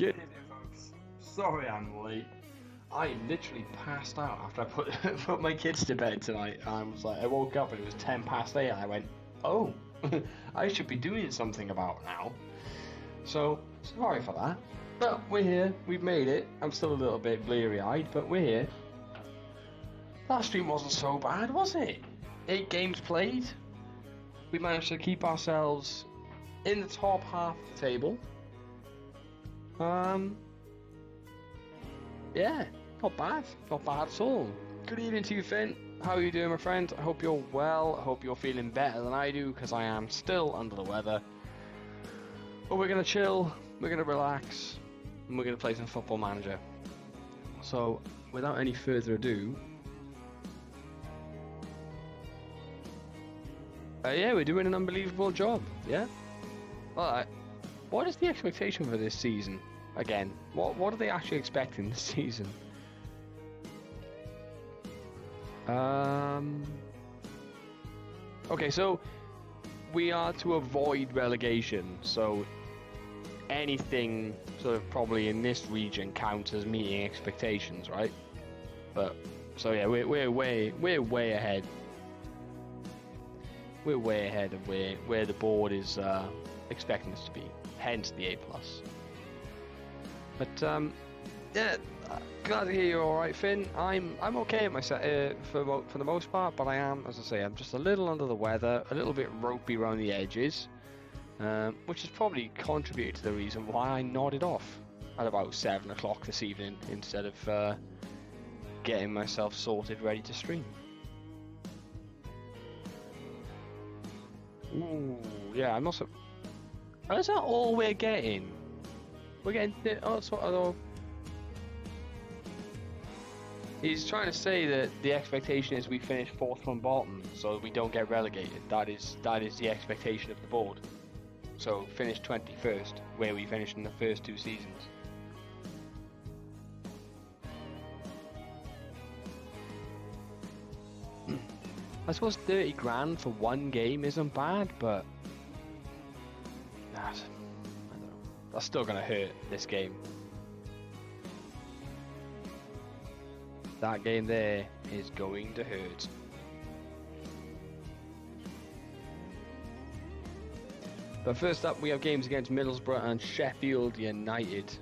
Good evening, folks. Sorry I'm late. I literally passed out after I put my kids to bed tonight. I was like, I woke up and it was 10 past 8 and I went, oh, I should be doing something about now. So, sorry for that. But we're here, we've made it. I'm still a little bit bleary-eyed, but we're here. Last stream wasn't so bad, was it? 8 games played. We managed to keep ourselves in the top half of the table. Yeah, not bad at all. Good evening to you, Finn. How are you doing, my friend? I hope you're well. I hope you're feeling better than I do, because I am still under the weather. But we're gonna chill, we're gonna relax, and we're gonna play some Football Manager. So, without any further ado, yeah, we're doing an unbelievable job. Yeah. Alright. What is the expectation for this season? Again, what are they actually expecting this season? Okay, so we are to avoid relegation. So anything sort of probably in this region counts as meeting expectations, right? But so yeah, we're way ahead. We're way ahead of where the board is expecting us to be. Hence the A+. But yeah, glad to hear you're all right, Finn. I'm okay at myself for the most part, but I am, as I say, I'm just a little under the weather, a little bit ropey around the edges, which has probably contributed to the reason why I nodded off at about 7 o'clock this evening instead of getting myself sorted, ready to stream. Ooh, yeah, I'm also. Is that all we're getting? We're getting. Oh, he's trying to say that the expectation is we finish 4th from bottom, so we don't get relegated. That is the expectation of the board. So finish 21st, where we finished in the first 2 seasons. I suppose 30 grand for one game isn't bad, but I don't know. That's still gonna hurt this game. That game there is going to hurt. But first up, we have games against Middlesbrough and Sheffield United.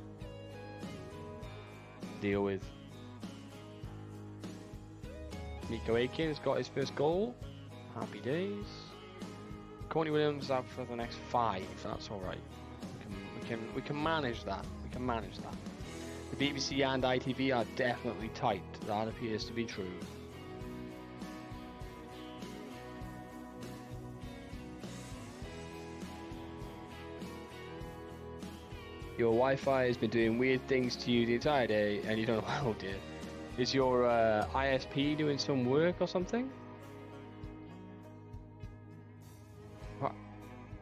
Deal with. Nico Aiken's got his first goal. Happy days. Corny Williams out for the next 5. That's all right. We can manage that. We can manage that. The BBC and ITV are definitely tight. That appears to be true. Your Wi-Fi has been doing weird things to you the entire day, and you don't know. Oh dear. Is your ISP doing some work or something?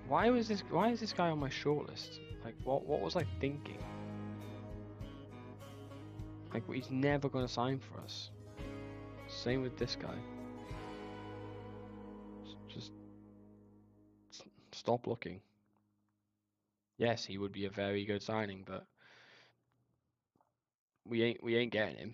Why is this guy on my shortlist? Like, what was I thinking? Like, he's never going to sign for us. Same with this guy. Just stop looking. Yes, he would be a very good signing, but we ain't getting him.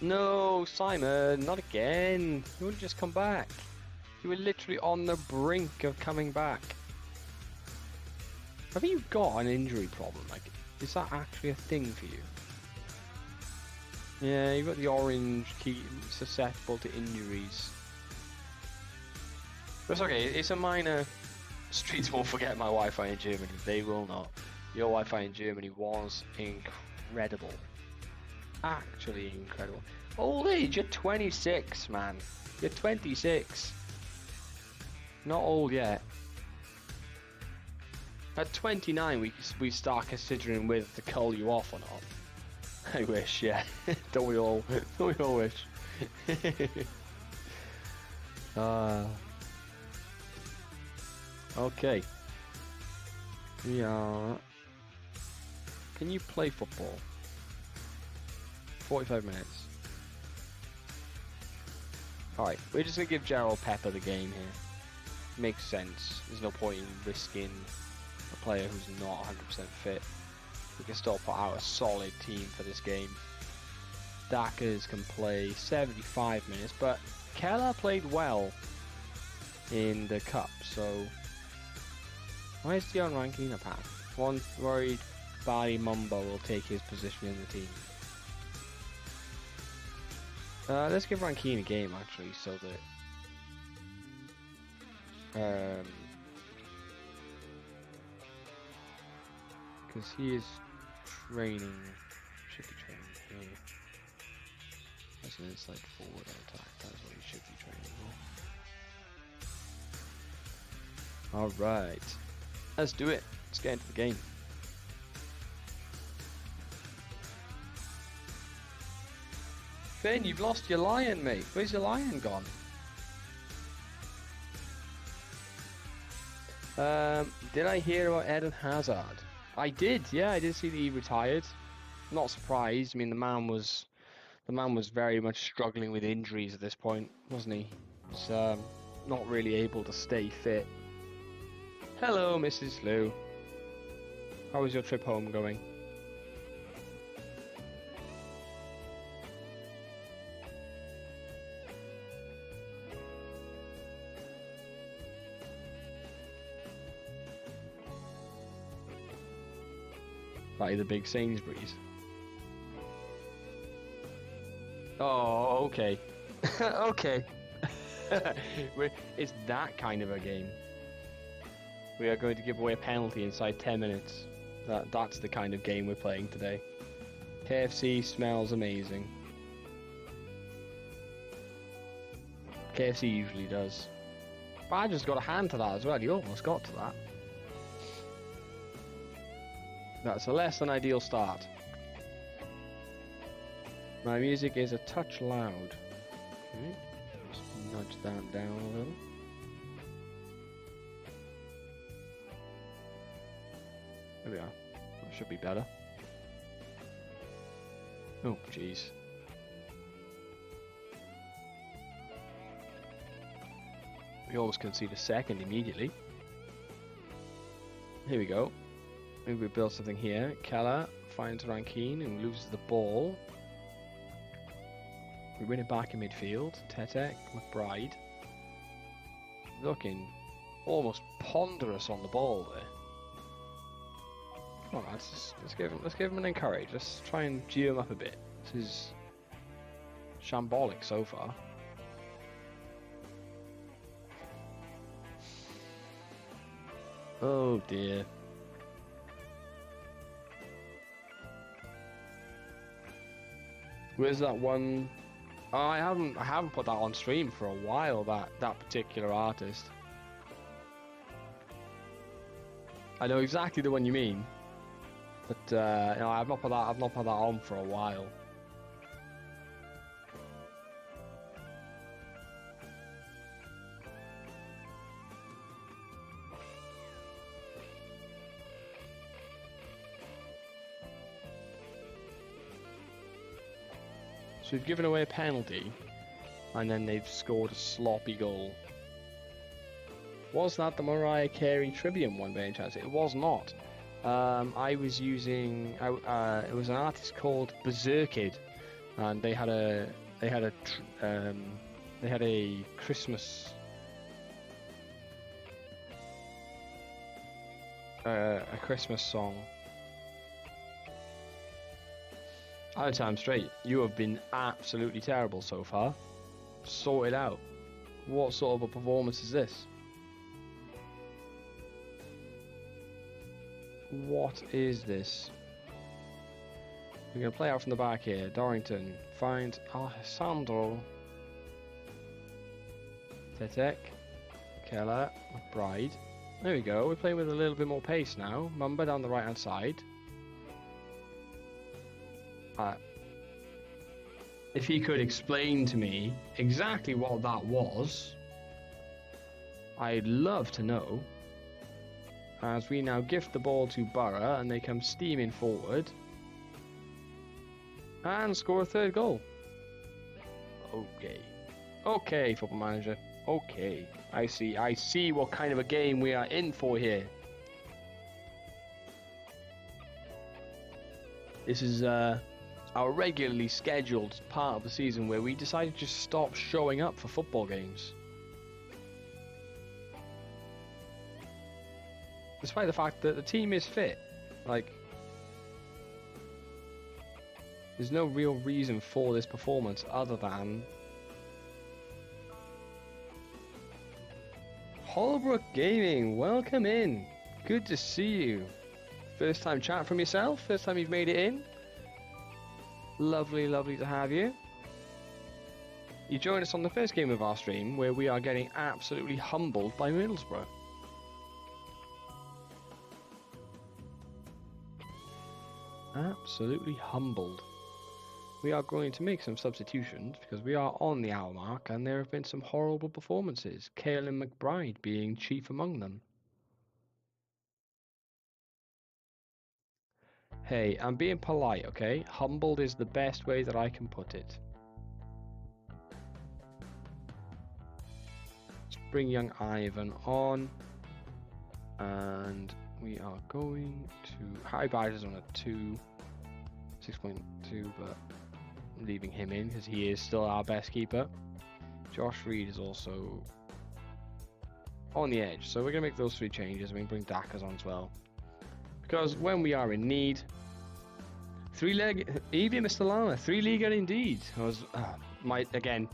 No, Simon, not again. You wouldn't just come back. You were literally on the brink of coming back. Have you got an injury problem? Like, is that actually a thing for you? Yeah, you've got the orange key, susceptible to injuries. But it's okay, it's a minor. Streets won't forget my Wi-Fi in Germany. They will not. Your Wi-Fi in Germany was incredible. Actually incredible. Old age, you're 26, man. You're 26. Not old yet. At 29, we start considering whether to cull you off or not. I wish, yeah. Don't we all? Don't we all wish? Okay. We are can you play football? 45 minutes. Alright, we're just going to give Gerald Pepper the game here. Makes sense. There's no point in risking a player who's not 100% fit. We can still put out a solid team for this game. Dackers can play 75 minutes, but Keller played well in the cup, so why is Dion Rankine a pass? One worried Barry Mumbo will take his position in the team. Let's give Rankine a game actually, so that because he is training, should be training here. As an inside forward attack, that's what he should be training for. Alright, let's do it. Let's get into the game. Finn, you've lost your lion, mate. Where's your lion gone? Did I hear about Eden Hazard? I did, yeah, I did see that he retired. Not surprised. I mean, the man was very much struggling with injuries at this point, wasn't he? He was not really able to stay fit. Hello, Mrs. Lou. How was your trip home going? By the big Sainsbury's. Oh, okay. Okay. It's that kind of a game. We are going to give away a penalty inside 10 minutes. That's the kind of game we're playing today. KFC smells amazing. KFC usually does. But I just got a hand to that as well. You almost got to that. That's a less than ideal start. My music is a touch loud. Okay, just nudge that down a little. There we are. That should be better. Oh, jeez. We always concede a second immediately. Here we go. Maybe we build something here. Keller finds Rankine and loses the ball. We win it back in midfield. Tetek, McBride. Looking almost ponderous on the ball there. Come on, let's give him an encourage. Let's try and gee him up a bit. This is shambolic so far. Oh dear. Where's that one? Oh, I haven't put that on stream for a while. That particular artist. I know exactly the one you mean, but you know, I've not put that on for a while. So we've given away a penalty, and then they've scored a sloppy goal. Was that the Mariah Carey Tribune one by any chance? It was not. I was using it was an artist called Berserkid, and they had a Christmas a Christmas song. I'll tell him straight, you have been absolutely terrible so far. Sort it out. What sort of a performance is this? What is this? We're going to play out from the back here. Dorrington finds Alessandro. Tetek. Keller. McBride. There we go. We're playing with a little bit more pace now. Mumba down the right hand side. If he could explain to me exactly what that was, I'd love to know. as we now gift the ball to Borough, and they come steaming forward and score a third goal. Okay, Football Manager. Okay, I see what kind of a game we are in for here. This is our regularly scheduled part of the season where we decided to just stop showing up for football games. Despite the fact that the team is fit. Like, there's no real reason for this performance other than Holbrook Gaming, welcome in. Good to see you. First time chat from yourself? First time you've made it in? Lovely to have you. You joined us on the first game of our stream where we are getting absolutely humbled by Middlesbrough. Absolutely humbled. We are going to make some substitutions because we are on the hour mark and there have been some horrible performances, Caelan McBride being chief among them. Hey, I'm being polite, okay? Humbled is the best way that I can put it. Let's bring young Ivan on. And we are going to... Harry Byers is on a 6.2, but I'm leaving him in because he is still our best keeper. Josh Reed is also on the edge. So we're going to make those 3 changes. We can bring Dackers on as well. Because when we are in need, 3-leg, even Mr. Lama, 3-leaguer indeed. Again,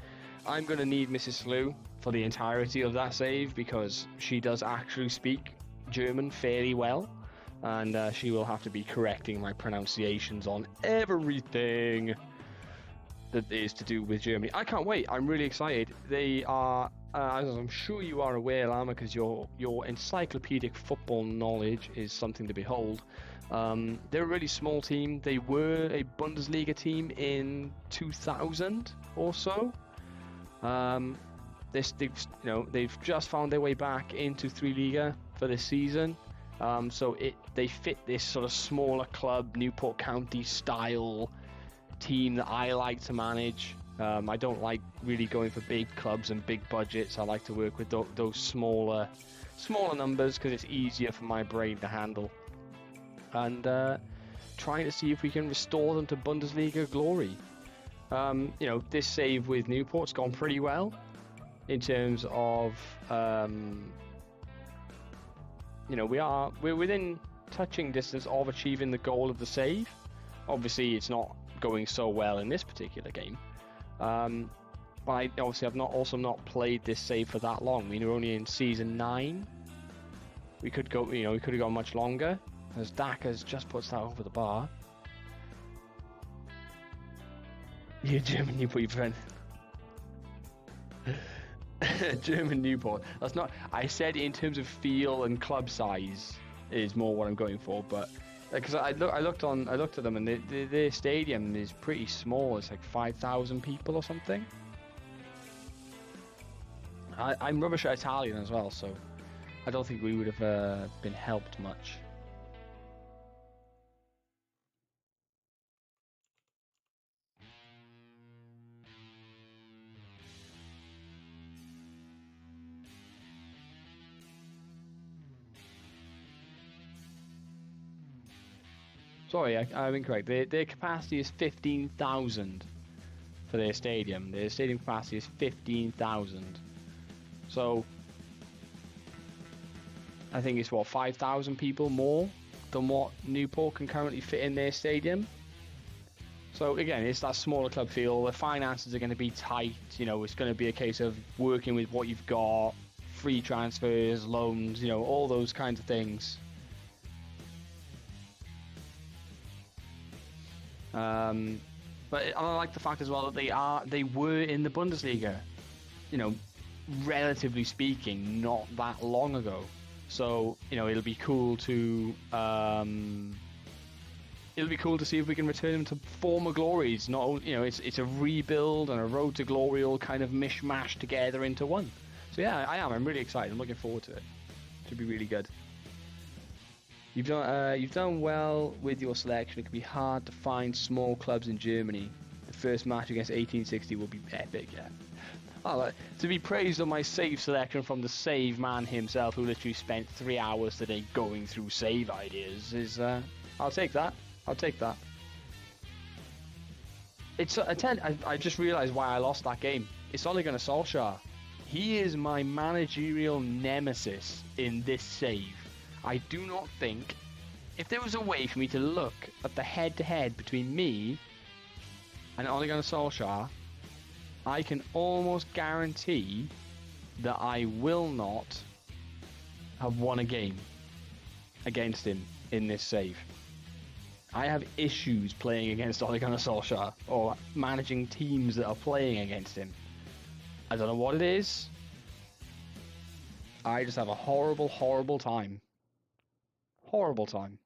I'm going to need Mrs. Slew for the entirety of that save because she does actually speak German fairly well, and she will have to be correcting my pronunciations on everything that is to do with Germany. I can't wait. I'm really excited. They are, as I'm sure you are aware, Lama, because your encyclopedic football knowledge is something to behold. They're a really small team. They were a Bundesliga team in 2000 or so. They've just found their way back into 3-Liga for this season. So they fit this sort of smaller club, Newport County style team that I like to manage. I don't like really going for big clubs and big budgets. I like to work with those smaller numbers because it's easier for my brain to handle. And trying to see if we can restore them to Bundesliga glory. This save with Newport's gone pretty well in terms of we're within touching distance of achieving the goal of the save. Obviously, it's not going so well in this particular game. But I've not played this save for that long. I mean, we're only in season 9. We could go, we could have gone much longer. As Dackers just puts that over the bar. You German Newport friend. German Newport. That's not. I said in terms of feel and club size is more what I'm going for, but because I looked at them and their stadium is pretty small. It's like 5,000 people or something. I'm rubbish at Italian as well, so I don't think we would have been helped much. Sorry, I'm incorrect. Their capacity is 15,000 for their stadium. Their stadium capacity is 15,000. So, I think it's 5,000 people more than what Newport can currently fit in their stadium. So again, it's that smaller club feel. The finances are going to be tight. It's going to be a case of working with what you've got, free transfers, loans, all those kinds of things. But I like the fact as well that they were in the Bundesliga, relatively speaking, not that long ago. So it'll be cool to see if we can return them to former glories. Not it's a rebuild and a road to glory all kind of mishmash together into one. So yeah, I'm really excited. I'm looking forward to it. Should be really good. You've done well with your selection. It can be hard to find small clubs in Germany. The first match against 1860 will be epic. Yeah. To be praised on my save selection from the save man himself, who literally spent 3 hours today going through save ideas, is I'll take that. I'll take that. I just realised why I lost that game. It's Ole Gunnar Solskjaer. He is my managerial nemesis in this save. I do not think, if there was a way for me to look at the head-to-head between me and Ole Gunnar Solskjaer, I can almost guarantee that I will not have won a game against him in this save. I have issues playing against Ole Gunnar Solskjaer or managing teams that are playing against him. I don't know what it is. I just have a horrible, horrible time. Horrible time.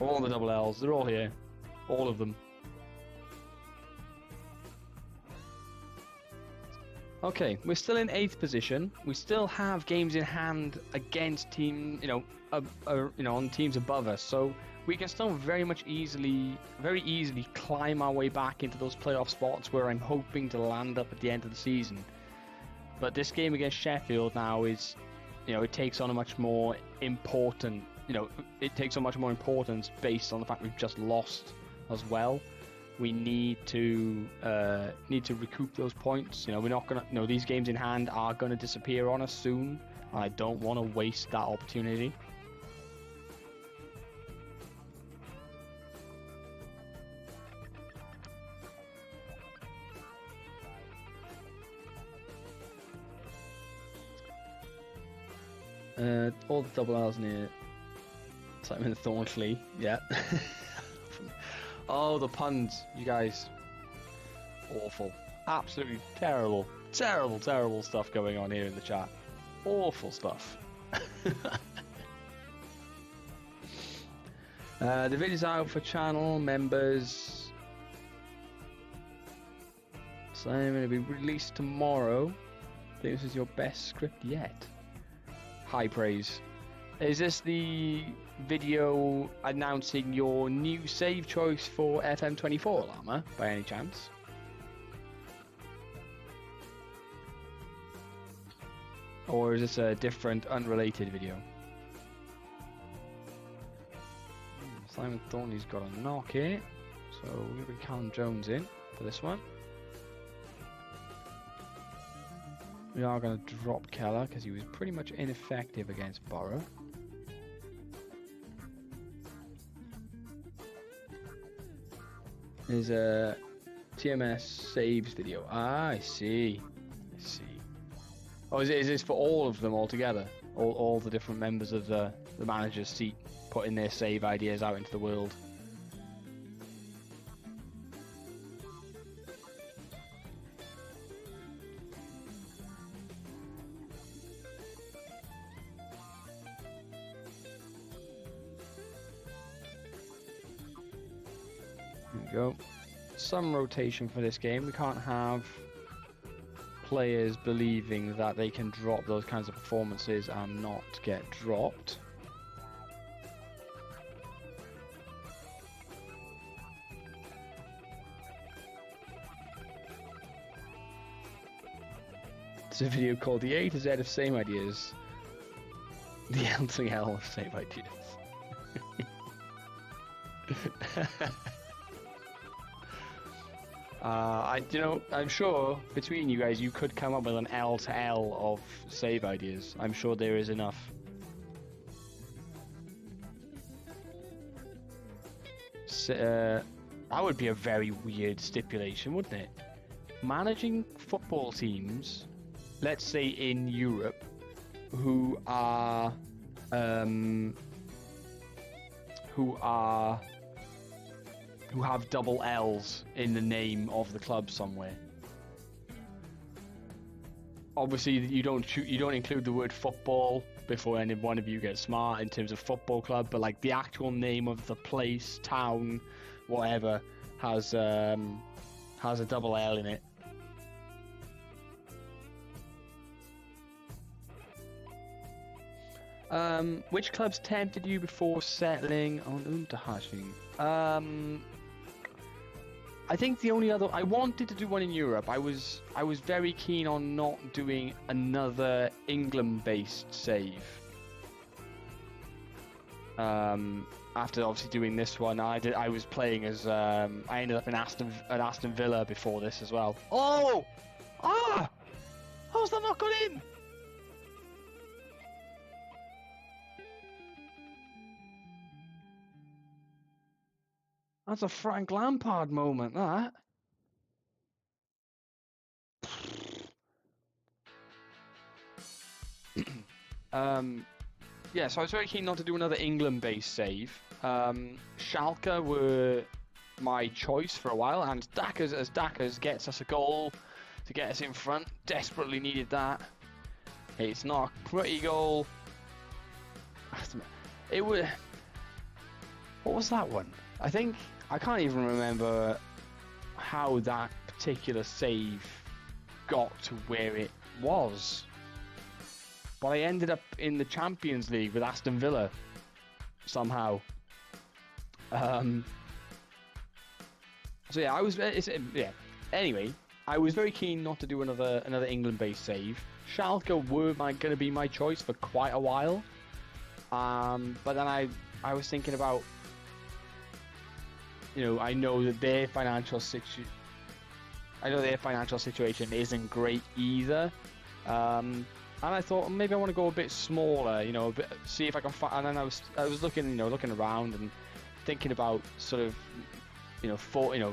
All the double L's, they're all here. All of them. Okay, we're still in 8th position. We still have games in hand against team, on teams above us. So we can still very easily climb our way back into those playoff spots where I'm hoping to land up at the end of the season. But this game against Sheffield now is, it takes on a much more important, it takes on much more importance based on the fact we've just lost as well. We need to recoup those points. We're not gonna. These games in hand are gonna disappear on us soon. And I don't want to waste that opportunity. All the double L's near Simon Thornley. Yeah. Oh, the puns, you guys. Awful. Absolutely terrible. Terrible, terrible stuff going on here in the chat. Awful stuff. The video's out for channel members. So I'm going to be released tomorrow. I think this is your best script yet. High praise. Is this the video announcing your new save choice for FM24 Llama, by any chance? Or is this a different, unrelated video? Simon Thornley's got a knock here, so we're going to bring Callum Jones in for this one. We are going to drop Keller because he was pretty much ineffective against Borough. There's a TMS saves video. Ah, I see. I see. Oh, is this for all of them altogether? All the different members of the manager's seat putting their save ideas out into the world? There we go. Some rotation for this game. We can't have players believing that they can drop those kinds of performances and not get dropped. It's a video called The A to Z of Same Ideas. The L to L of Same Ideas. I'm sure between you guys you could come up with an L to L of save ideas. I'm sure there is enough. That would be a very weird stipulation, wouldn't it? Managing football teams, let's say in Europe, who have double L's in the name of the club somewhere. Obviously, you don't include the word football before any one of you get smart in terms of football club, but like the actual name of the place, town, whatever, has a double L in it. Which clubs tempted you before settling on Unterhaching? I think the only other I wanted to do one in Europe. I was very keen on not doing another England-based save. After obviously doing this one, I was playing as I ended up in Aston Villa before this as well. Oh! Ah! How's that not got in? That's a Frank Lampard moment, that. Yeah, so I was very keen not to do another England-based save. Schalke were my choice for a while, and Dackers gets us a goal to get us in front. Desperately needed that. It's not a pretty goal. It was... What was that one? I can't even remember how that particular save got to where it was. But I ended up in the Champions League with Aston Villa somehow. So yeah, Anyway, I was very keen not to do another England-based save. Schalke were going to be my choice for quite a while. But then I was thinking about, I know that their financial situation isn't great either. And I thought maybe I want to go a bit smaller, see if I can find. And then I was looking around and thinking about sort of,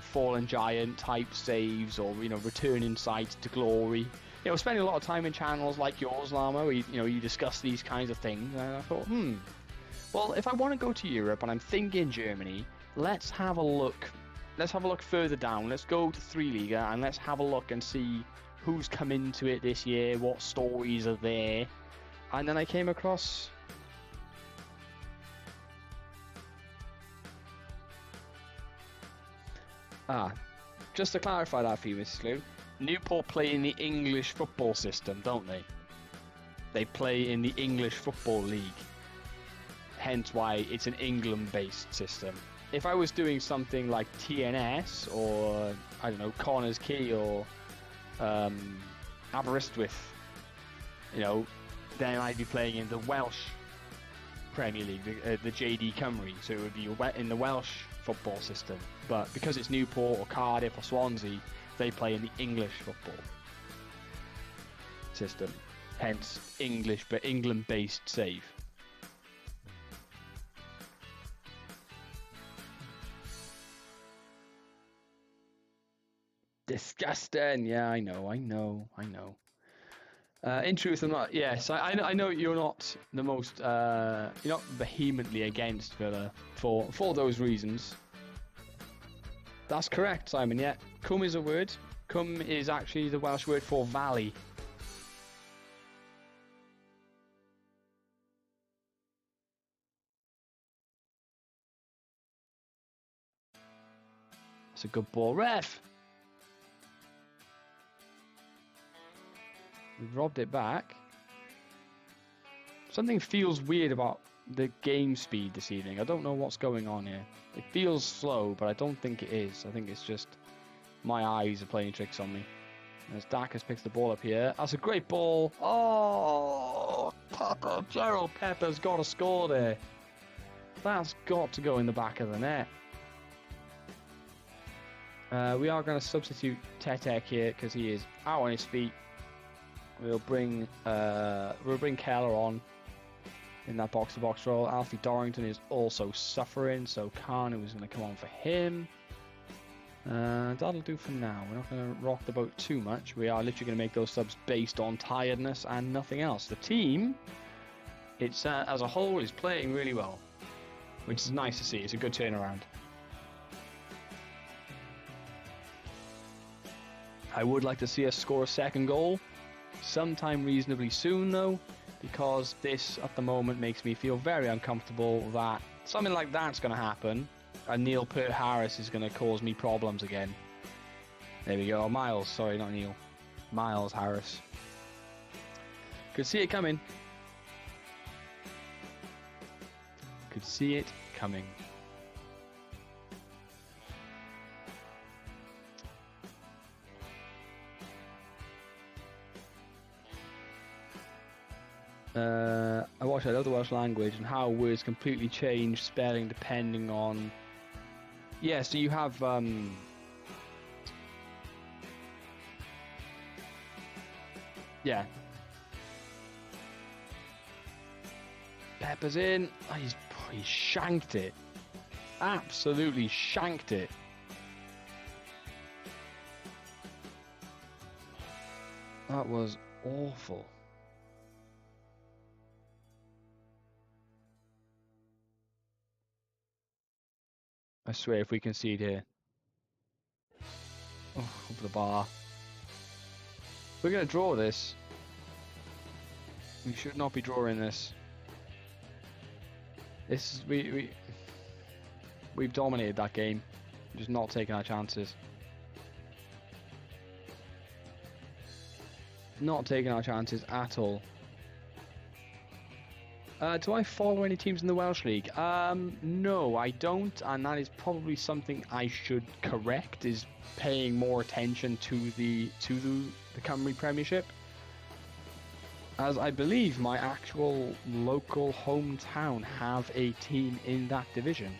fallen giant type saves, or returning sides to glory. Spending a lot of time in channels like yours, Llama, where you discuss these kinds of things. And I thought, well, if I want to go to Europe and I'm thinking Germany, let's have a look. Let's have a look further down. Let's go to 3 Liga and let's have a look and see who's come into it this year, what stories are there. And then I came across... just to clarify that for you, Mrs. Lou, Newport play in the English football system, don't they? They play in the English Football League. Hence why it's an England-based system. If I was doing something like TNS, or, I don't know, Connors Key, or Aberystwyth, then I'd be playing in the Welsh Premier League, the JD Cymru, so it would be in the Welsh football system. But because it's Newport or Cardiff or Swansea, they play in the English football system. Hence, England-based save. Disgusting. Yeah, I know. In truth, I'm not. Yes, I know you're not the most. You're not vehemently against Villa for those reasons. That's correct, Simon. Yeah, cum is a word. Cum is actually the Welsh word for valley. It's a good ball, ref. We've robbed it back. Something feels weird about the game speed this evening. I don't know what's going on here. It feels slow, but I don't think it is. I think it's just my eyes are playing tricks on me. As Dackers picks the ball up here. That's a great ball. Oh, Pepper. Gerald Pepper's got to score there. That's got to go in the back of the net. We are going to substitute Tetek here because he is out on his feet. We'll bring Keller on in that box-to-box role. Alfie Dorrington is also suffering, so Kanu is going to come on for him. That'll do for now. We're not going to rock the boat too much. We are literally going to make those subs based on tiredness and nothing else. The team, it's as a whole, is playing really well, which is nice to see. It's a good turnaround. I would like to see us score a second goal sometime reasonably soon, though, because this at the moment makes me feel very uncomfortable that something like that's going to happen and Neil Peart Harris is going to cause me problems again. There we go. Miles, sorry, not Neil. Miles Harris. Could see it coming. could see it coming. I watched I love the Welsh language and how words completely change spelling depending on... Yeah, so you have... Yeah. Pepper's in. Oh, he shanked it. Absolutely shanked it. That was awful. I swear if we concede here. Oh, over the bar. We're going to draw this. We should not be drawing this. This is, we've dominated that game. We're just not taking our chances. Not taking our chances at all. Do I follow any teams in the Welsh League? No, I don't, and that is probably something I should correct, is paying more attention to the Cymru Premiership. As I believe my actual local hometown have a team in that division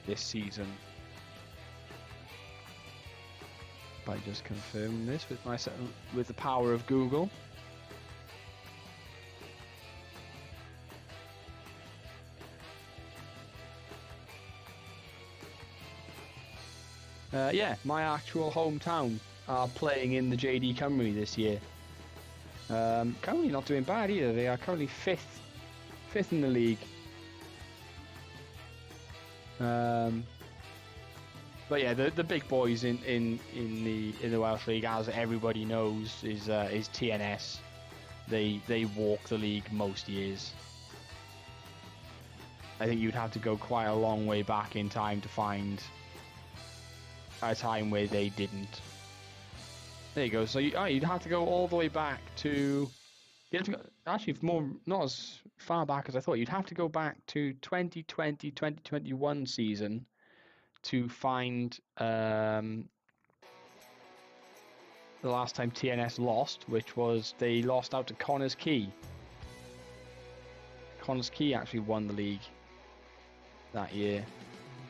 this season. By just confirming this with the power of Google. Yeah, my actual hometown are playing in the JD Cymru this year. Currently not doing bad either. They are currently fifth in the league. But yeah, the big boys in the Welsh League, as everybody knows, is TNS. They walk the league most years. I think you'd have to go quite a long way back in time to find a time where they didn't. There you go. So you'd have to go all the way back to... You have to go, actually, not as far back as I thought. You'd have to go back to 2020-2021 season to find the last time TNS lost, which was they lost out to Connors Quay. Connors Quay actually won the league that year,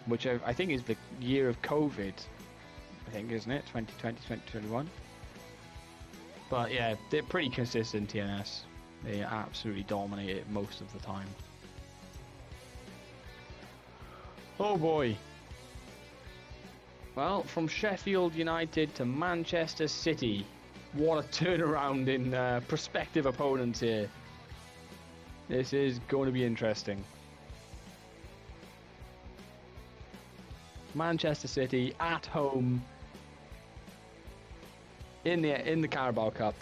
which I think is the year of COVID. I think, isn't it? 2020, 2021. But yeah, they're pretty consistent, TNS. They absolutely dominate it most of the time. Oh boy. Well, from Sheffield United to Manchester City. What a turnaround in prospective opponents here. This is going to be interesting. Manchester City at home in the Carabao Cup.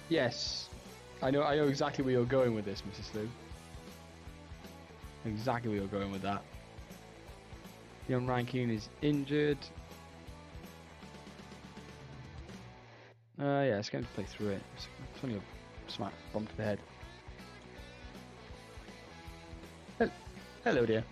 Yes, I know exactly where you're going with this, Mrs. Lou. Exactly where you're going with that. Young Rankin is injured. Yeah, it's going to play through it. It's only a smack bump to the head. Hello, dear.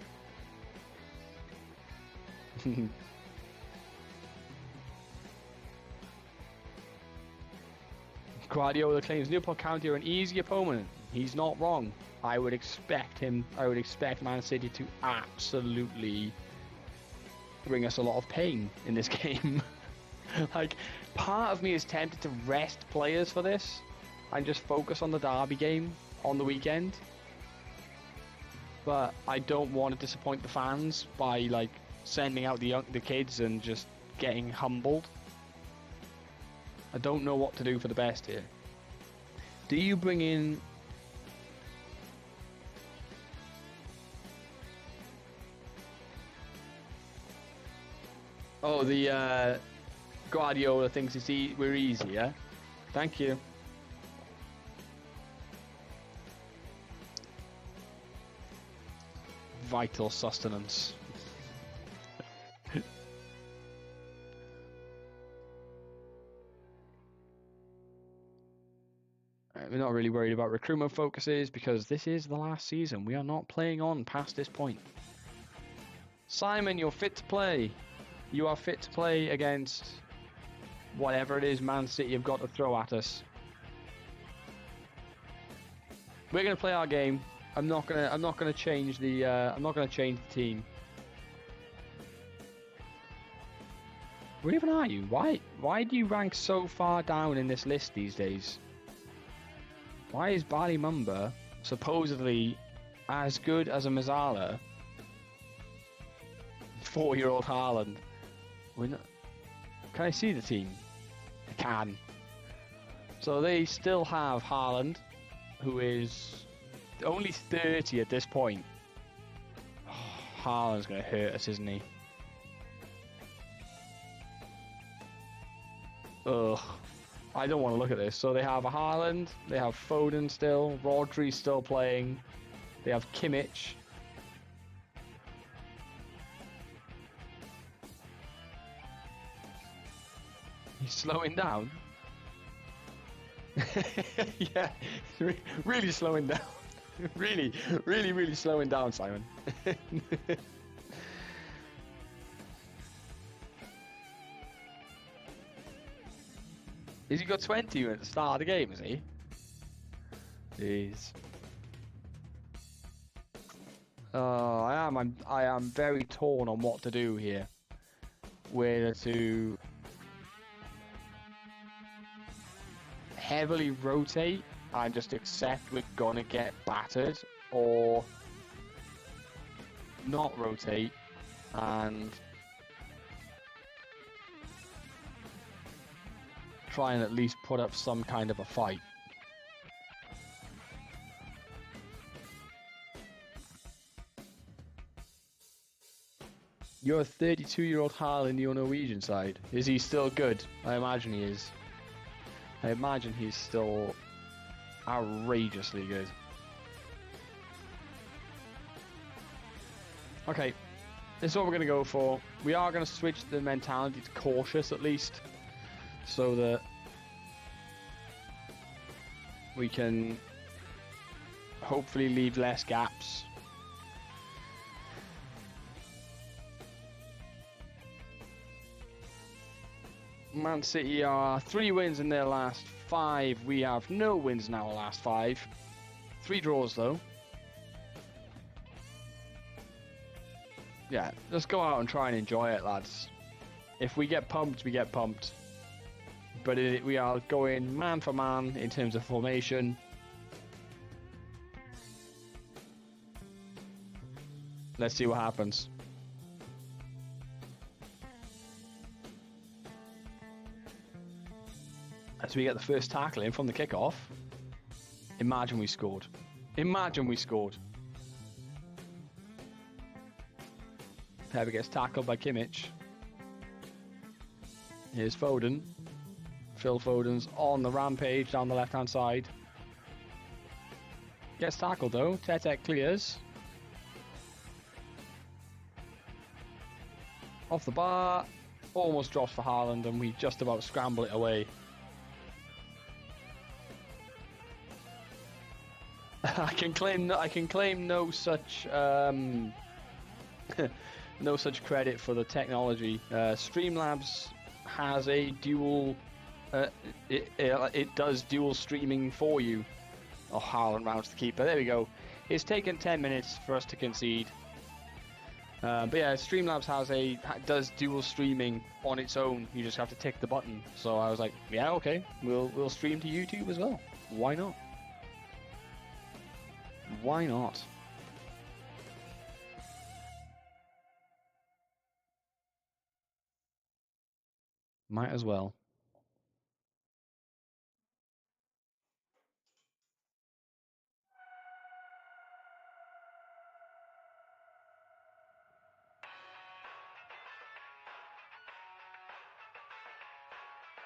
Guardiola claims Newport County are an easy opponent. He's not wrong. I would expect Man City to absolutely bring us a lot of pain in this game. Like, part of me is tempted to rest players for this and just focus on the derby game on the weekend. But I don't want to disappoint the fans by like sending out the kids and just getting humbled. I don't know what to do for the best here. Do you bring in... Oh, the Guardiola thinks we're easy, yeah? Thank you. Vital sustenance. We're not really worried about recruitment focuses because this is the last season. We are not playing on past this point. Simon, you're fit to play. You are fit to play against whatever it is Man City have got to throw at us. We're gonna play our game. I'm not gonna change the team. Where even are you? Why do you rank so far down in this list these days? Why is Bali Mumba supposedly as good as a Mazzala? 4-year-old Haaland. Can I see the team? I can. So they still have Haaland, who is only 30 at this point. Oh, Haaland's going to hurt us, isn't he? Ugh. I don't want to look at this. So they have a Haaland, they have Foden still, Rodri's still playing, they have Kimmich. He's slowing down. Yeah, really slowing down. really slowing down, Simon. Has he got 20 at the start of the game, is he? Jeez. I am very torn on what to do here. Whether to heavily rotate and just accept we're gonna get battered, or not rotate and try and at least put up some kind of a fight. You're a 32-year-old Haaland in your Norwegian side. Is he still good? I imagine he is. I imagine he's still outrageously good. Okay, this is what we're going to go for. We are going to switch the mentality to cautious at least, so that we can hopefully leave less gaps. Man City are 3 wins in their last 5. We have no wins in our last 5. 3 draws though. Yeah, let's go out and try and enjoy it, lads. If we get pumped, we get pumped. But we are going man for man in terms of formation. Let's see what happens. As we get the first tackle in from the kickoff. Imagine we scored. Imagine we scored. Pepper gets tackled by Kimmich. Here's Foden. Phil Foden's on the rampage down the left-hand side. Gets tackled though. Tetek clears. Off the bar. Almost drops for Haaland, and we just about scramble it away. I can claim no such no such credit for the technology. Streamlabs has a dual. It does dual streaming for you. Oh, Haaland rounds the keeper. There we go. It's taken 10 minutes for us to concede. But yeah, Streamlabs does dual streaming on its own. You just have to tick the button. So I was like, yeah, okay, we'll stream to YouTube as well. Why not? Why not? Might as well.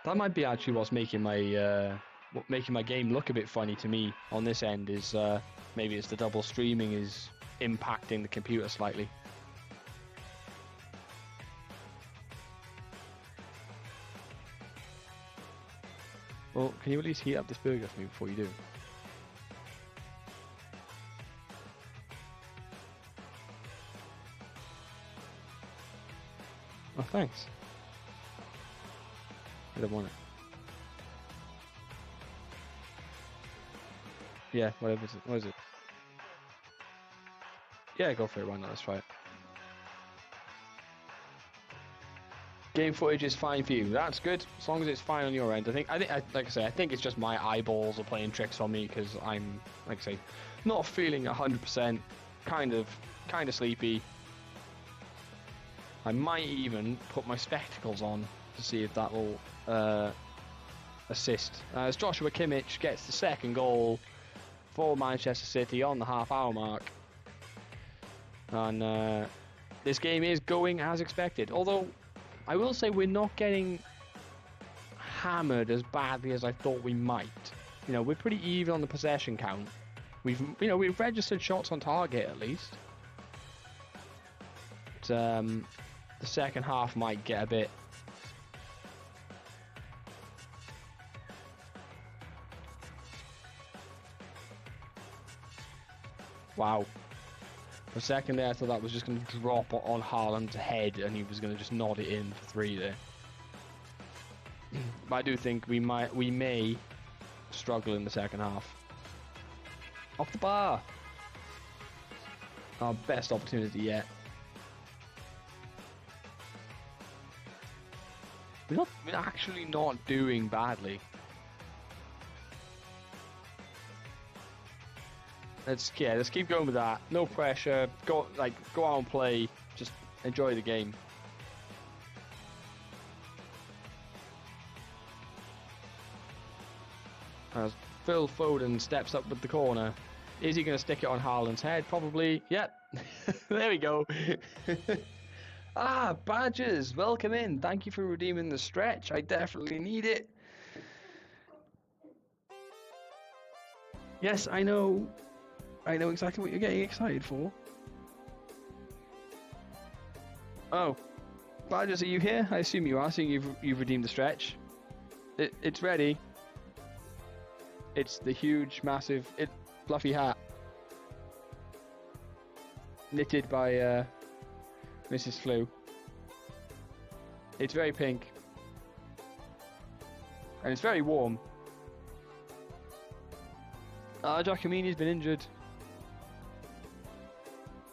That might be actually what's making my game look a bit funny to me on this end. Is maybe it's the double streaming is impacting the computer slightly. Well, can you at least heat up this burger for me before you do? Oh, thanks. I don't want it. Yeah, whatever. What is it? Yeah, go for it. Why not? Let's try it. Game footage is fine for you. That's good, as long as it's fine on your end. Like I say, I think it's just my eyeballs are playing tricks on me because I'm, like I say, not feeling 100%. Kind of sleepy. I might even put my spectacles on to see if that will assist. As Joshua Kimmich gets the second goal for Manchester City on the half-hour mark, and this game is going as expected. Although I will say we're not getting hammered as badly as I thought we might. You know, we're pretty even on the possession count. We've registered shots on target at least. But, the second half might get a bit. Wow. For a second there, I thought that was just going to drop on Haaland's head and he was going to just nod it in for 3 there. But I do think we may struggle in the second half. Off the bar! Our best opportunity yet. We're actually not doing badly. Let's keep going with that. No pressure. Go out and play. Just enjoy the game. As Phil Foden steps up with the corner, is he going to stick it on Haaland's head? Probably. Yep. There we go. Badges, welcome in. Thank you for redeeming the stretch. I definitely need it. Yes, I know exactly what you're getting excited for. Oh, Badges, are you here? I assume you are, seeing you've redeemed the stretch. It's ready. It's the huge, massive, fluffy hat. Knitted by Mrs. Flew. It's very pink. And it's very warm. Giacomini's been injured.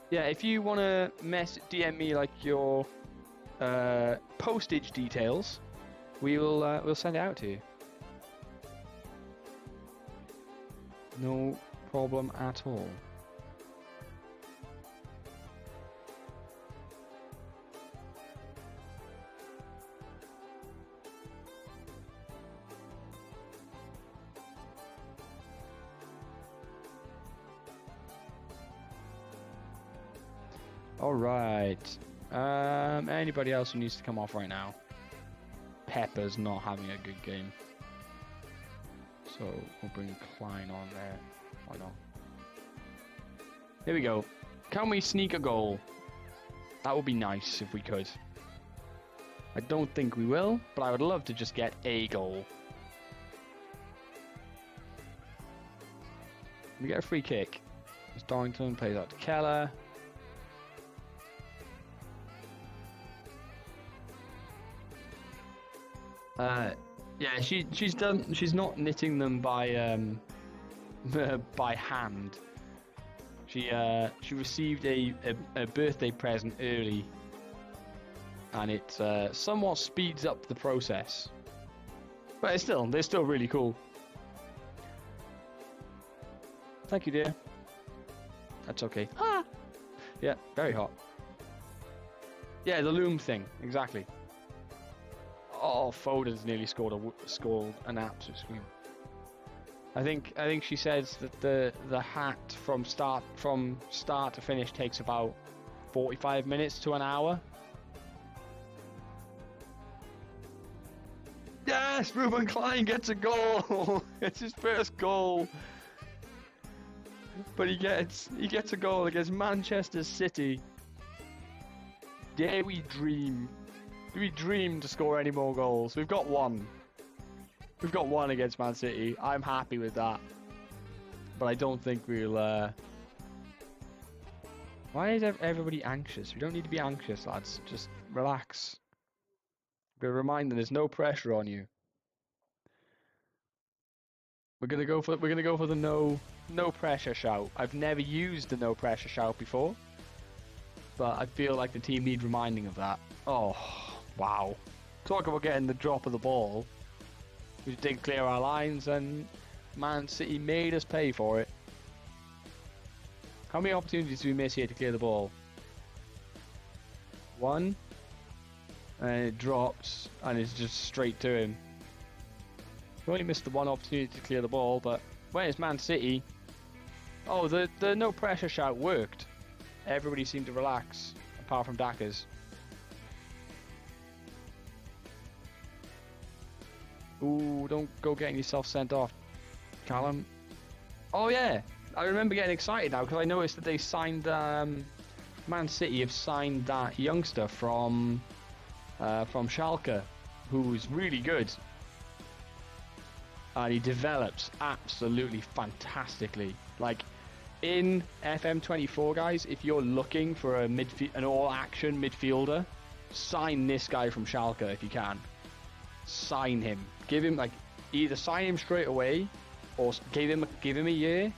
Yeah, if you want to DM me like your postage details, we'll send it out to you. No problem at all. Alright. Anybody else who needs to come off right now? Pepper's not having a good game. So we'll bring Klein on there. Why not? Here we go. Can we sneak a goal? That would be nice if we could. I don't think we will, but I would love to just get a goal. We get a free kick. As Dorrington plays out to Keller. Yeah, she's not knitting them by by hand. She received a birthday present early, and it somewhat speeds up the process. But they're still really cool. Thank you, dear. That's okay. Ah! Yeah, very hot. Yeah, the loom thing, exactly. Oh, Foden's nearly scored an absolute scream. I think she says that the hat from start to finish takes about 45 minutes to an hour. Yes, Ruben Klein gets a goal. It's his first goal. But he gets a goal against Manchester City. Dare we dream? Do we dream to score any more goals? We've got one. We've got one against Man City. I'm happy with that. But I don't think we'll... Why is everybody anxious? We don't need to be anxious, lads. Just relax. But a reminder, there's no pressure on you. We're gonna go for the no pressure shout. I've never used the no pressure shout before, but I feel like the team need reminding of that. Oh wow! Talk about getting the drop of the ball. We did clear our lines, and Man City made us pay for it. How many opportunities do we miss here to clear the ball? One, and it drops, and it's just straight to him. We only missed the one opportunity to clear the ball, but when it's Man City, oh, the no pressure shout worked. Everybody seemed to relax, apart from Dackers. Ooh, don't go getting yourself sent off, Callum. Oh yeah, I remember getting excited now because I noticed that they signed, Man City have signed that youngster from Schalke, who's really good. And he develops absolutely fantastically. Like, in FM24, guys, if you're looking for an all-action midfielder, sign this guy from Schalke if you can. Sign him. Give him, like, either sign him straight away, or give him a year,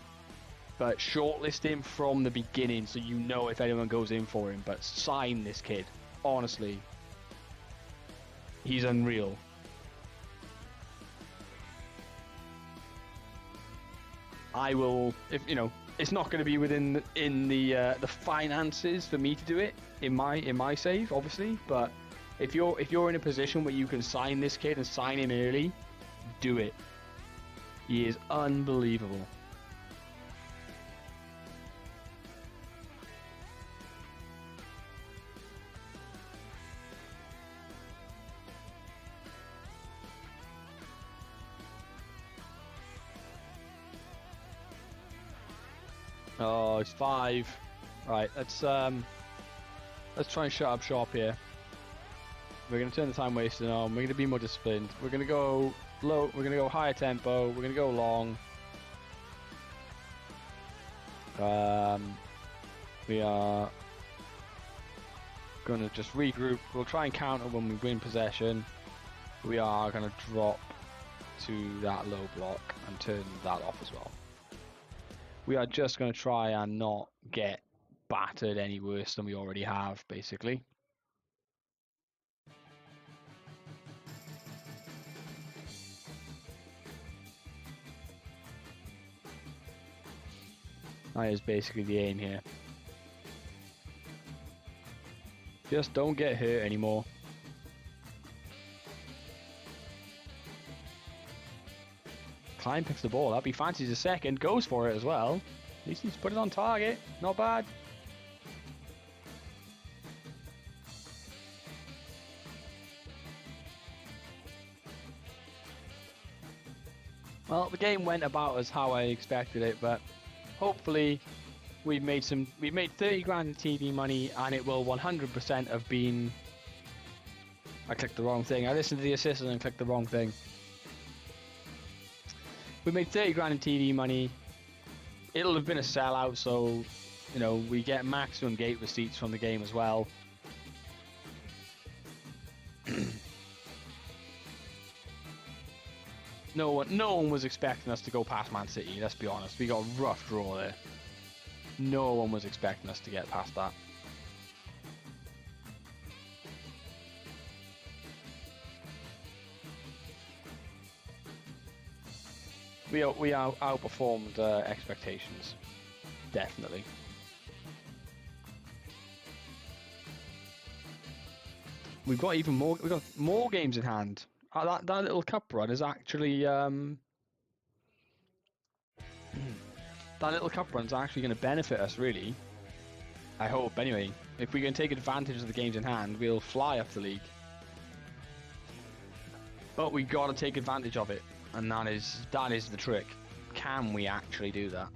but shortlist him from the beginning so you know if anyone goes in for him. But sign this kid. Honestly. He's unreal. I will, if you know, it's not going to be within the finances for me to do it in my save, obviously. But if you're in a position where you can sign this kid and sign him early, do it. He is unbelievable. Oh, it's 5. Right, let's try and shut up shop here. We're gonna turn the time wasting on. We're gonna be more disciplined. We're gonna go low. We're gonna go higher tempo. We're gonna go long. We are gonna just regroup. We'll try and counter when we win possession. We are gonna drop to that low block and turn that off as well. We are just going to try and not get battered any worse than we already have, basically. That is basically the aim here. Just don't get hurt anymore. Klein picks the ball up. He fancies a second, goes for it as well. At least he's put it on target. Not bad. Well, the game went about as how I expected it, but hopefully we've made 30 grand in TV money, and it will 100% have been. I clicked the wrong thing. I listened to the assistant and clicked the wrong thing. We made 30 grand in TV money. It'll have been a sellout, so you know we get maximum gate receipts from the game as well. No one was expecting us to go past Man City. Let's be honest. We got a rough draw there. No one was expecting us to get past that. We outperformed expectations, definitely. We've got even more. We've got more games in hand. That little cup run is actually that little cup run's actually going to benefit us, really. I hope, anyway. If we can take advantage of the games in hand, we'll fly up the league. But we got to take advantage of it. And that is the trick. Can we actually do that?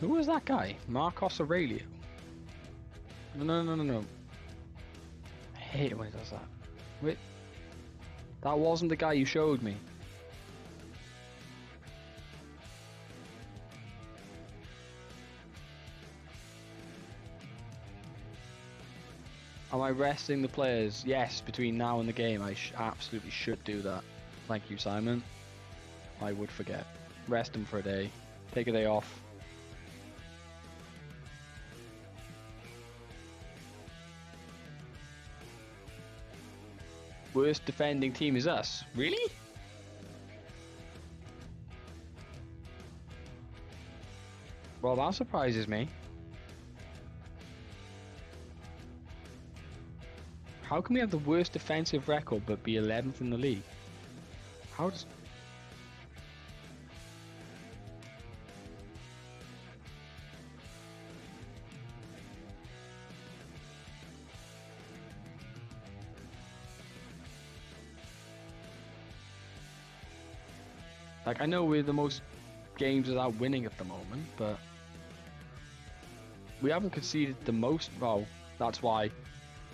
Who was that guy? Marcos Aurelio? No. I hate it when he does that. Wait. That wasn't the guy you showed me. Am I resting the players? Yes, between now and the game, I absolutely should do that. Thank you, Simon. I would forget. Rest them for a day. Take a day off. Worst defending team is us. Really? Well, that surprises me. How can we have the worst defensive record but be 11th in the league? How does... Like, I know we're the most games without winning at the moment, but we haven't conceded the most. Well, that's why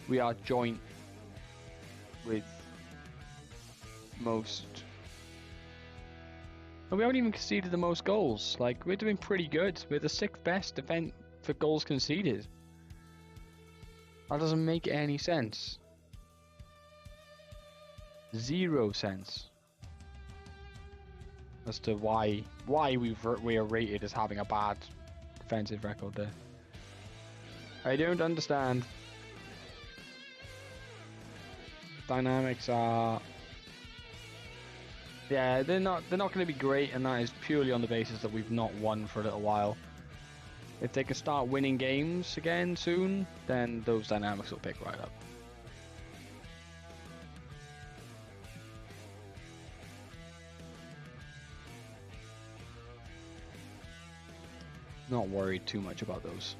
we are joint with most. And we haven't even conceded the most goals. Like, we're doing pretty good. We're the 6th best defense for goals conceded. That doesn't make any sense. 0 sense as to why we are rated as having a bad defensive record there. I don't understand. Dynamics are, yeah, they're not going to be great, and that is purely on the basis that we've not won for a little while. If they can start winning games again soon, then those dynamics will pick right up. Not worried too much about those.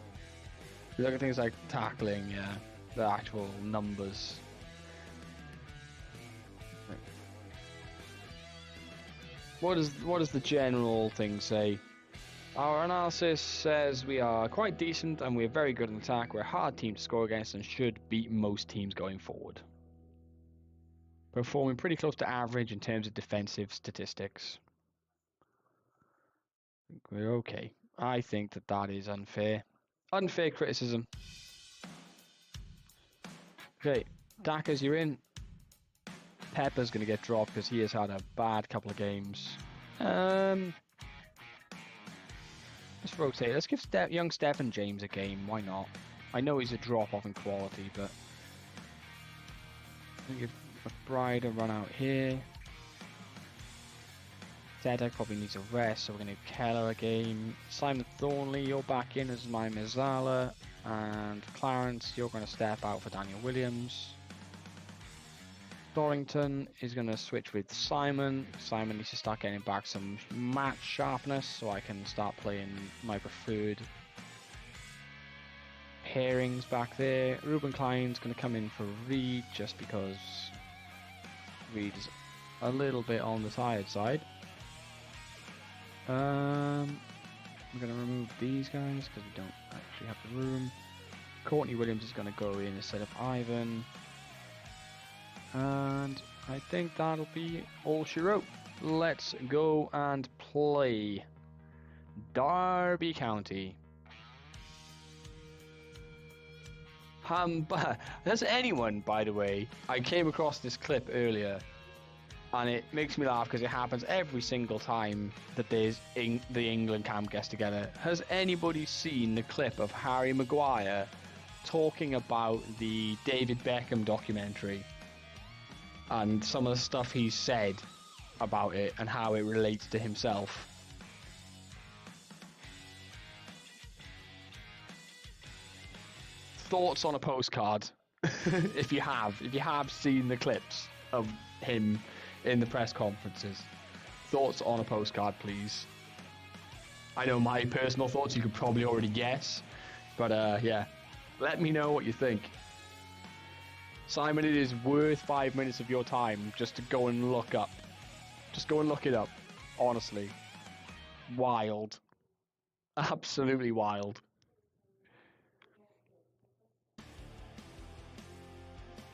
You look at things like tackling, yeah, the actual numbers. What does the general thing say? Our analysis says we are quite decent and we're very good in attack. We're a hard team to score against and should beat most teams going forward. Performing pretty close to average in terms of defensive statistics. I think we're okay. I think that is unfair. Unfair criticism. Okay, Dackers, you're in. Pepper's going to get dropped because he has had a bad couple of games. Let's rotate. Let's give young Stephen James a game. Why not? I know he's a drop-off in quality, but I think if McBride will run out here. Zedek probably needs a rest, so we're going to give Keller a game. Simon Thornley, you're back in as my Mezzala. And Clarence, you're going to step out for Daniel Williams. Dorrington is going to switch with Simon. Simon needs to start getting back some match sharpness so I can start playing my preferred pairings back there. Ruben Klein's going to come in for Reed just because Reed is a little bit on the tired side. I'm going to remove these guys because we don't actually have the room. Courtney Williams is going to go in instead of Ivan. And I think that'll be all she wrote. Let's go and play Derby County. Does anyone, by the way, I came across this clip earlier, and it makes me laugh because it happens every single time that there's the England camp gets together. Has anybody seen the clip of Harry Maguire talking about the David Beckham documentary and some of the stuff he said about it and how it relates to himself? Thoughts on a postcard? if you have seen the clips of him in the press conferences, thoughts on a postcard, please. I know my personal thoughts you could probably already guess, but yeah, let me know what you think. Simon, it is worth 5 minutes of your time just to go and look up. Just go and look it up. Honestly. Wild. Absolutely wild.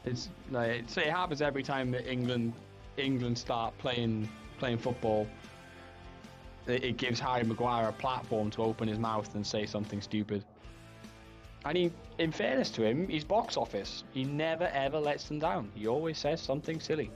It's like, so it happens every time that England start playing football. It gives Harry Maguire a platform to open his mouth and say something stupid. And he, in fairness to him, he's box office. He never ever lets them down. He always says something silly.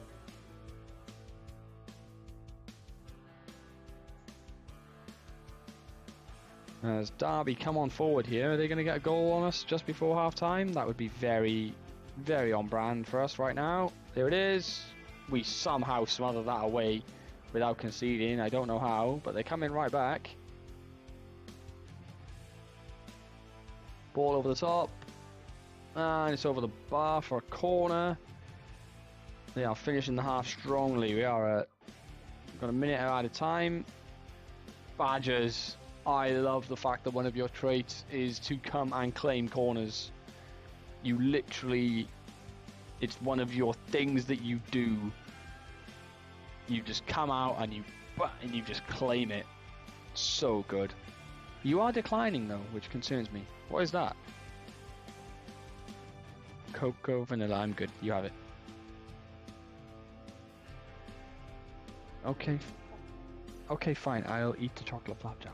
As Derby come on forward here, are they going to get a goal on us just before half-time? That would be very, very on brand for us right now. There it is. We somehow smother that away without conceding. I don't know how, but they're coming right back. Ball over the top. And it's over the bar for a corner. They are finishing the half strongly. We are got a minute out of time. Badgers. I love the fact that one of your traits is to come and claim corners. You literally, it's one of your things that you do. You just come out and you just claim it. So good. You are declining though, which concerns me. What is that? Cocoa vanilla. I'm good. You have it. Okay. Okay, fine. I'll eat the chocolate flapjack.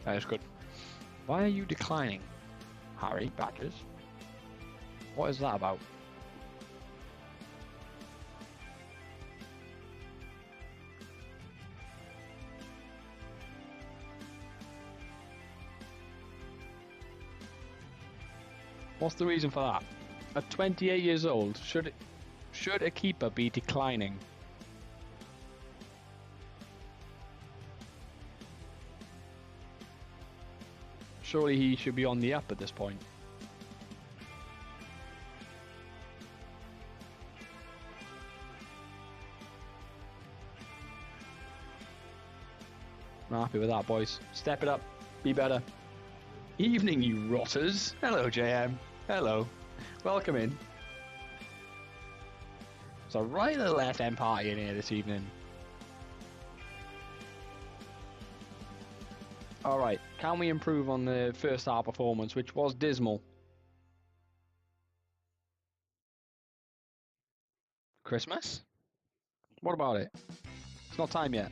That is good. Why are you declining, Harry Badgers? What is that about? What's the reason for that? At 28 years old, should a keeper be declining? Surely he should be on the up at this point. I'm happy with that, boys. Step it up. Be better. Evening, you rotters. Hello, JM. Hello. Welcome in. It's a right little FM party in here this evening. Alright, can we improve on the first half performance, which was dismal? Christmas? What about it? It's not time yet.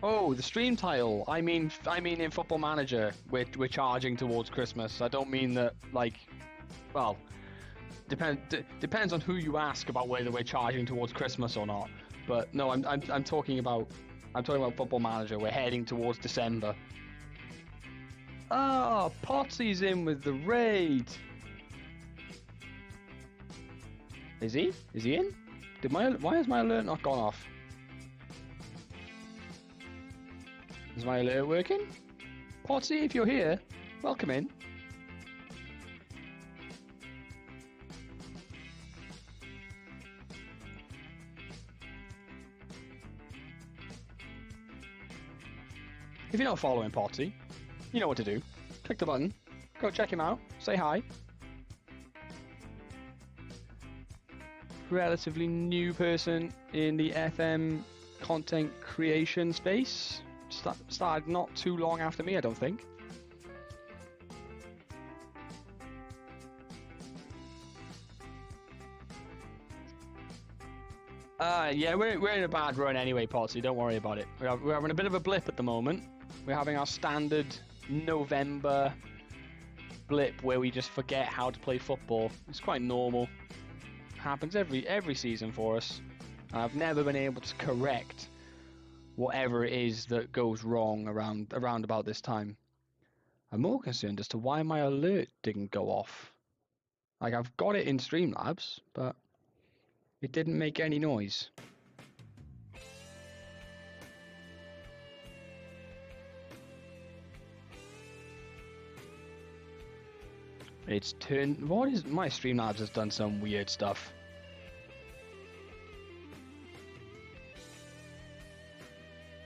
Oh, the stream title. I mean in Football Manager, we're charging towards Christmas. I don't mean that, like, well, depends on who you ask about whether we're charging towards Christmas or not. But no, I'm talking about Football Manager. We're heading towards December. Ah, Potsy's in with the raid. Is he? Is he in? Why has my alert not gone off? Is my alert working? Potsy, if you're here, welcome in. If you're not following Potsy, you know what to do. Click the button, go check him out, say hi. Relatively new person in the FM content creation space. Started not too long after me, I don't think. Yeah, we're in a bad run anyway, Potsy, don't worry about it. We're having a bit of a blip at the moment. We're having our standard November blip where we just forget how to play football. It's quite normal. Happens every season for us. I've never been able to correct whatever it is that goes wrong around about this time. I'm more concerned as to why my alert didn't go off. Like, I've got it in Streamlabs, but it didn't make any noise. It's turned... What is... My Streamlabs has done some weird stuff.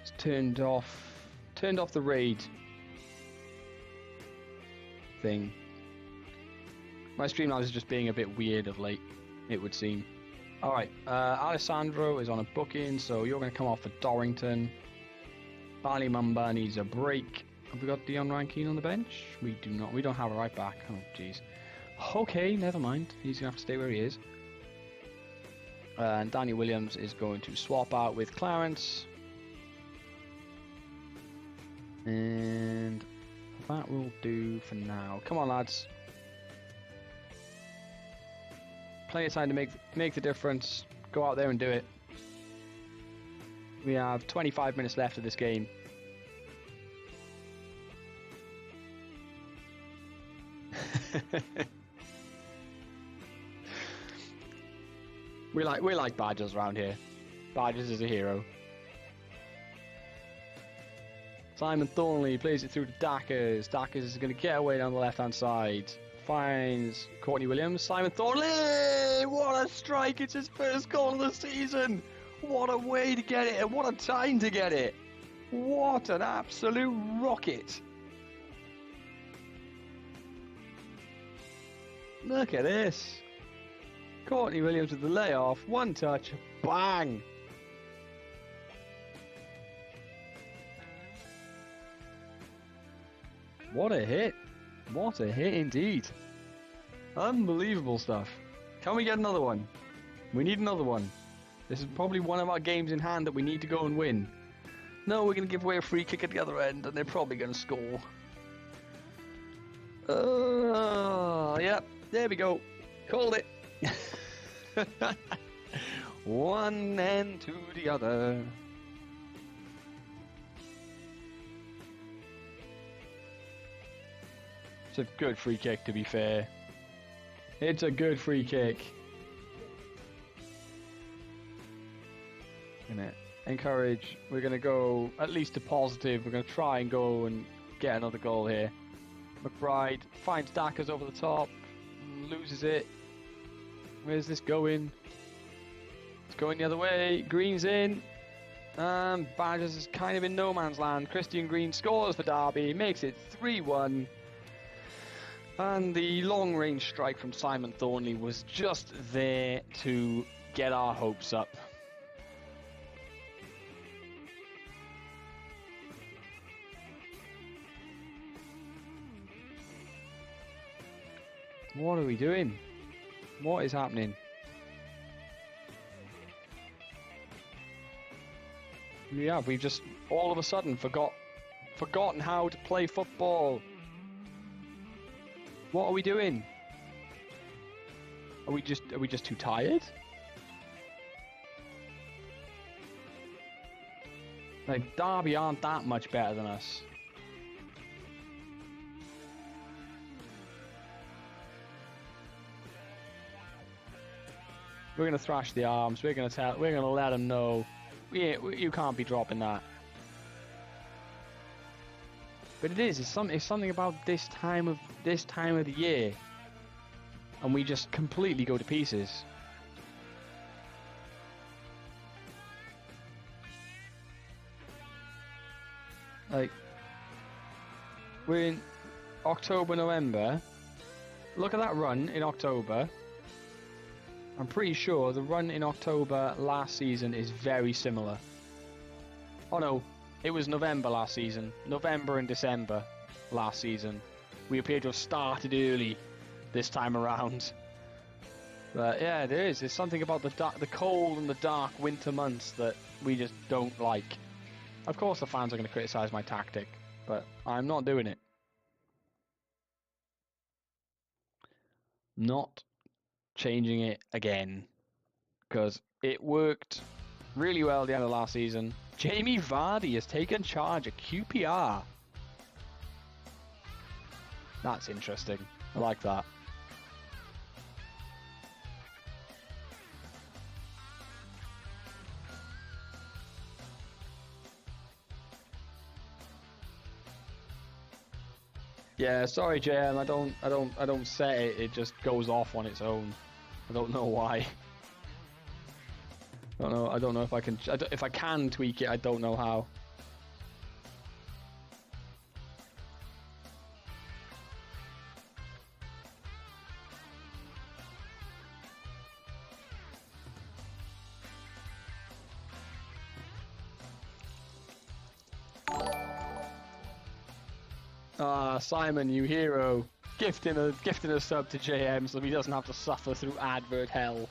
It's turned off the raid thing. My Streamlabs is just being a bit weird of late, it would seem. Alright, Alessandro is on a booking, so you're going to come off for Dorrington. Ballymumba needs a break. Have we got Dion Rankine on the bench? We do not. We don't have a right back. Oh, jeez. Okay, never mind. He's going to have to stay where he is. And Danny Williams is going to swap out with Clarence. And that will do for now. Come on, lads. Plenty of time to make the difference. Go out there and do it. We have 25 minutes left of this game. we like Badgers around here. Badgers is a hero. Simon Thornley plays it through to Dackers. Dackers is going to get away down the left-hand side. Finds Courtney Williams. Simon Thornley! What a strike! It's his first goal of the season! What a way to get it, and what a time to get it! What an absolute rocket! Look at this! Courtney Williams with the layoff, one touch, bang! What a hit! What a hit indeed! Unbelievable stuff. Can we get another one? We need another one. This is probably one of our games in hand that we need to go and win. No, we're going to give away a free kick at the other end, and they're probably going to score. Yep, there we go. Called it. One end to the other. It's a good free kick, to be fair. It's a good free kick. Gonna encourage. We're gonna go at least a positive. We're gonna try and go and get another goal here. McBride finds Dackers over the top, loses it. Where's this going? It's going the other way. Green's in. Badgers is kind of in no man's land. Christian Green scores for Derby, makes it 3-1. And the long-range strike from Simon Thornley was just there to get our hopes up. What are we doing? What is happening? Yeah, we've just all of a sudden forgotten how to play football. What are we doing? Are we just too tired? Like, Derby aren't that much better than us. We're gonna thrash the arms. We're gonna let them know. Yeah, you can't be dropping that. But it is. It's something about this time of the year, and we just completely go to pieces. Like, we're in October, November. Look at that run in October. I'm pretty sure the run in October last season is very similar. Oh no. It was November last season. November and December last season. We appear to have started early this time around. But yeah, there is. There's something about the cold and the dark winter months that we just don't like. Of course the fans are going to criticise my tactic, but I'm not doing it. Not changing it again. Because it worked really well at the end of last season. Jamie Vardy has taken charge at QPR. That's interesting. I like that. Yeah, sorry, JM. I don't set it. It just goes off on its own. I don't know why. I don't know if I can. If I can tweak it, I don't know how. Simon, you hero. Gifting a sub to JM so he doesn't have to suffer through advert hell.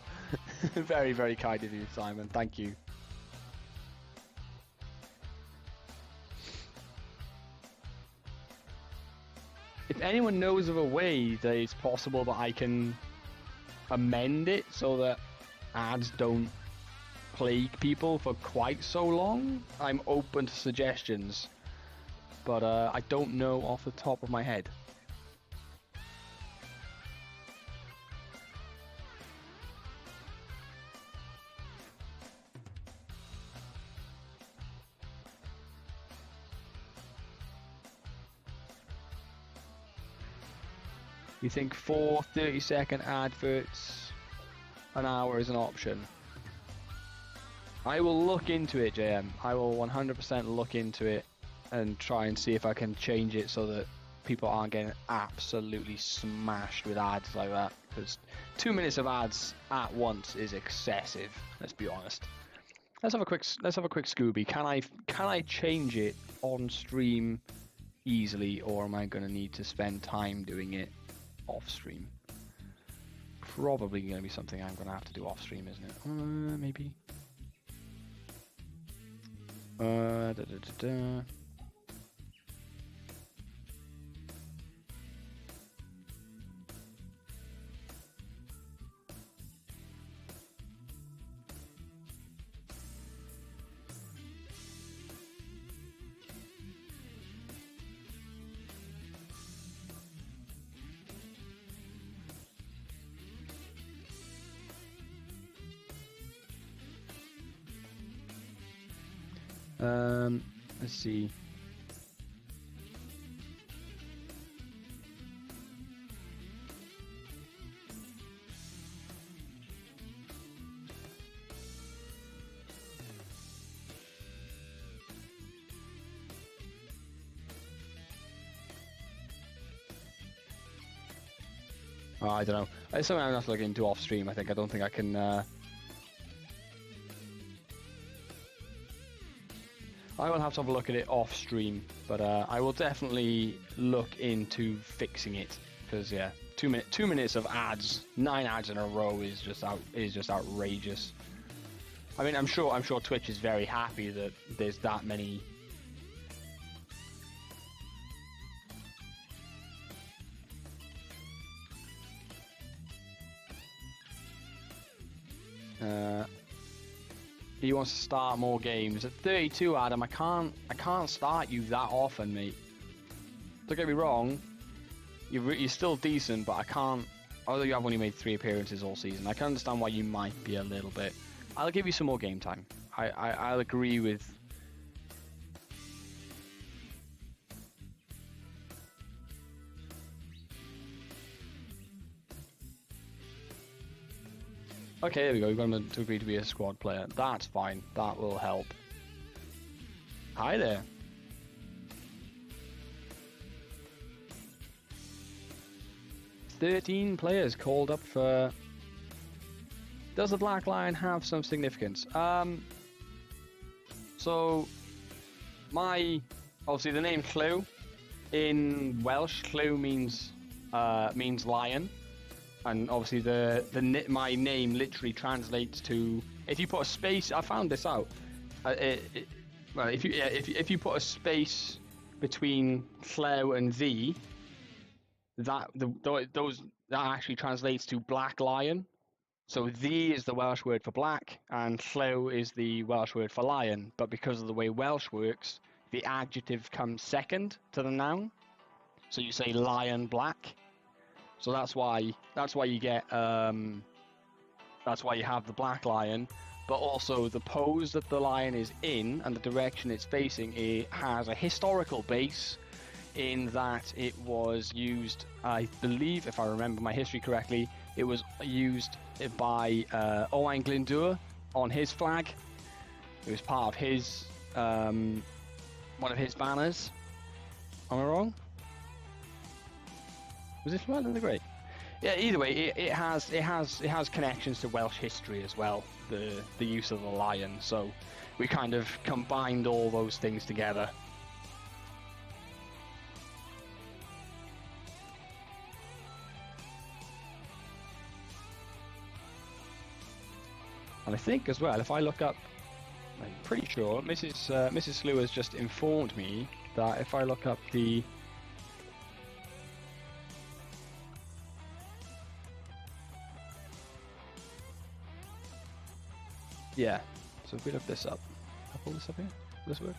Very, very kind of you, Simon. Thank you. If anyone knows of a way that it's possible that I can amend it so that ads don't plague people for quite so long, I'm open to suggestions. But I don't know off the top of my head. You think 4 30-second adverts an hour is an option? I will look into it, JM. I will 100% look into it and try and see if I can change it so that people aren't getting absolutely smashed with ads like that. Because 2 minutes of ads at once is excessive. Let's be honest. Let's have a quick Scooby. Can I change it on stream easily, or am I going to need to spend time doing it off stream? Probably going to be something I'm going to have to do off stream, isn't it? Maybe. Da, da, da, da. Let's see. Oh, I don't know. It's something I'm not looking into off stream. I don't think I can. I will have to have a look at it off stream, but I will definitely look into fixing it because yeah, 2 minutes of ads, 9 ads in a row is just outrageous. I mean, I'm sure Twitch is very happy that there's that many. He wants to start more games. At 32, Adam, I can't start you that often, mate. Don't get me wrong, you're still decent, but I can't. Although you have only made 3 appearances all season, I can understand why you might be a little bit. I'll give you some more game time. I'll agree with. Okay, there we go. We've got him to agree to be a squad player. That's fine. That will help. Hi there. "13 players called up for..." Does the Black Lion have some significance? So, obviously the name Clw, in Welsh, Clw means lion. And obviously my name literally translates to, if you put a space, I found this out. Well, if you put a space between Clw and the, that actually translates to black lion. So the is the Welsh word for black, and Clw is the Welsh word for lion. But because of the way Welsh works, the adjective comes second to the noun. So you say lion black. So that's why you get that's why you have the black lion, but also the pose that the lion is in and the direction it's facing, it has a historical base in that it was used, I believe, if I remember my history correctly, it was used by Owain Glyndŵr on his flag. It was part of his one of his banners. Am I wrong? Was it Llewellyn the Great? Yeah. Either way, it has connections to Welsh history as well. The use of the lion. So we kind of combined all those things together. And I think as well, if I look up, I'm pretty sure Mrs. Slew has just informed me that if I look up the yeah, so if we look this up, I'll pull this up here. Will this work?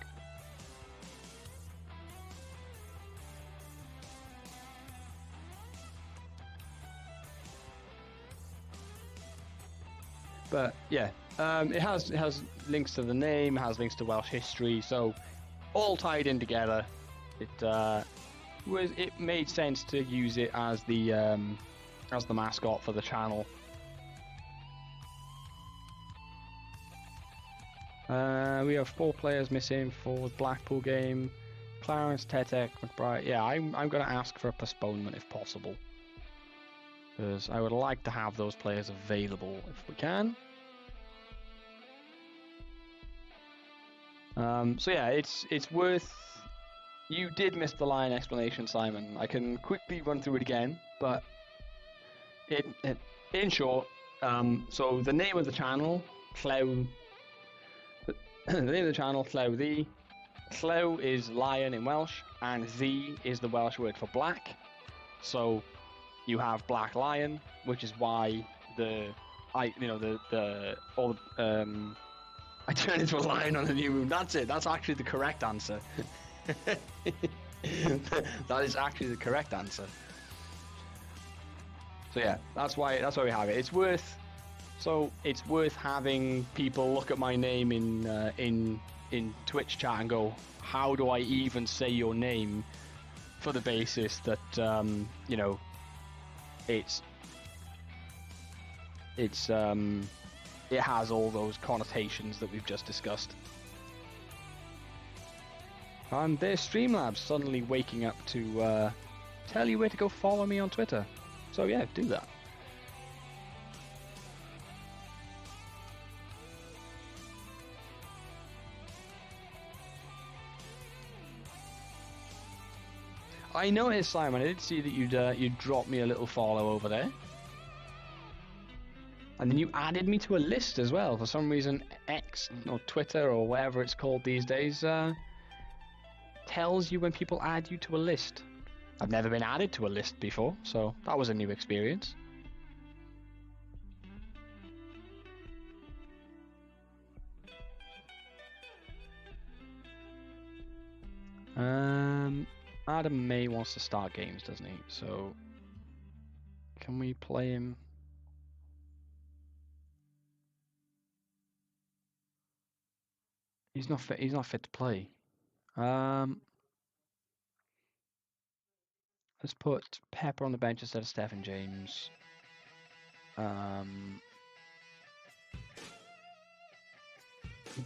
But yeah, it has links to the name, has links to Welsh history, so all tied in together. It made sense to use it as the mascot for the channel. We have 4 players missing for the Blackpool game. Clarence, Tetek, McBride. Yeah, I'm going to ask for a postponement if possible, because I would like to have those players available if we can. So yeah, it's worth. You did miss the Lion explanation, Simon. I can quickly run through it again, but in short, so the name of the channel, Llew. The name of the channel, Llew the. Llew is lion in Welsh, and the is the Welsh word for black. So you have Black Lion, which is why I turned into a lion on the new moon. That's it. That's actually the correct answer. That is actually the correct answer. So yeah, that's why we have it. It's worth having people look at my name in Twitch chat and go, how do I even say your name? For the basis that it has all those connotations that we've just discussed. And there's Streamlabs suddenly waking up to tell you where to go follow me on Twitter. So yeah, do that. I noticed, Simon, I did see that you'd dropped me a little follow over there. And then you added me to a list as well. For some reason, X or Twitter or whatever it's called these days tells you when people add you to a list. I've never been added to a list before, so that was a new experience. Adam May wants to start games, doesn't he? So can we play him? He's not fit. He's not fit to play. Let's put Pepper on the bench instead of Stephen James.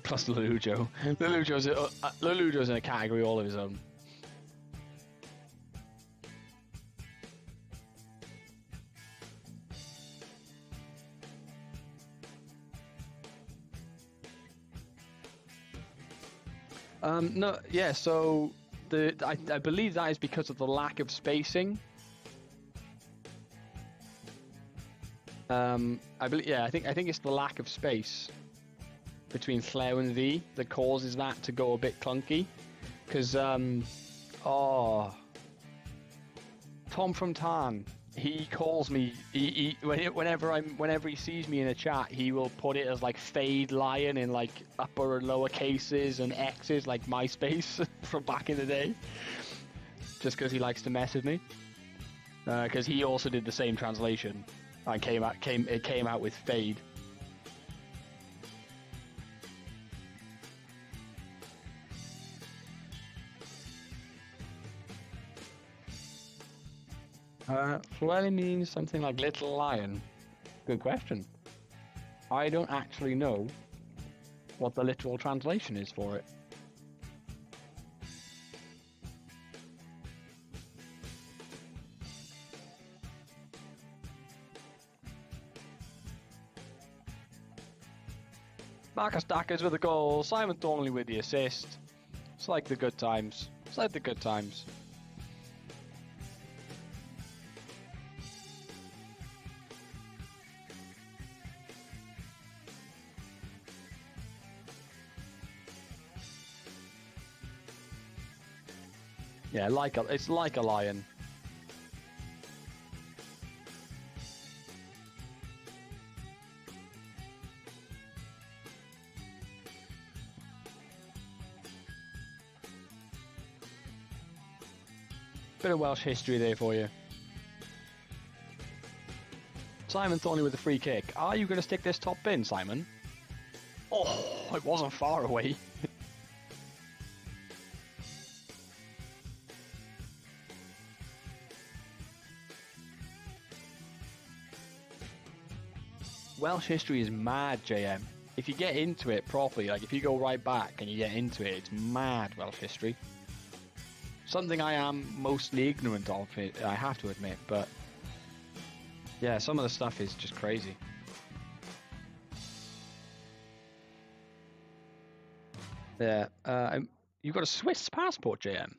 Plus Lelujo. Lelujo's in a category all of his own. No, yeah. So I believe that is because of the lack of spacing. I think it's the lack of space between Llew and V that causes that to go a bit clunky. Because Tom from Tarn, he calls me. Whenever he sees me in a chat, he will put it as like Fade Lion in like upper and lower cases and X's like MySpace from back in the day. Just because he likes to mess with me. Because he also did the same translation and it came out with Fade. Llewellyn means something like little lion. Good question. I don't actually know what the literal translation is for it. Marcus Dackers with the goal, Simon Thornley with the assist. It's like the good times. It's like the good times. Yeah, it's like a lion. Bit of Welsh history there for you. Simon Thornley with a free kick. Are you going to stick this top bin, Simon? Oh, it wasn't far away. Welsh history is mad, JM. If you get into it properly, like if you go right back and you get into it, it's mad, Welsh history. Something I am mostly ignorant of, I have to admit, but yeah, some of the stuff is just crazy. Yeah, you've got a Swiss passport, JM.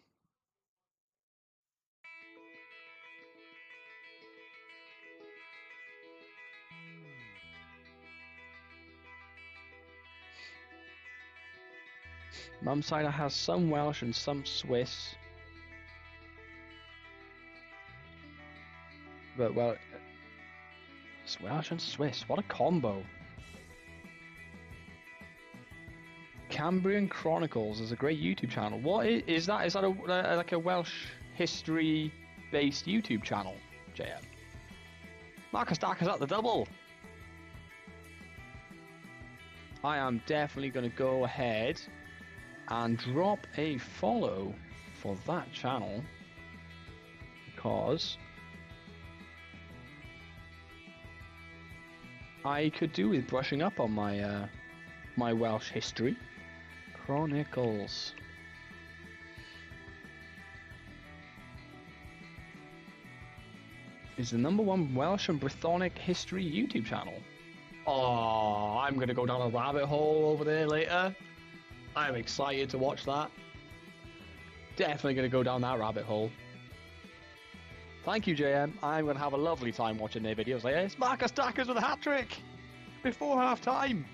Mum's side has some Welsh and some Swiss. But, well, it's Welsh and Swiss. What a combo. Cambrian Chronicles is a great YouTube channel. What is that? Is that like a Welsh history-based YouTube channel, JM? Marcus Dacker's at the double. I am definitely going to go ahead and drop a follow for that channel because I could do with brushing up on my my Welsh history. Chronicles. Is the #1 Welsh and Brythonic history YouTube channel. Oh, I'm going to go down a rabbit hole over there later. I'm excited to watch that. Definitely going to go down that rabbit hole. Thank you, JM. I'm going to have a lovely time watching their videos later. It's Marcus Dackers with a hat-trick before half-time.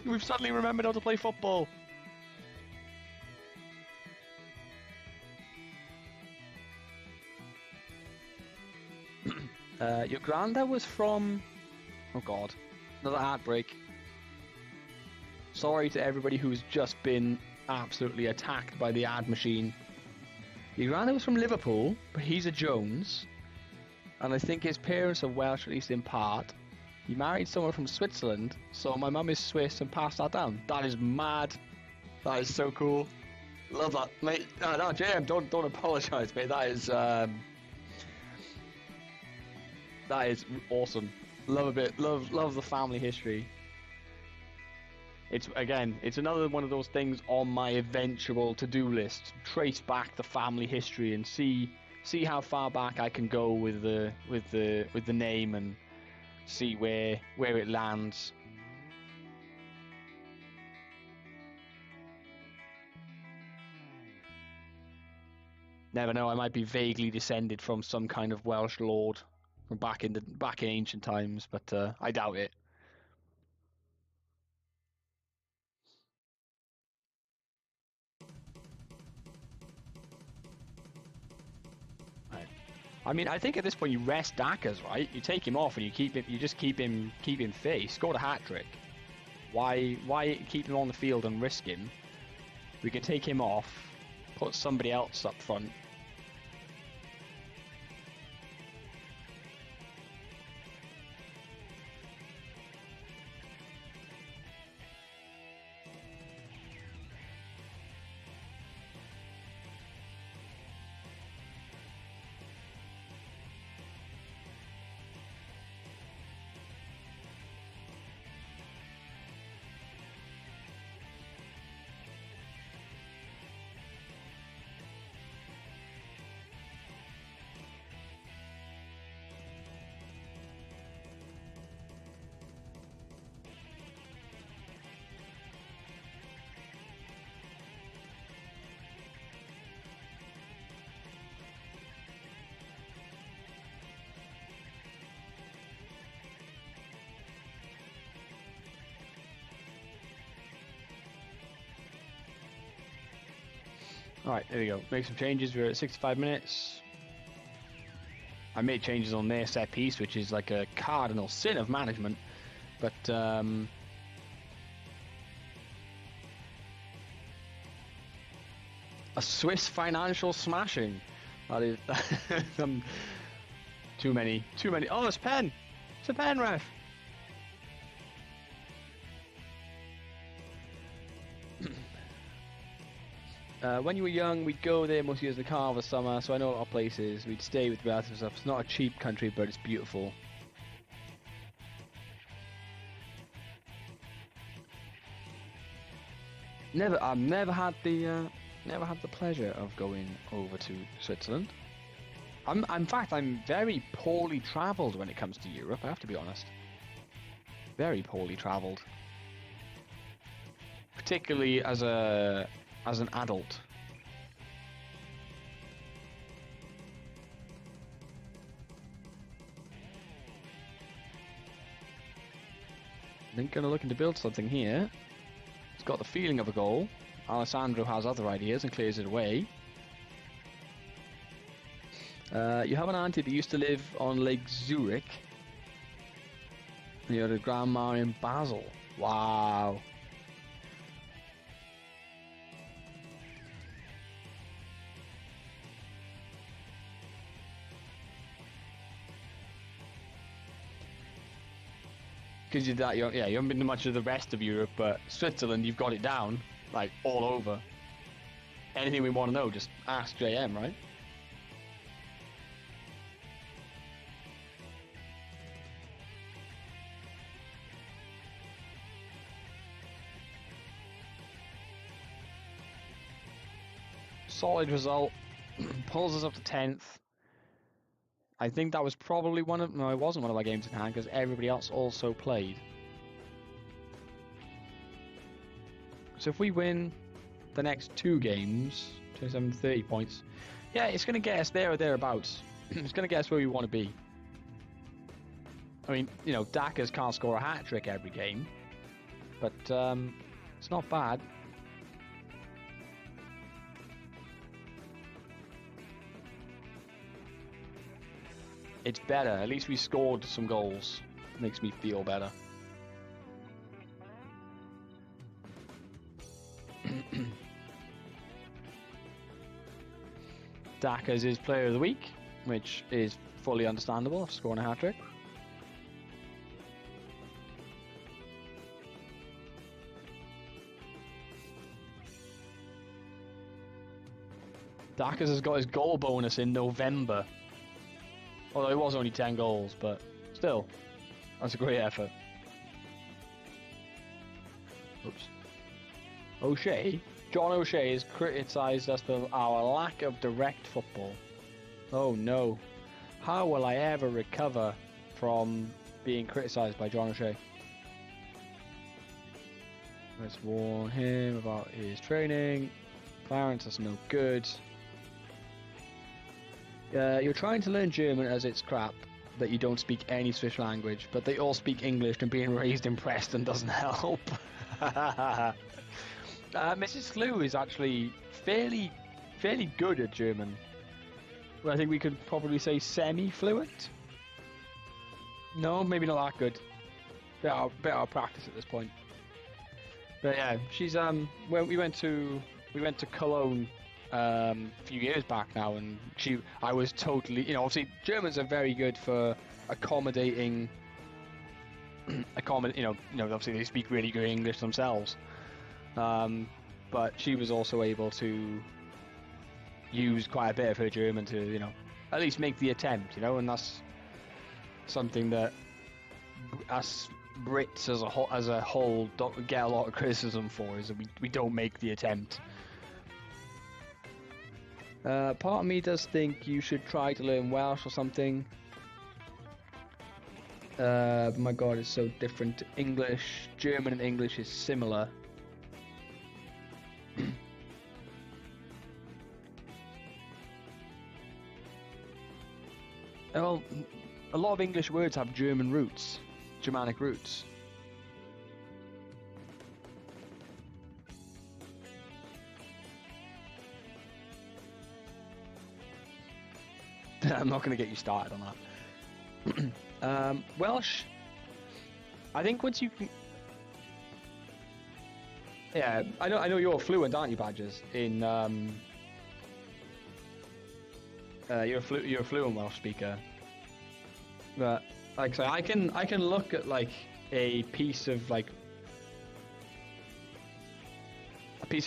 We've suddenly remembered how to play football. Your granddad was from... Oh God, another heartbreak. Sorry to everybody who's just been absolutely attacked by the ad machine. Your granddad was from Liverpool, but he's a Jones. And I think his parents are Welsh, at least in part. He married someone from Switzerland, so my mum is Swiss and passed that down. That is mad. That is so cool. Love that, mate. No, JM, don't apologise, mate. That is awesome. Love a bit. Love the family history. It's another one of those things on my eventual to-do list. Trace back the family history and see how far back I can go with the name and see where it lands. Never know, I might be vaguely descended from some kind of Welsh lord from back in ancient times, but I doubt it. I mean, I think at this point you rest Dackers, right? You take him off and you just keep him fit. He scored a hat-trick. Why keep him on the field and risk him? We can take him off, put somebody else up front. Alright, there we go. Make some changes. We're at 65 minutes. I made changes on their set piece, which is like a cardinal sin of management. But, a Swiss financial smashing. That is too many. Oh, it's a pen. It's a pen, ref. When you were young, we'd go there mostly as the car of the summer, so I know a lot of places. We'd stay with relatives and stuff. It's not a cheap country, but it's beautiful. I've never had the pleasure of going over to Switzerland. In fact, I'm very poorly travelled when it comes to Europe, I have to be honest. Very poorly travelled. Particularly as an adult. Lincoln are looking to build something here. It's got the feeling of a goal. Alessandro has other ideas and clears it away. You have an auntie that used to live on Lake Zurich. And you had a grandma in Basel. Wow. Because you're that young, yeah, you haven't been to much of the rest of Europe, but Switzerland, you've got it down, like, all over. Anything we want to know, just ask JM, right? Solid result, pulls us up to 10th. I think that was probably no, it wasn't one of our games in hand because everybody else also played. So if we win the next 2 games, 27, 30 points, yeah, it's going to get us there or thereabouts. It's going to get us where we want to be. I mean, you know, Dackers can't score a hat-trick every game, but it's not bad. It's better. At least we scored some goals. Makes me feel better. Dackers is player of the week, which is fully understandable, scoring a hat-trick. Dackers has got his goal bonus in November. Although it was only 10 goals, but still, that's a great effort. Oops. O'Shea? John O'Shea has criticised us for our lack of direct football. Oh no. How will I ever recover from being criticised by John O'Shea? Let's warn him about his training. Clarence is no good. You're trying to learn German as it's crap that you don't speak any Swiss language, but they all speak English and being raised in Preston doesn't help. Mrs. Flew is actually fairly good at German. Well, I think we could probably say semi-fluent. No, maybe not that good. Bit out of practice at this point. But yeah, she's we went to Cologne a few years back now, and I was totally, you know, obviously Germans are very good for accommodating, you know, obviously they speak really good English themselves, but she was also able to use quite a bit of her German to, you know, at least make the attempt, you know, and that's something that us Brits as a whole don't get a lot of criticism for, is that we don't make the attempt. Part of me does think you should try to learn Welsh or something. My god, it's so different to English. German and English is similar. Well, a lot of English words have German roots, Germanic roots. I'm not going to get you started on that. Welsh. I think once you can. Yeah, I know you're fluent, aren't you, Badgers? In you're a fluent Welsh speaker. But like, so I can look at like a piece of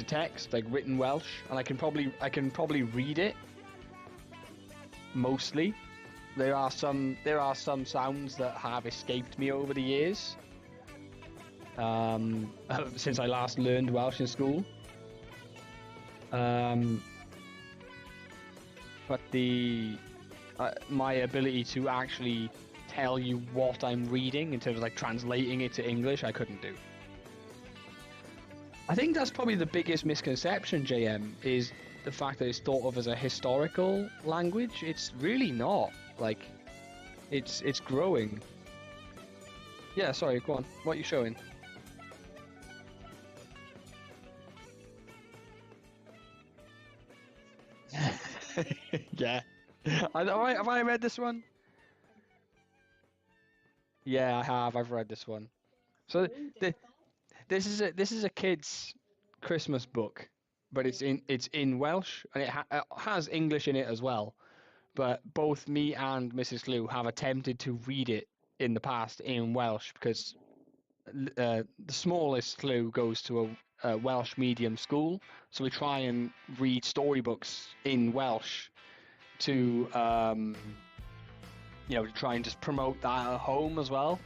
text, like written Welsh, and I can probably read it. Mostly, there are some sounds that have escaped me over the years. Since I last learned Welsh in school. But my ability to actually tell you what I'm reading in terms of like translating it to English, I couldn't do. I think that's probably the biggest misconception, JM, is the fact that it's thought of as a historical language. It's really not. Like, it's growing. Yeah, sorry, go on. What are you showing? Yeah. Have I read this one? Yeah, I have. I've read this one. So this is a kid's Christmas book, but it's in Welsh, and it has English in it as well. But both me and Mrs. Lou have attempted to read it in the past in Welsh because the smallest Lou goes to a Welsh medium school, so we try and read storybooks in Welsh to to try and just promote that at home as well.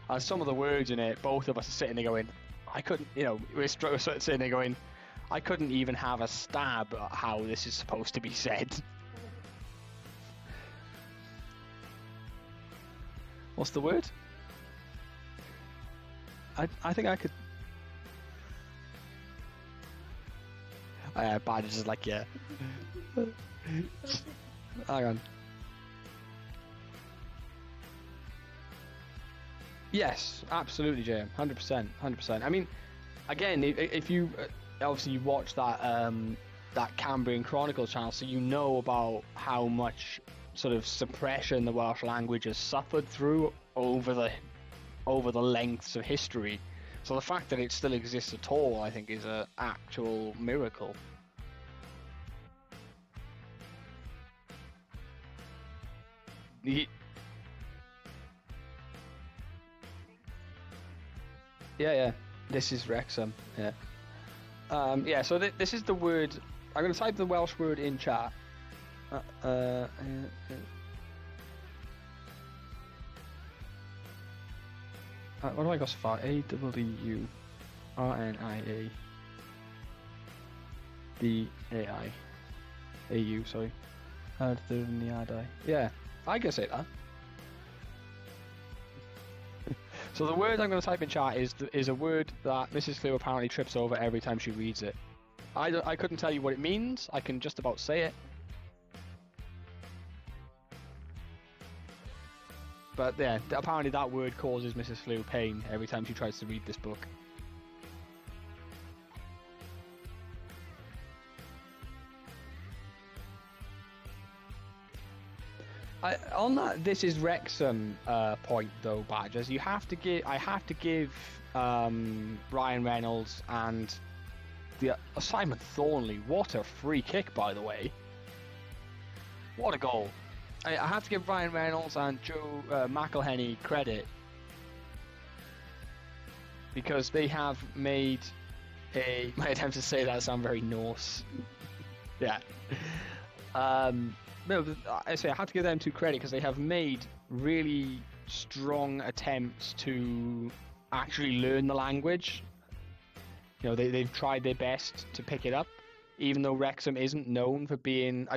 And some of the words in it, both of us are sitting there going, I couldn't, we're sitting there going, I couldn't even have a stab at how this is supposed to be said. What's the word? I think I could. Bad is just like, yeah. Hang on. Yes, absolutely, Jim. 100%, 100%. I mean, again, if you obviously you watch that Cambrian Chronicles channel, so you know about how much sort of suppression the Welsh language has suffered through over the lengths of history. So the fact that it still exists at all, I think, is an actual miracle. Yeah. This is Wrexham. Yeah. Yeah. So this is the word. I'm going to type the Welsh word in chat. What do I got so far? A-W-R-N-I-A-D-A-I. A-U, sorry. Yeah, I can say that. So the word I'm going to type in chat is a word that Mrs. Flew apparently trips over every time she reads it. I couldn't tell you what it means. I can just about say it. But yeah, apparently that word causes Mrs. Flew pain every time she tries to read this book. On that, this is Wrexham point though, Badgers. I have to give Ryan Reynolds and Simon Thornley. What a free kick, by the way! What a goal! I have to give Ryan Reynolds and Joe McElhenney credit because they have made a. My attempt to say that sound very Norse. Yeah. No, I say I have to give them credit because they have made really strong attempts to actually learn the language. They've tried their best to pick it up, even though Wrexham isn't known for being.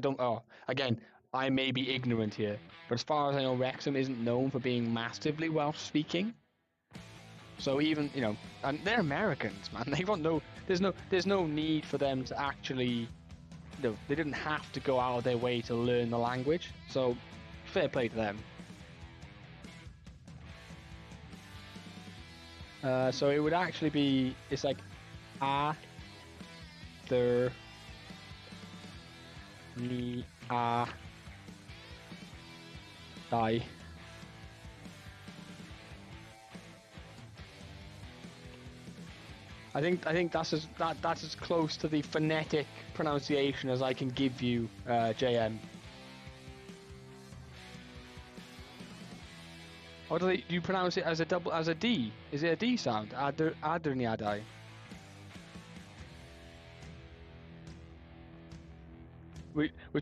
Again, I may be ignorant here, but as far as I know, Wrexham isn't known for being massively Welsh speaking. So even and they're Americans, man. They want no. There's no need for them to actually. They didn't have to go out of their way to learn the language, so fair play to them. So it would actually be, it's like there ni Die. I think that's as close to the phonetic pronunciation as I can give you, JM. Or do you pronounce it as a D? Is it a D sound? Adrniadai.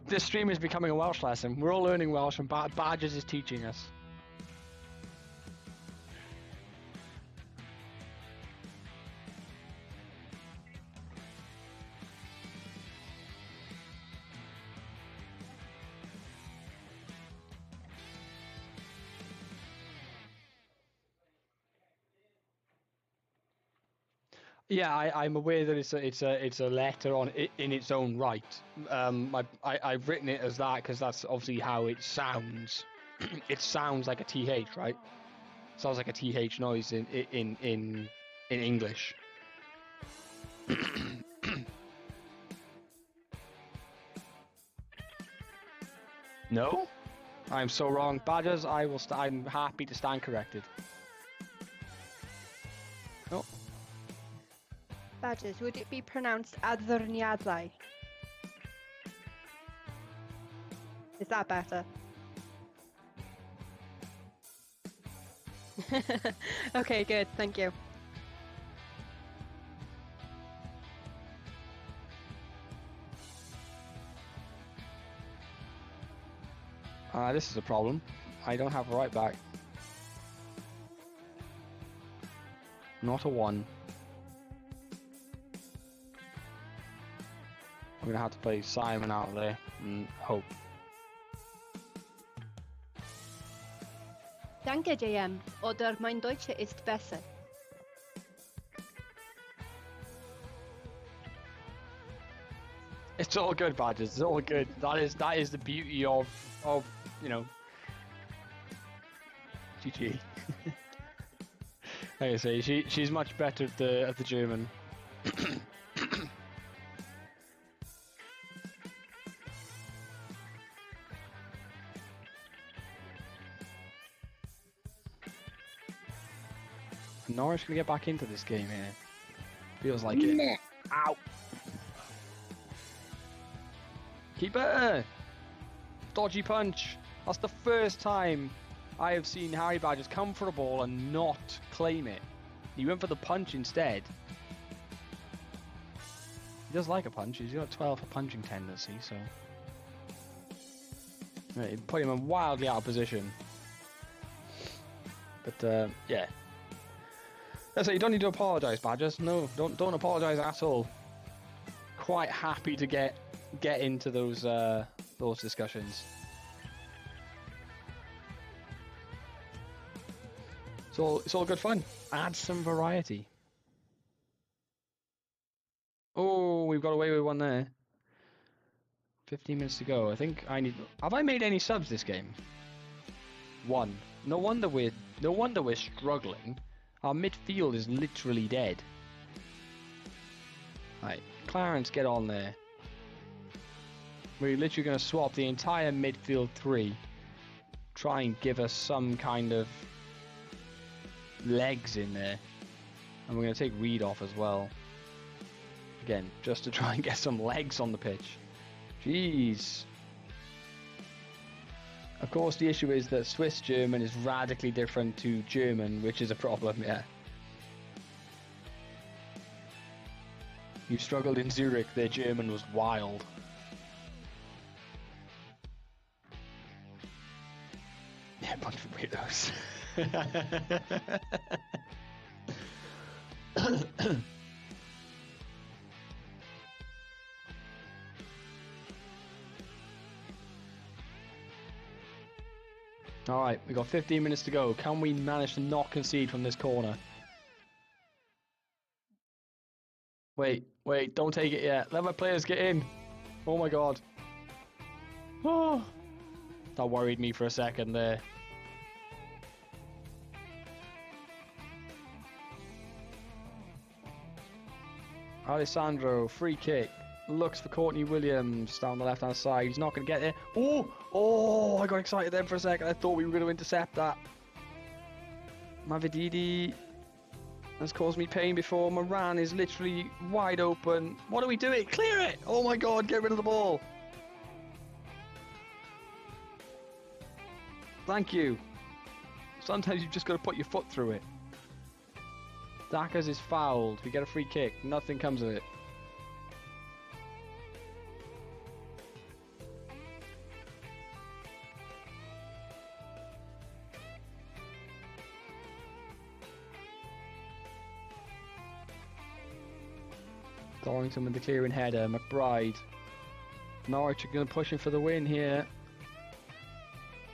This stream is becoming a Welsh lesson. We're all learning Welsh, and Badgers is teaching us. Yeah, I'm aware that it's a letter in its own right. I've written it as that because that's obviously how it sounds. It sounds like a th, right? Sounds like a th noise in English. No, I'm so wrong, Badgers. I'm happy to stand corrected. Oh. Badgers, would it be pronounced Adfyrniadau? Is that better? Okay, good, thank you. This is a problem. I don't have a right back. Not a one. I'm gonna have to play Simon out there and hope. Danke, JM. Oder mein Deutsche ist besser. It's all good, Badgers. It's all good. That is the beauty of you know. GG. Like I say, she's much better at the German. Norwich gonna get back into this game here. Feels like it. Ow! Keeper! Dodgy punch. That's the first time I have seen Harry Badgers come for a ball and not claim it. He went for the punch instead. He does like a punch. He's got 12 for punching tendency, so it put him wildly out of position. But yeah. So you don't need to apologise, Badgers. No, don't apologise at all. Quite happy to get into those discussions. It's all good fun. Add some variety. Oh, we've got away with one there. 15 minutes to go. I think I need. Have I made any subs this game? One. No wonder we're struggling. Our midfield is literally dead. Right, Clarence, get on there. We're literally going to swap the entire midfield three. Try and give us some kind of legs in there. And we're going to take Reed off as well. Again, just to try and get some legs on the pitch. Jeez. Of course, the issue is that Swiss German is radically different to German, which is a problem, yeah. You struggled in Zurich, their German was wild. Yeah, a bunch of weirdos. Alright, we've got 15 minutes to go. Can we manage to not concede from this corner? Wait, don't take it yet. Let my players get in. Oh my god. Oh, that worried me for a second there. Alessandro, free kick. looks for Courtney Williams down the left-hand side. He's not going to get there. Oh, I got excited then for a second. I thought we were going to intercept that. Mavididi has caused me pain before. Moran is literally wide open. What are we doing? Clear it! Oh my god, get rid of the ball. Thank you. Sometimes you've just got to put your foot through it. Dackers is fouled. We get a free kick. Nothing comes of it. Dorrington with the clearing header. McBride. Norwich are going to push him for the win here.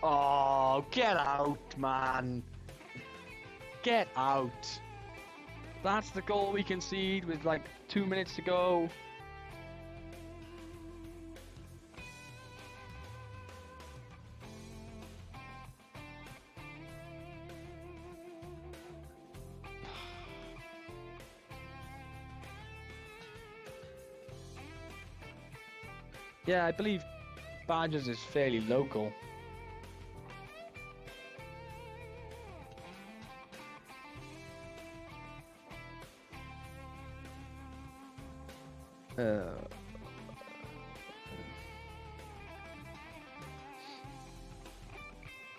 Oh, get out, man. Get out. That's the goal we concede with like 2 minutes to go. Yeah, I believe Badgers is fairly local.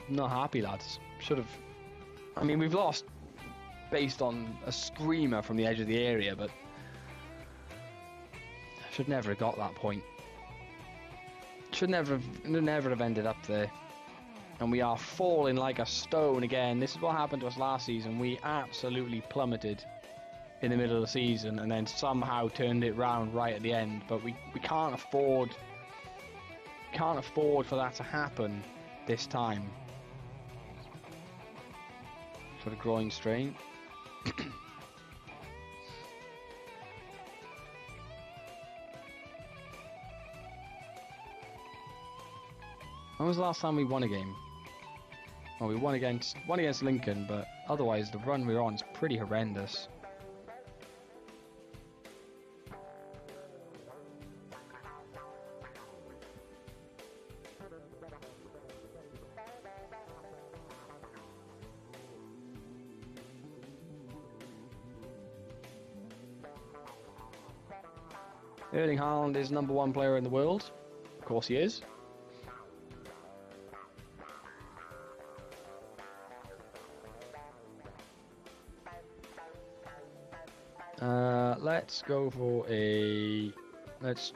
Not happy, lads. Should have. I mean, we've lost based on a screamer from the edge of the area, but should never have got that point. Should never have ended up there. And we are falling like a stone again. This is what happened to us last season. We absolutely plummeted in the middle of the season and then somehow turned it round right at the end. But we can't afford for that to happen this time. For the groin strain. When was the last time we won a game? Well, we won against Lincoln, but otherwise the run we're on is pretty horrendous. Erling Haaland is #1 player in the world. Of course he is. Let's go for let's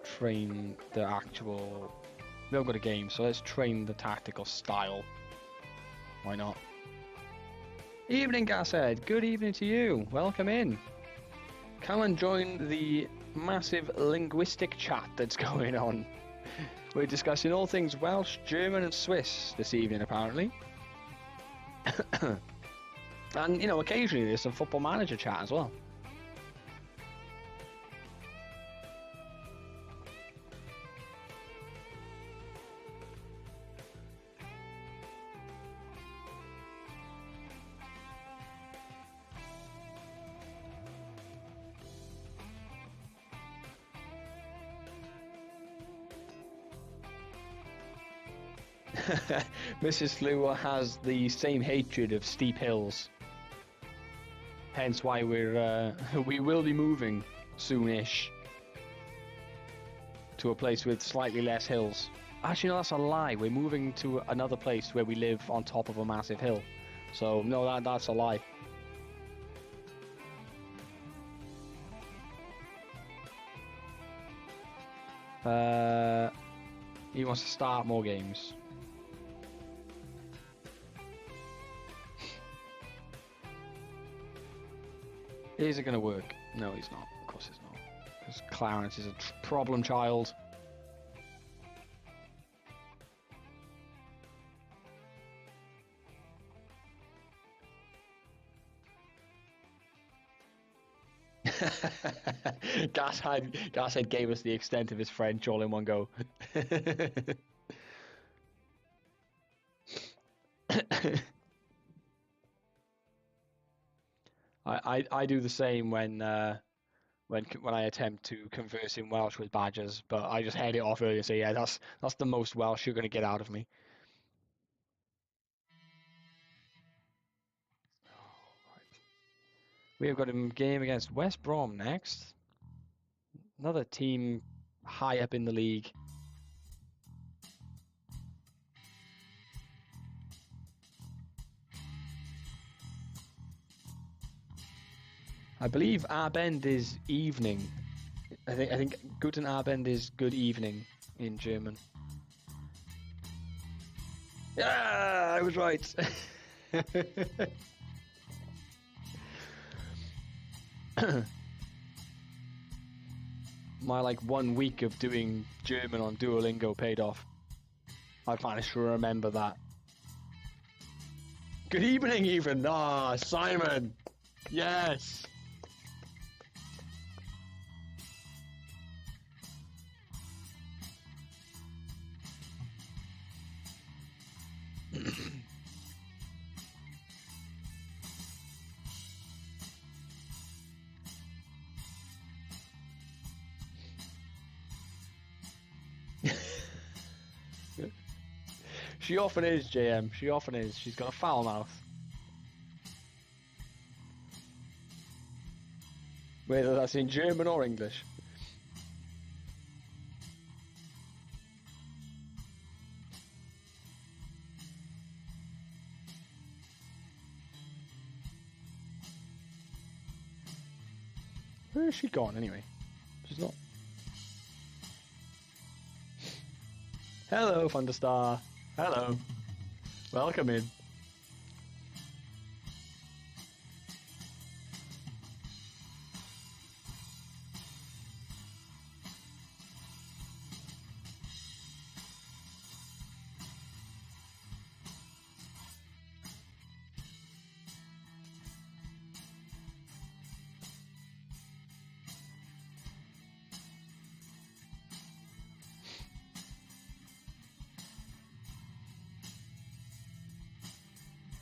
train the actual, we haven't got a game, so let's train the tactical style. Why not? Evening, Gashead. Good evening to you. Welcome in. Come and join the massive linguistic chat that's going on. We're discussing all things Welsh, German and Swiss this evening, apparently. And, you know, occasionally there's some Football Manager chat as well. Mrs. Lua has the same hatred of steep hills. Hence why we will be moving soonish to a place with slightly less hills. Actually, no, that's a lie. We're moving to another place where we live on top of a massive hill. So no, that's a lie. He wants to start more games. Is it going to work? No, he's not. Of course he's not. Because Clarence is a problem child. Gashead gave us the extent of his French all in one go. I do the same when when I attempt to converse in Welsh with badgers, but I just head it off earlier. So yeah, that's the most Welsh you're gonna get out of me. Right. We have got a game against West Brom next. Another team high up in the league. I believe Abend is evening. I think Guten Abend is good evening in German. Yeah, I was right. My 1 week of doing German on Duolingo paid off. I've managed to remember that. Good evening, even. Ah, Simon. Yes. She often is, JM. She often is. She's got a foul mouth. Whether that's in German or English. Where has she gone, anyway? She's not... Hello, Thunderstar. Hello. Welcome in.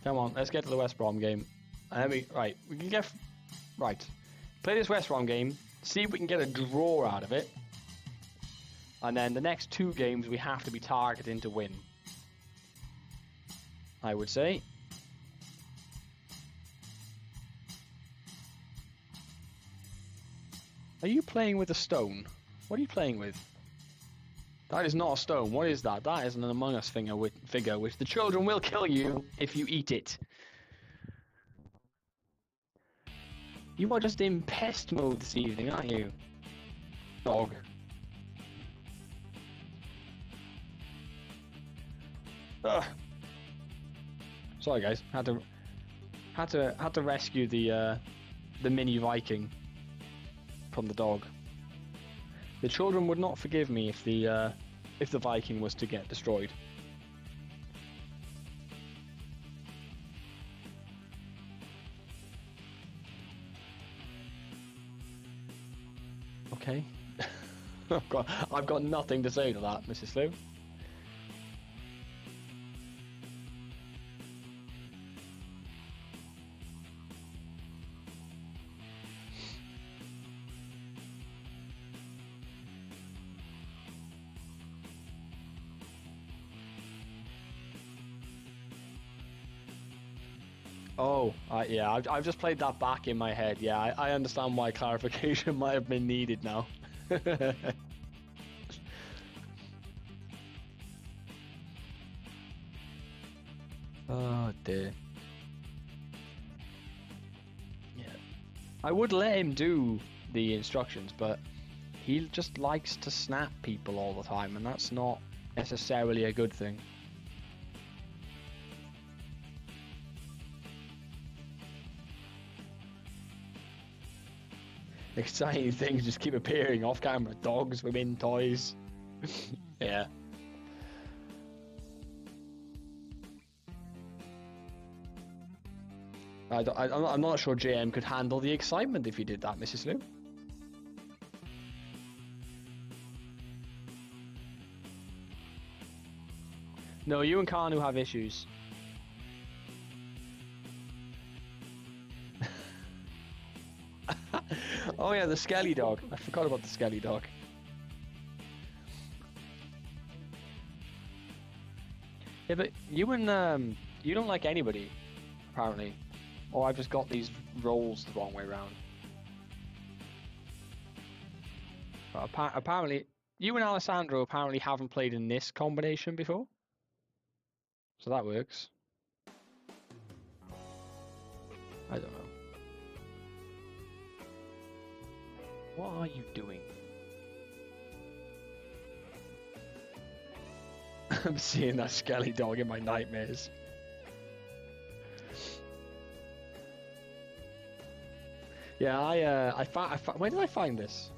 Come on, let's get to the West Brom game. Right, we can get... Right. Play this West Brom game, see if we can get a draw out of it. And then the next 2 games we have to be targeting to win. I would say. Are you playing with a stone? What are you playing with? That is not a stone. What is that? That is an Among Us figure which the children will kill you if you eat it. You are just in pest mode this evening, aren't you? Dog. Ugh. Sorry guys, had to rescue the mini Viking from the dog. The children would not forgive me if the Viking was to get destroyed. Okay. I've got nothing to say to that, Mrs. Lou. Oh, yeah, I've just played that back in my head. Yeah, I understand why clarification might have been needed now. Oh dear. Yeah. I would let him do the instructions, but he just likes to snap people all the time, and that's not necessarily a good thing. Exciting things just keep appearing off camera. Dogs, women, toys. Yeah. I'm not sure JM could handle the excitement if you did that, Mrs. Lou. No, you and Kanu have issues. Oh yeah, the skelly dog. I forgot about the skelly dog. Yeah, but you and you don't like anybody, apparently. Or I've just got these roles the wrong way around. But apparently, you and Alessandro apparently haven't played in this combination before. So that works. I don't know. What are you doing? I'm seeing that skelly dog in my nightmares. Yeah, I found. Where did I find this?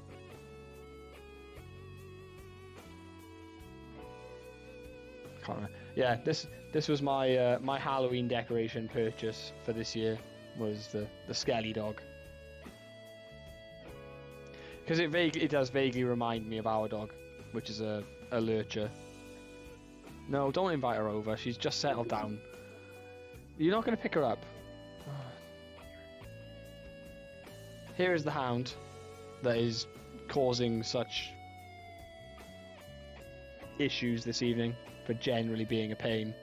Can't remember. Yeah, this was my my Halloween decoration purchase for this year. Was the skelly dog. Because it does vaguely remind me of our dog, which is a lurcher. No, don't invite her over. She's just settled down. You're not going to pick her up. Here is the hound that is causing such issues this evening for generally being a pain.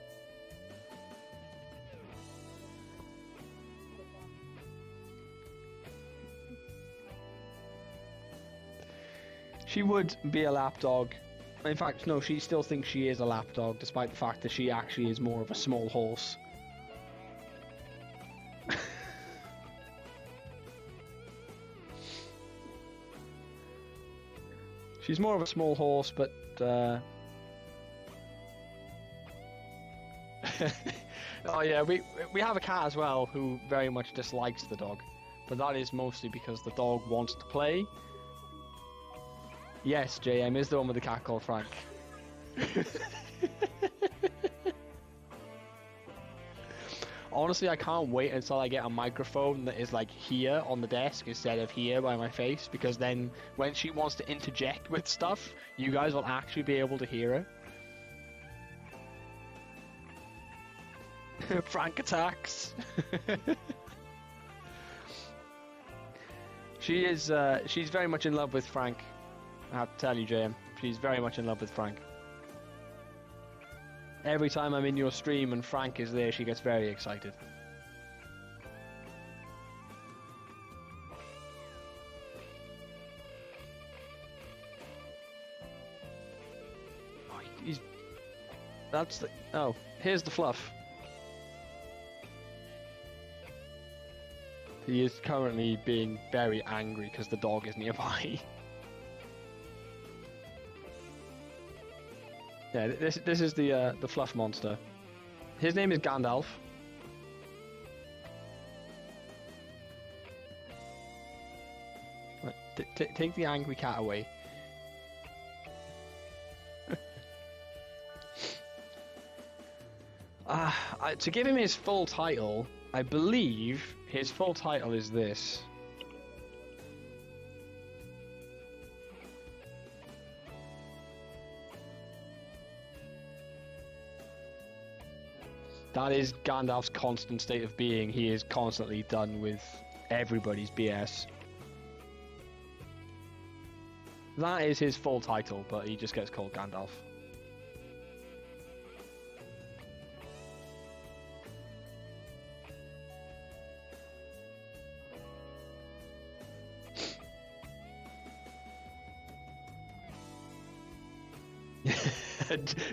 She would be a lapdog. In fact, no, she still thinks she is a lapdog, despite the fact that she actually is more of a small horse. She's more of a small horse, but oh yeah, we have a cat as well who very much dislikes the dog, but that is mostly because the dog wants to play. Yes, JM is the one with the cat called Frank. Honestly, I can't wait until I get a microphone that is like here on the desk instead of here by my face, because then when she wants to interject with stuff, you guys will actually be able to hear her. Frank attacks. She's very much in love with Frank. I have to tell you, JM, she's very much in love with Frank. Every time I'm in your stream and Frank is there, she gets very excited. Oh, that's the... Oh, here's the fluff. He is currently being very angry because the dog is nearby. Yeah, this is the fluff monster. His name is Gandalf. Right, take the angry cat away. To give him his full title, I believe his full title is this. That is Gandalf's constant state of being. He is constantly done with everybody's BS. That is his full title, but he just gets called Gandalf.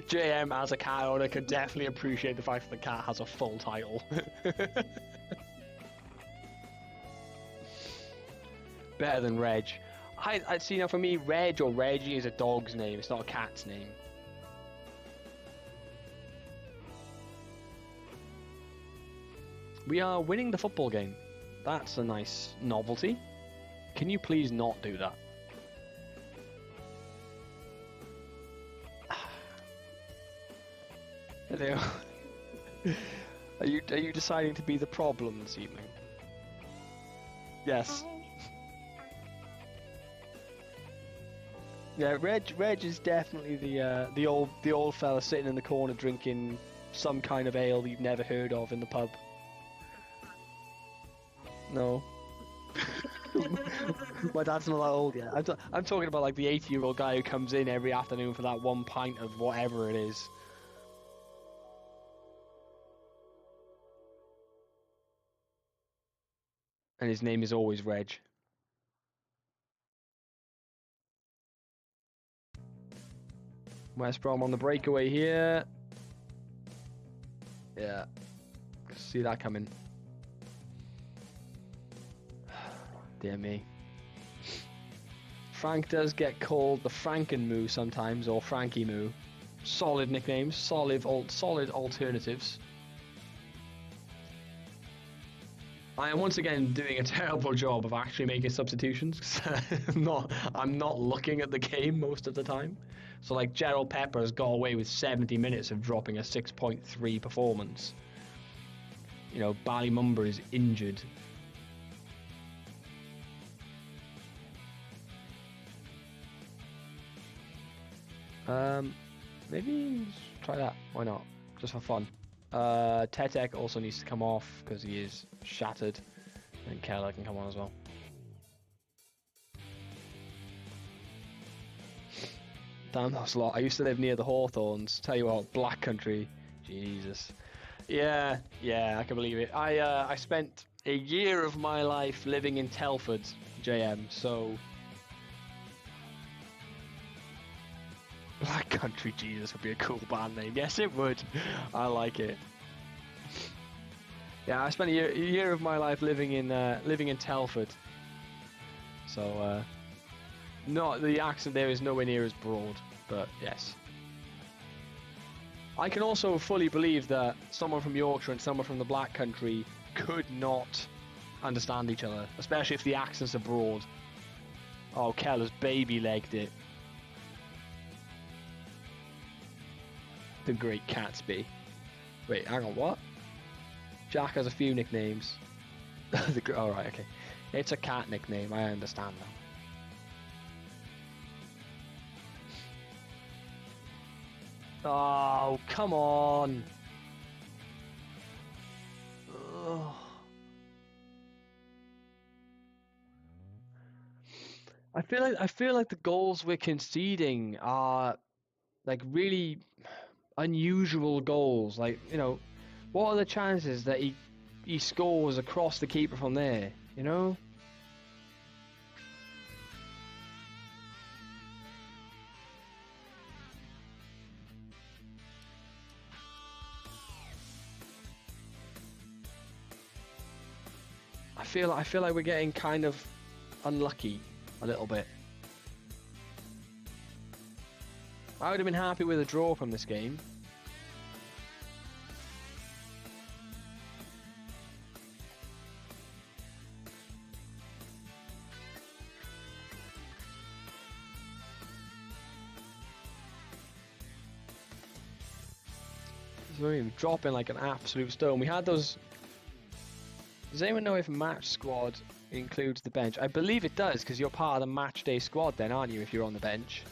JM as a cat owner could definitely appreciate the fact that the cat has a full title. Better than Reg. I see now for me, Reg or Reggie is a dog's name, it's not a cat's name. We are winning the football game. That's a nice novelty. Can you please not do that? Hello. Are you deciding to be the problem this evening? Yes. Yeah, Reg is definitely the old fella sitting in the corner drinking some kind of ale you've never heard of in the pub. No. My dad's not that old yet. I'm talking about like the 80-year-old guy who comes in every afternoon for that 1 pint of whatever it is. And his name is always Reg. West Brom on the breakaway here. Yeah. See that coming. Dear me. Frank does get called the Frankenmoo sometimes, or Frankie Moo. Solid nicknames, solid alternatives. I am once again doing a terrible job of actually making substitutions. I'm not looking at the game most of the time. So like Gerald Pepper's got away with 70 minutes of dropping a 6.3 performance. You know, Ballymumba is injured. Maybe try that. Why not? Just for fun. Tetek also needs to come off because he is shattered. And Keller can come on as well. Damn, that's a lot. I used to live near the Hawthorns. Tell you what, Black Country. Jesus. Yeah, I can believe it. I spent a year of my life living in Telford, JM, so... Black Country, Jesus, would be a cool band name. Yes, it would. I like it. Yeah, I spent a year of my life living in Telford. So, not the accent there is nowhere near as broad, but yes. I can also fully believe that someone from Yorkshire and someone from the Black Country could not understand each other, especially if the accents are broad. Oh, Keller's baby-legged it. The Great Catsby. Wait, hang on, what? Jack has a few nicknames. Alright, okay. It's a cat nickname, I understand now. Oh, come on. Ugh. I feel like the goals we're conceding are like really unusual goals. Like, you know, what are the chances that he scores across the keeper from there, you know? I feel like we're getting kind of unlucky a little bit. I would have been happy with a draw from this game. So we're dropping like an absolute stone. We had those... Does anyone know if match squad includes the bench? I believe it does, because you're part of the match day squad then, aren't you, if you're on the bench?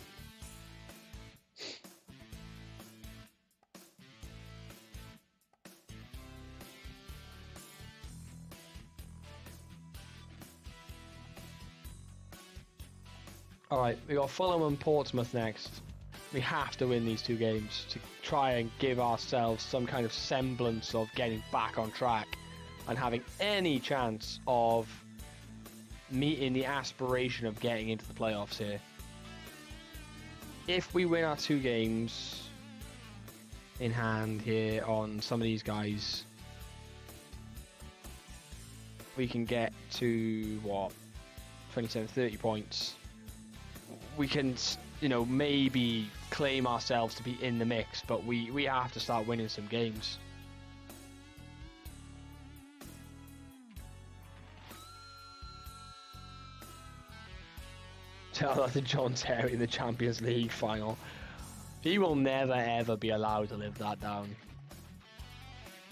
Alright, we got Fulham and Portsmouth next. We have to win these two games to try and give ourselves some kind of semblance of getting back on track and having any chance of meeting the aspiration of getting into the playoffs here. If we win our two games in hand here on some of these guys, we can get to, what, 27, 30 points. We can, you know, maybe claim ourselves to be in the mix, but we have to start winning some games. Tell that to John Terry in the Champions League final. He will never ever be allowed to live that down.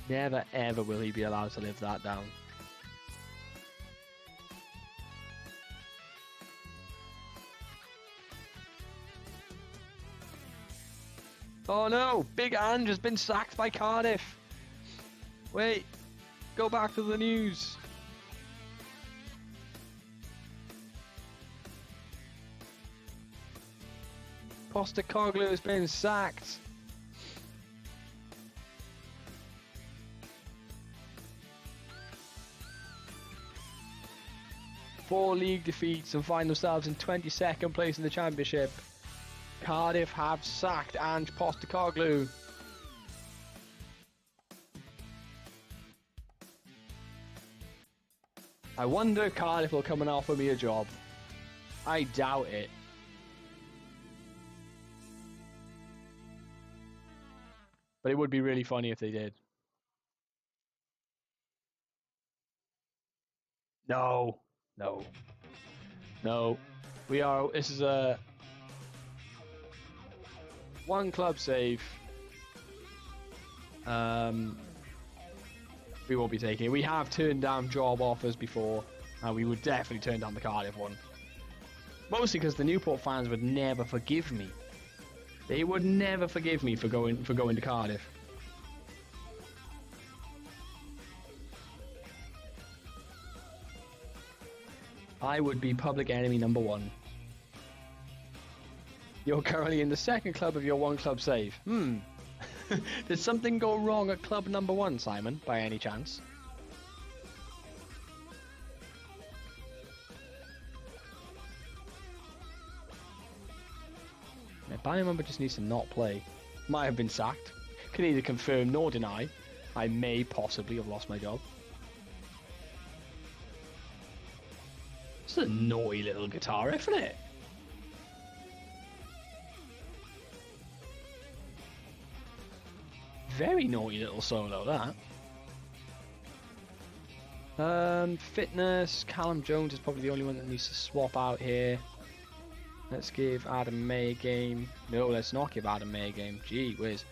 Never ever will he be allowed to live that down. Oh no! Big Ange has been sacked by Cardiff! Wait! Go back to the news! Postecoglou has been sacked. Four league defeats and find themselves in 22nd place in the championship. Cardiff have sacked Ange Postecoglou. I wonder if Cardiff will come and offer me a job. I doubt it. But it would be really funny if they did. No. No. No. This is a one club save. We won't be taking it. We have turned down job offers before, and we would definitely turn down the Cardiff one. Mostly because the Newport fans would never forgive me. They would never forgive me for going to Cardiff. I would be public enemy number one. You're currently in the second club of your one club save. Did something go wrong at club number one, Simon, by any chance? My band member just needs to not play. Might have been sacked. Can neither confirm nor deny. I may possibly have lost my job. It's a naughty little guitar riff, isn't it? Very naughty little solo, that. Fitness. Callum Jones is probably the only one that needs to swap out here. Let's give Adam May a game. No, let's not give Adam May a game. Gee whiz.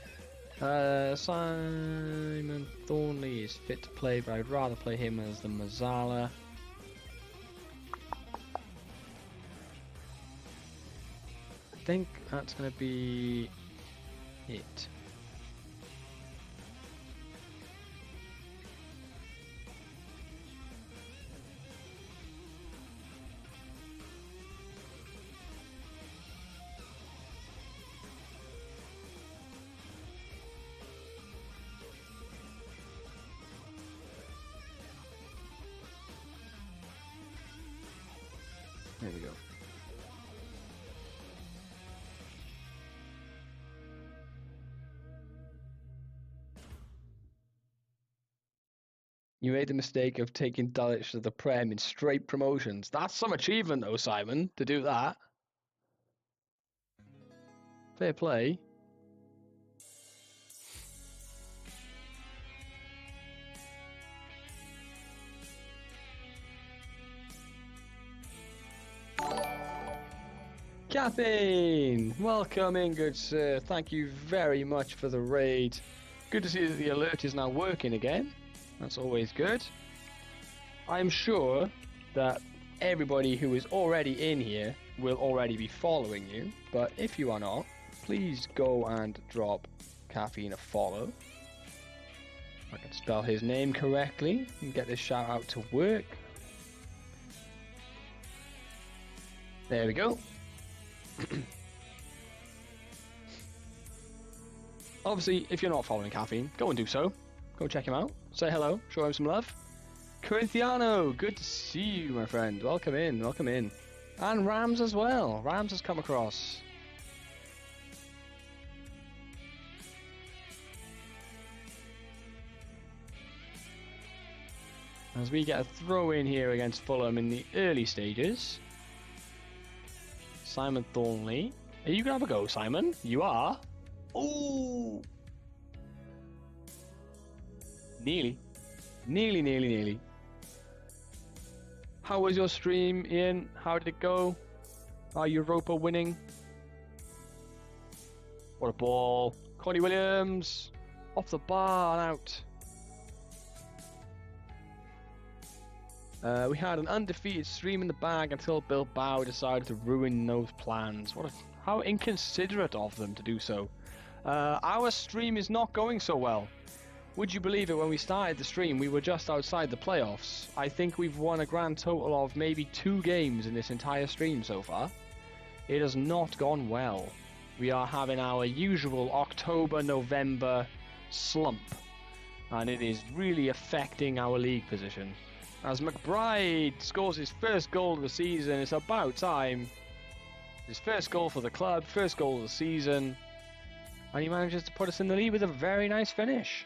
Simon Thornley is fit to play, but I'd rather play him as the Mazzala. I think that's going to be it. There we go. You made the mistake of taking Dulwich to the Prem in straight promotions. That's some achievement though, Simon, to do that. Fair play. Caffeine! Welcome in, good sir. Thank you very much for the raid. Good to see that the alert is now working again. That's always good. I'm sure that everybody who is already in here will already be following you, but if you are not, please go and drop Caffeine a follow. I can spell his name correctly and get this shout out to work. There we go. Obviously, if you're not following Caffeine, go and do so. Go check him out. Say hello. Show him some love. Corinthiano, good to see you, my friend. Welcome in. Welcome in. And Rams as well. Rams has come across. As we get a throw in here against Fulham in the early stages. Simon Thornley. Are you going to have a go, Simon? You are? Ooh! Nearly. Nearly. How was your stream, Ian? How did it go? Are Europa winning? What a ball. Connie Williams. Off the bar and out. We had an undefeated stream in the bag until Bilbao decided to ruin those plans. How inconsiderate of them to do so. Our stream is not going so well. Would you believe it, when we started the stream, we were just outside the playoffs. I think we've won a grand total of maybe 2 games in this entire stream so far. It has not gone well. we are having our usual October-November slump, and it is really affecting our league position. As McBride scores his first goal of the season, it's about time. His first goal for the club, first goal of the season, and he manages to put us in the lead with a very nice finish.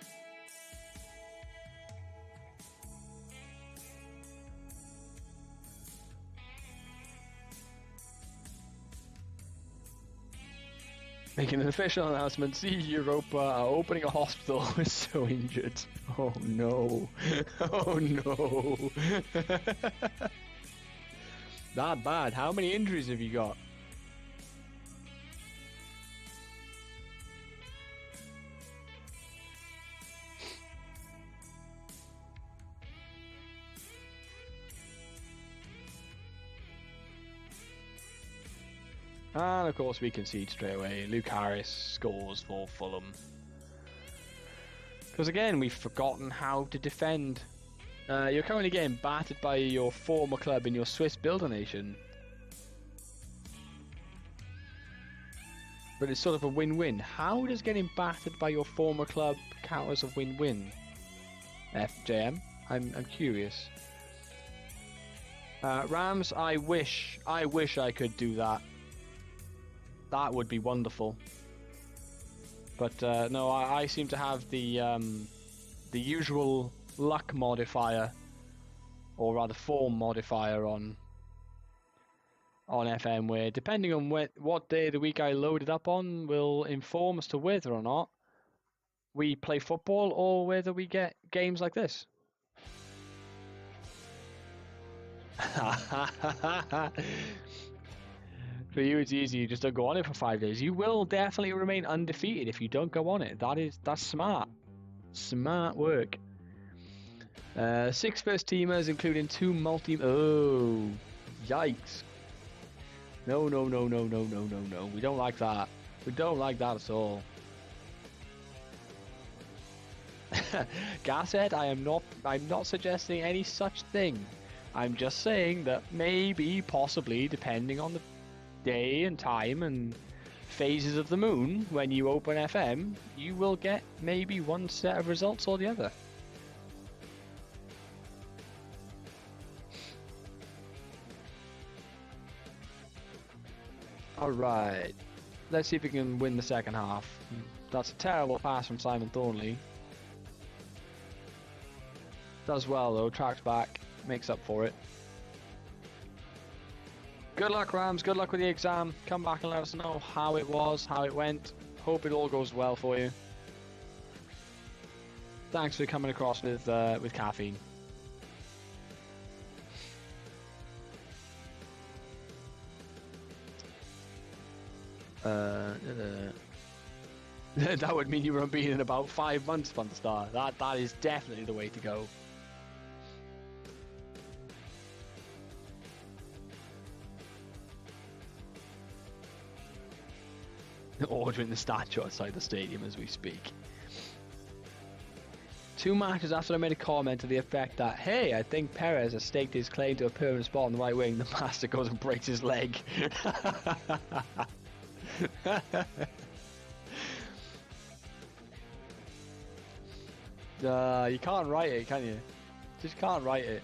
Making an official announcement, See Europa are opening a hospital with so injured. Oh no. Oh no. That bad. How many injuries have you got? And of course we concede straight away. Luke Harris scores for Fulham. Because again, we've forgotten how to defend. You're currently getting battered by your former club in your Swiss builder nation. But it's sort of a win-win. How does getting battered by your former club count as a win-win? FJM? I'm curious. Rams, I wish I could do that. That would be wonderful. But no, I seem to have the usual luck modifier, or rather form modifier on FM, where depending on what day of the week I load it up on will inform as to whether or not we play football or whether we get games like this. For you, it's easy. You just don't go on it for 5 days. You will definitely remain undefeated if you don't go on it. That's smart. Smart work. 6 first teamers, including 2 multi. Oh, yikes! No. We don't like that. We don't like that at all. Gashead, I'm not suggesting any such thing. I'm just saying that maybe, possibly, depending on the day and time and phases of the moon, when you open FM, you will get maybe one set of results or the other. Alright, let's see if we can win the second half. That's a terrible pass from Simon Thornley. Does well though, tracks back, makes up for it. Good luck, Rams. Good luck with the exam. Come back and let us know how it was, how it went. Hope it all goes well for you. Thanks for coming across with caffeine. That would mean you were unbeaten in about 5 months from the start. That is definitely the way to go. Ordering the statue outside the stadium as we speak. 2 matches after I made a comment to the effect that, hey, I think Perez has staked his claim to a permanent spot on the right wing, the master goes and breaks his leg. You can't write it, can you? Just can't write it.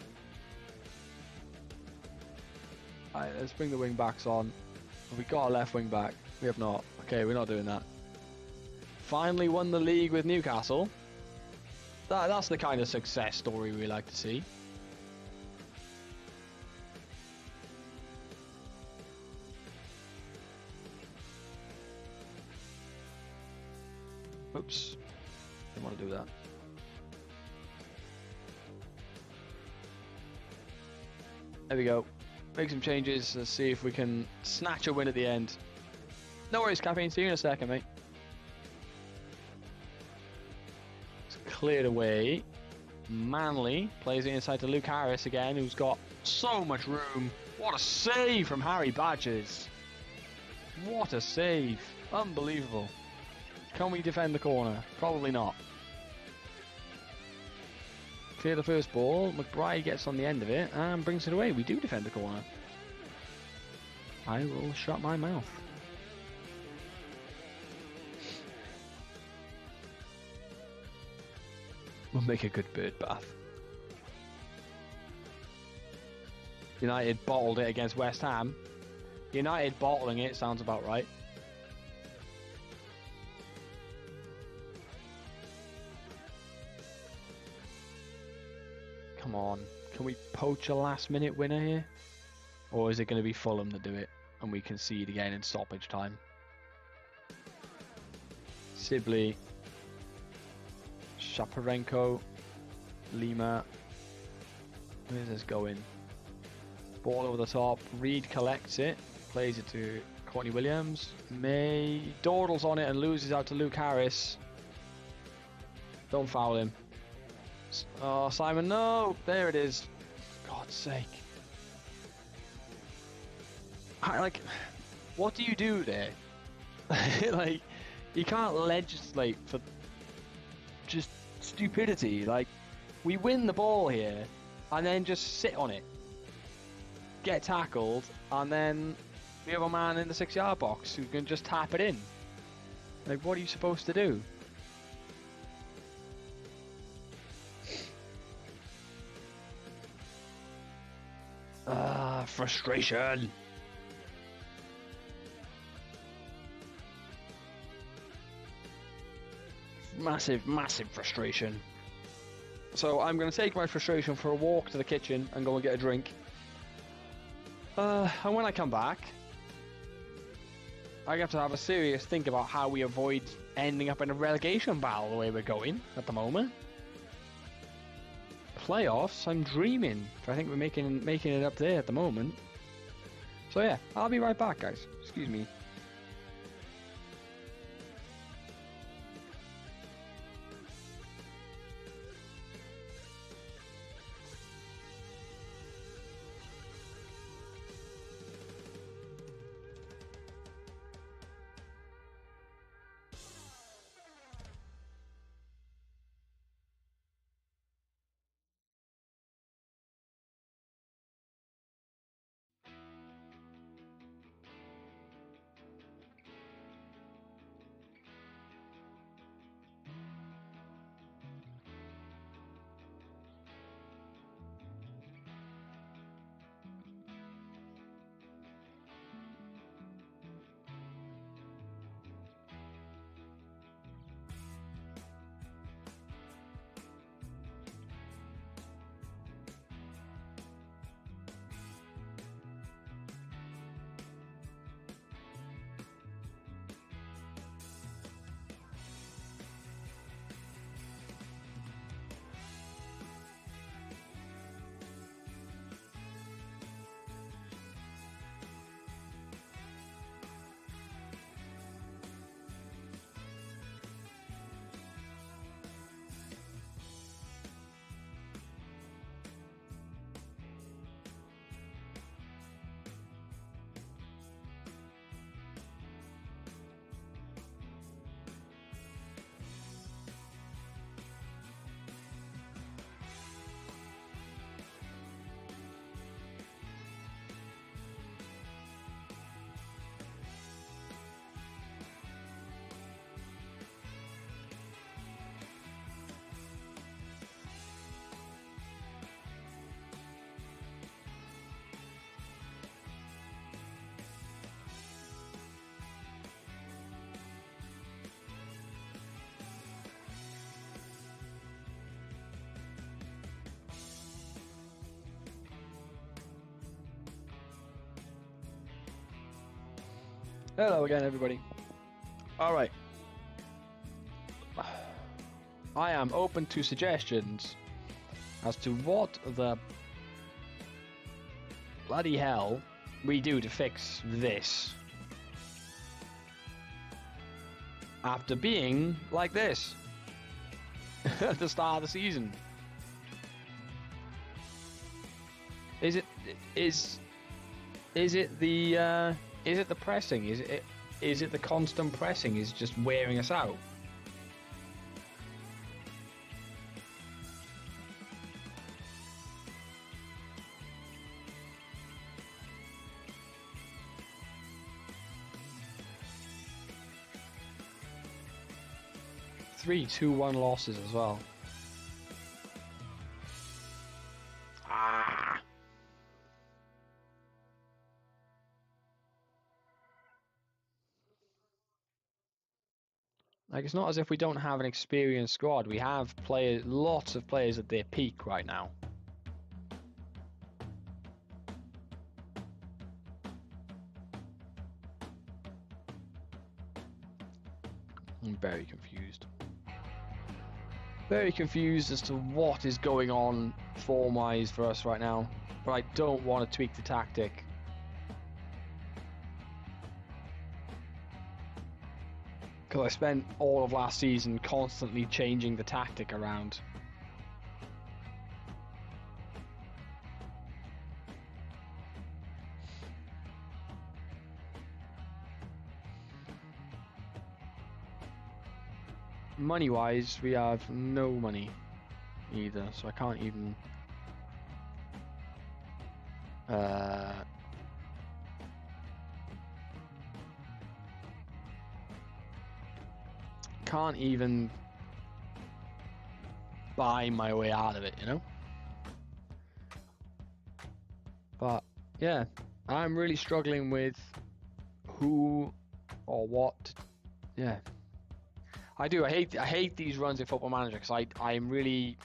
Alright, let's bring the wing backs on. Have we got a left wing back? We have not. Okay, we're not doing that. Finally won the league with Newcastle. That's the kind of success story we like to see. Oops. Didn't want to do that. There we go. Make some changes. Let's see if we can snatch a win at the end. No worries, Caffeine. See you in a second, mate. It's cleared away. Manley plays it inside to Luke Harris again, who's got so much room. What a save from Harry Badges. What a save. Unbelievable. Can we defend the corner? Probably not. Clear the first ball. McBride gets on the end of it and brings it away. We do defend the corner. I will shut my mouth. We'll make a good bird bath. United bottled it against West Ham. United bottling it sounds about right. Come on. Can we poach a last minute winner here? Or is it going to be Fulham that do it and we concede again in stoppage time? Sibley, Shaparenko, Lima. Where's this going? Ball over the top. Reed collects it, plays it to Courtney Williams. May dawdles on it and loses out to Luke Harris. Don't foul him. Oh, Simon, no! There it is. For God's sake. What do you do there? Like, you can't legislate for just stupidity. Like, we win the ball here and then just sit on it, get tackled, and then we have a man in the 6-yard box who can just tap it in. Like, what are you supposed to do? Frustration. Massive frustration. So I'm going to take my frustration for a walk to the kitchen and go and get a drink. And when I come back, I have to have a serious think about how we avoid ending up in a relegation battle the way we're going at the moment. Playoffs, I'm dreaming. I think we're making it up there at the moment. So yeah, I'll be right back, guys. Excuse me. Hello again, everybody. Alright. I am open to suggestions as to what the bloody hell we do to fix this after being like this at the start of the season. Is it the pressing? Is it the constant pressing is just wearing us out? Three 2-1 losses as well. Like, it's not as if we don't have an experienced squad. We have players, lots of players at their peak right now. I'm very confused. Very confused as to what is going on form-wise for us right now. But I don't want to tweak the tactic. Because I spent all of last season constantly changing the tactic around. Money-wise, we have no money either, so I can't even... can't even buy my way out of it, you know? But, yeah, I'm really struggling with who or what. Yeah. I hate these runs in Football Manager because I really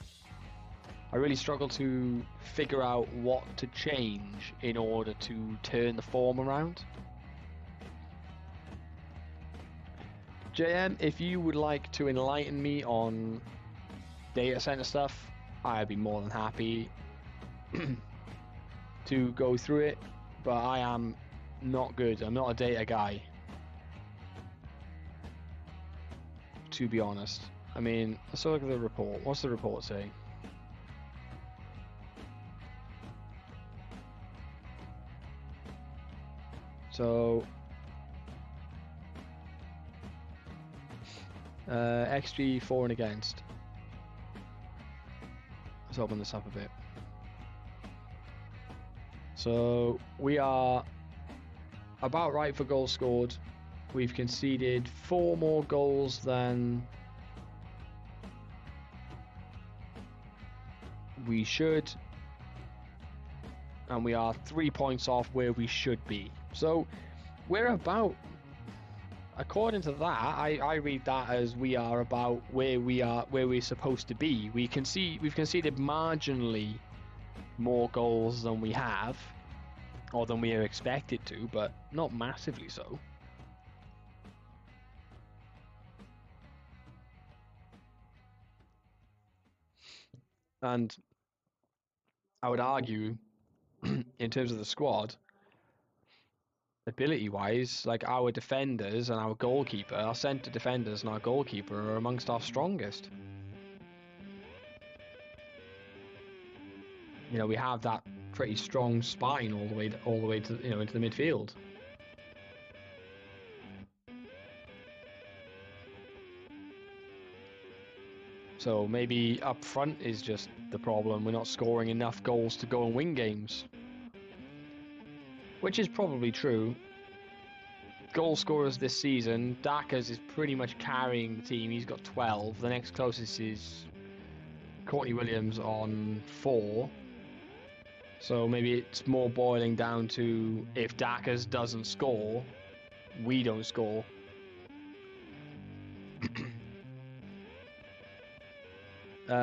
struggle to figure out what to change in order to turn the form around. JM, if you would like to enlighten me on data center stuff, I'd be more than happy to go through it, but I am not good. I'm not a data guy, to be honest. I mean, let's look at the report. What's the report saying? So, XG for and against. Let's open this up a bit. So, we are about right for goals scored. We've conceded 4 more goals than we should, and we are 3 points off where we should be. So we're about, according to that, I read that as we are about where we're supposed to be. We've conceded marginally more goals than we have, or than we are expected to, but not massively so. And I would argue, in terms of the squad, ability-wise, like our defenders and our goalkeeper, our centre defenders and our goalkeeper are amongst our strongest. You know, we have that pretty strong spine all the way to, you know, into the midfield. So maybe up front is just the problem. We're not scoring enough goals to go and win games. Which is probably true. Goal scorers this season, Dakas is pretty much carrying the team. He's got 12. The next closest is Courtney Williams on 4. So maybe it's more boiling down to if Dakas doesn't score, we don't score.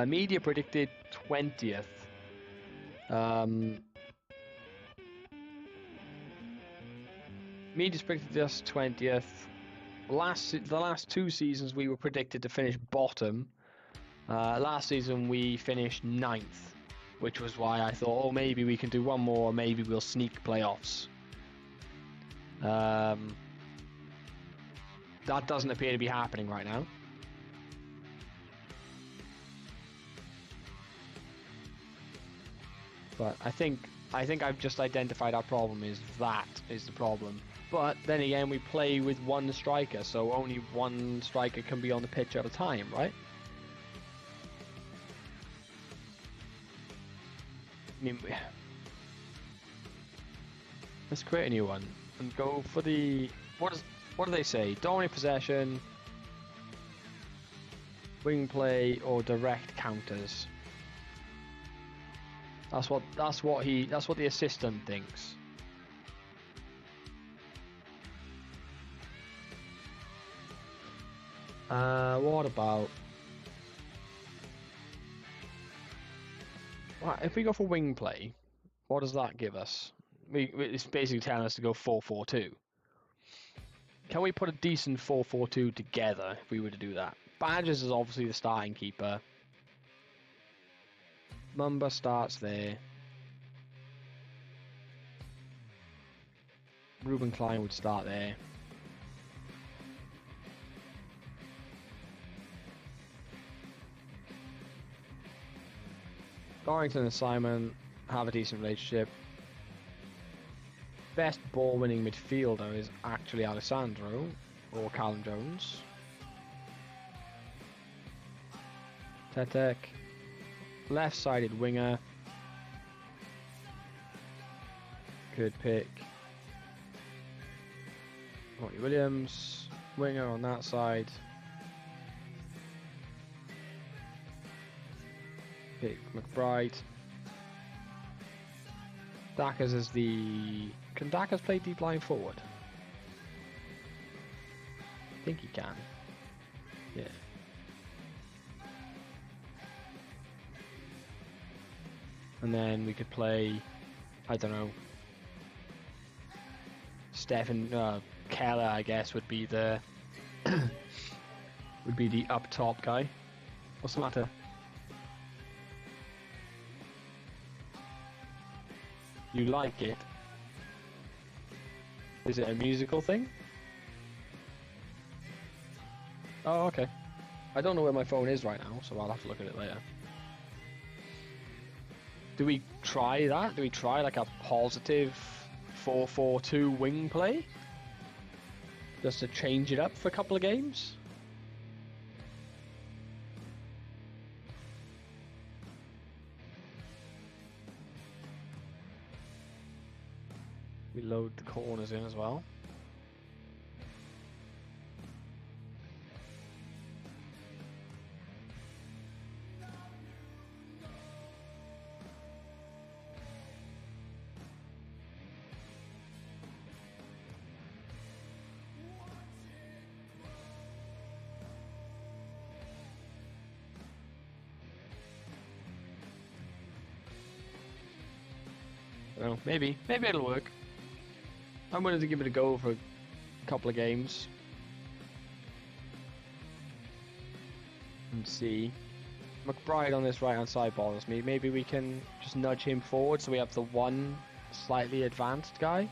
Media predicted 20th. Media's predicted us 20th. The last 2 seasons we were predicted to finish bottom. Last season we finished 9th, which was why I thought, oh, maybe we can do one more, maybe we'll sneak playoffs. That doesn't appear to be happening right now. But I think I've just identified our problem is that is the problem. But then again, we play with one striker, so only one striker can be on the pitch at a time, right? I mean, let's create a new one and go for the what do they say? Dominate possession, wing play, or direct counters. That's what the assistant thinks. What about... Well, if we go for wing play, what does that give us? It's basically telling us to go 4-4-2. Can we put a decent 4-4-2 together if we were to do that? Badgers is obviously the starting keeper. Mumba starts there. Ruben Klein would start there. Dorrington and Simon have a decent relationship. Best ball-winning midfielder is actually Alessandro or Callum Jones. Tetek, left-sided winger. Good pick. Monty Williams, winger on that side. Pick McBride. Dackers is the... Can Dackers play deep line forward? I think he can. Yeah. And then we could play, I don't know, Stephen Keller, I guess, would be the would be the up top guy. What's the matter? You like it? Is it a musical thing? Oh, okay. I don't know where my phone is right now, so I'll have to look at it later. Do we try that? Do we try like a positive 4-4-2 wing play? Just to change it up for a couple of games? We load the corners in as well. Well, maybe it'll work. I'm willing to give it a go for a couple of games and see. McBride on this right hand side bothers me. Maybe we can just nudge him forward so we have the one slightly advanced guy.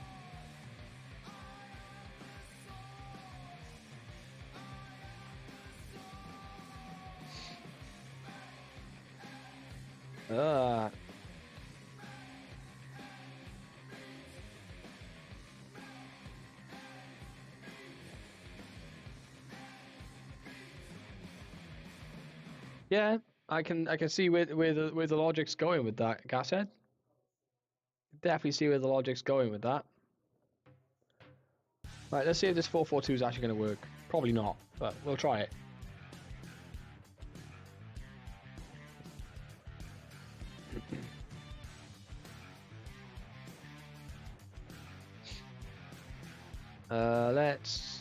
Yeah, I can see where the logic's going with that, Gashead. Definitely see where the logic's going with that. Right, let's see if this 4-4-2 is actually going to work. Probably not, but we'll try it. Let's...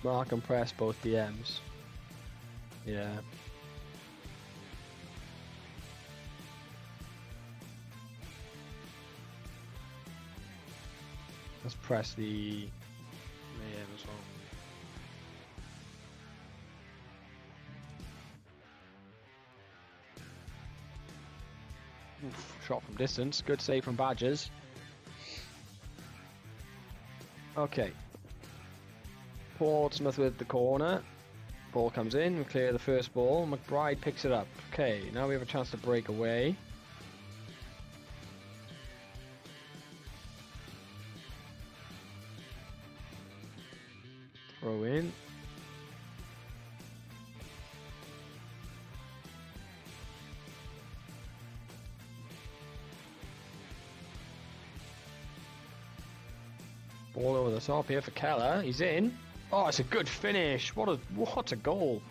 mark and press both DMs. Yeah. Let's press the AM as well. Oof, shot from distance. Good save from Badgers. Okay. Portsmouth with the corner. Ball comes in, we clear the first ball. McBride picks it up. Okay, now we have a chance to break away. Throw in. Ball over the top here for Keller. He's in. Oh, it's a good finish. What a goal.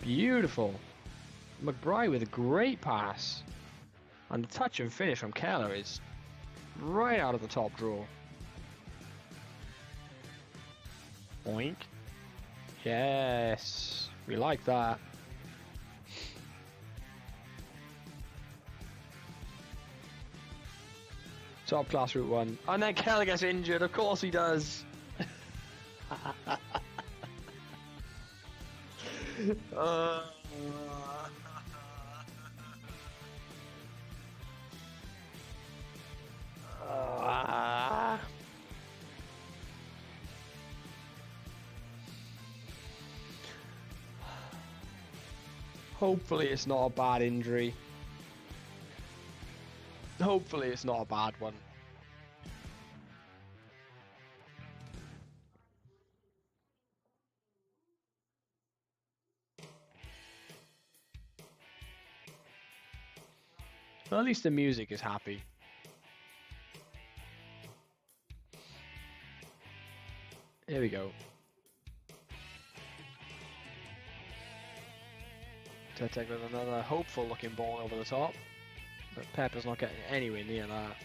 Beautiful. McBride with a great pass. And the touch and finish from Keller is right out of the top drawer. Boink. Yes. We like that. Top class Route 1. And then Keller gets injured. Of course he does. Hopefully it's not a bad injury. Hopefully it's not a bad one. Well, at least the music is happy. Here we go. Tetek with another hopeful looking ball over the top. But Pepper's not getting anywhere near that.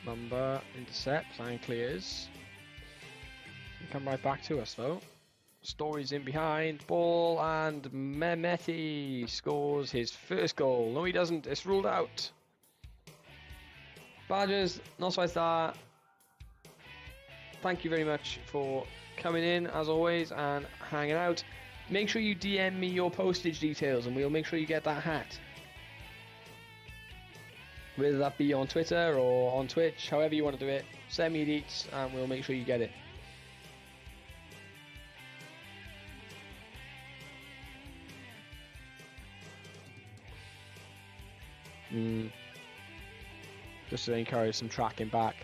Mumba intercepts and clears. Come right back to us though. Story's in behind, ball, and Mehmeti scores his first goal. No, he doesn't. It's ruled out. Badgers, not so that. Thank you very much for coming in, as always, and hanging out. Make sure you DM me your postage details, and we'll make sure you get that hat. Whether that be on Twitter or on Twitch, however you want to do it, send me deets, and we'll make sure you get it. Just to encourage some tracking back.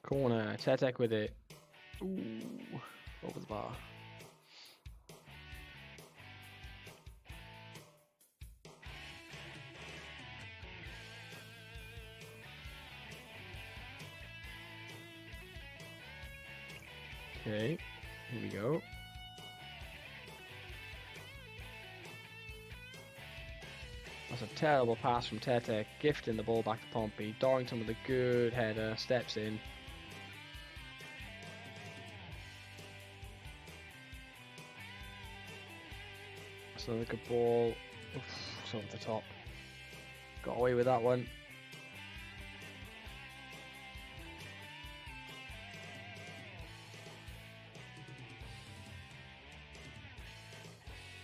Corner, Tetek with it. Ooh, over the bar. Okay, here we go. That's a terrible pass from Tetek, gifting the ball back to Pompey. Dorrington with a good header, steps in. That's another good ball. Oof, it's over the top. Got away with that one.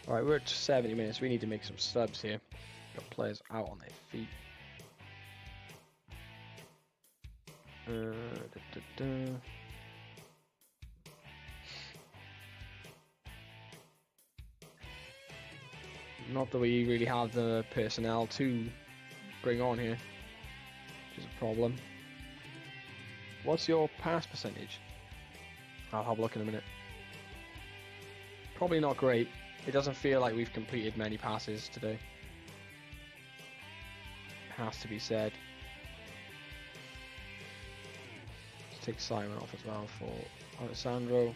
Alright, we're at 70 minutes. We need to make some subs here. Got players out on their feet. Not that we really have the personnel to bring on here, which is a problem. What's your pass percentage? I'll have a look in a minute. Probably not great. It doesn't feel like we've completed many passes today. Has to be said. Let's take Simon off as well for Alessandro.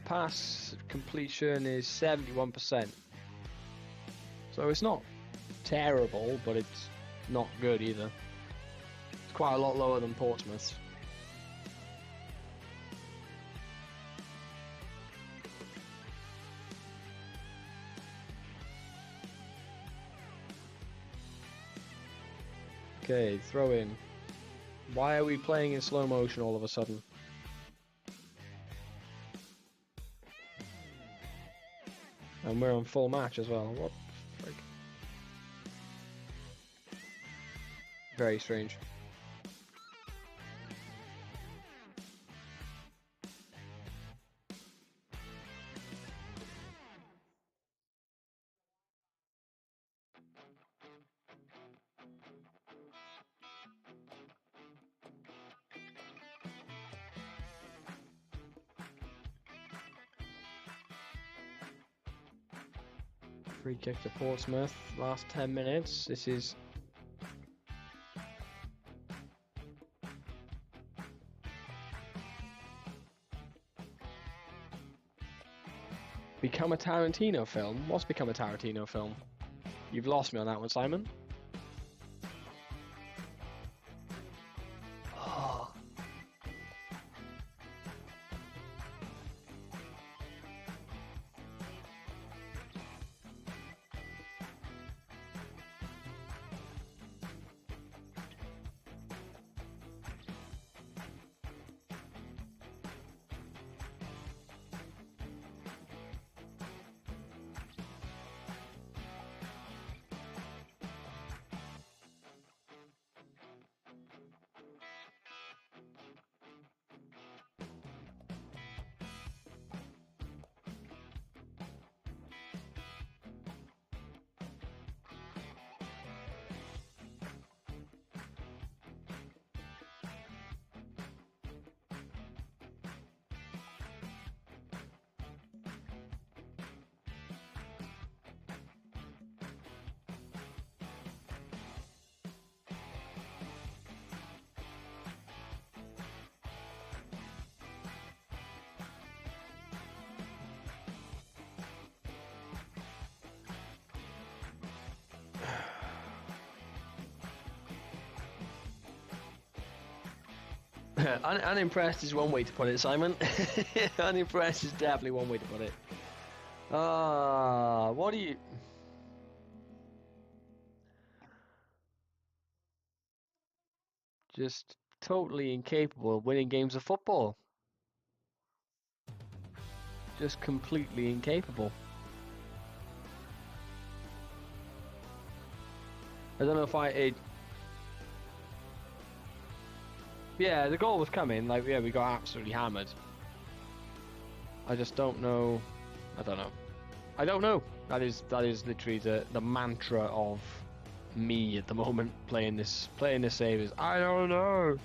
Pass completion is 71%. So it's not terrible, but it's not good either. It's quite a lot lower than Portsmouth. Okay, throw in. Why are we playing in slow motion all of a sudden? And we're on full match as well. What the frick? Very strange. Free kick to Portsmouth, last 10 minutes. This is... Become a Tarantino film? What's become a Tarantino film? You've lost me on that one, Simon. Oh. Unimpressed is one way to put it, Simon. Unimpressed is definitely one way to put it. What do you... Just totally incapable of winning games of football. Just completely incapable. I don't know if yeah, the goal was coming. Like, yeah, we got absolutely hammered. I just don't know. I don't know. I don't know. That is literally the mantra of me at the moment playing this save is I don't know.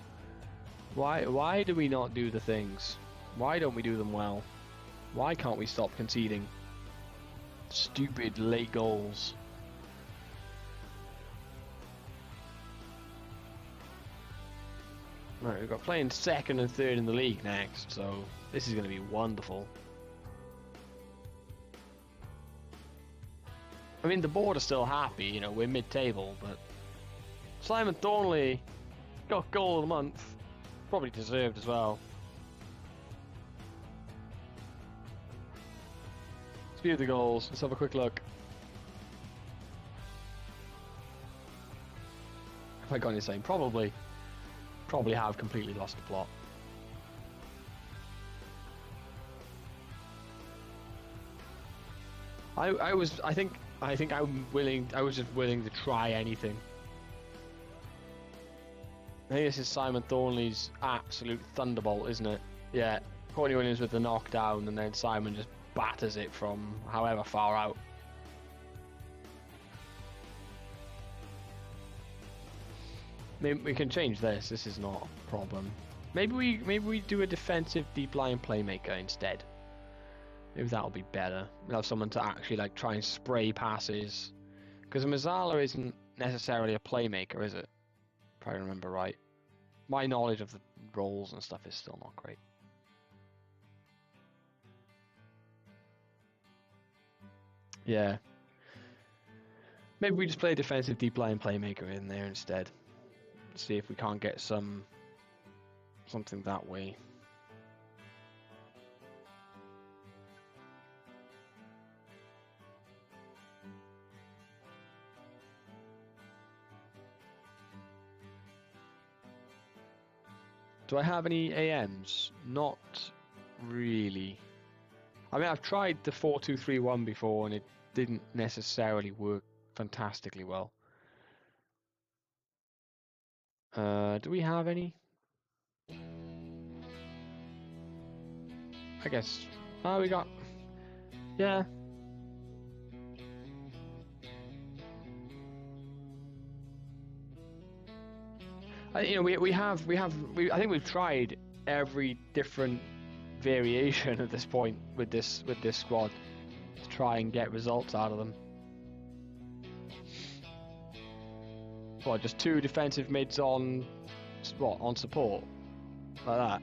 Why do we not do the things? Why don't we do them well? Why can't we stop conceding stupid late goals? Right, we've got playing second and third in the league next, so this is going to be wonderful. I mean, the board are still happy, you know, we're mid-table, but Simon Thornley got goal of the month, probably deserved as well. Let's view the goals, let's have a quick look. Have I got insane? Probably have completely lost the plot. I think I was just willing to try anything. I think this is Simon Thornley's absolute thunderbolt, isn't it? Yeah, Courtney Williams with the knockdown, and then Simon just batters it from however far out. Maybe we can change this. This is not a problem. Maybe we do a defensive deep line playmaker instead. Maybe that'll be better. We'll have someone to actually like try and spray passes. Because Mazzala isn't necessarily a playmaker, is it? If I remember right. My knowledge of the roles and stuff is still not great. Yeah. Maybe we just play a defensive deep line playmaker in there instead. See if we can't get something that way. Do I have any AMs? Not really. I mean, I've tried the 4-2-3-1 before, and it didn't necessarily work fantastically well. Do we have any? I guess. Oh, we got. Yeah. You know, we have. I think we've tried every different variation at this point with this squad to try and get results out of them. What, just 2 defensive mids on on support like that?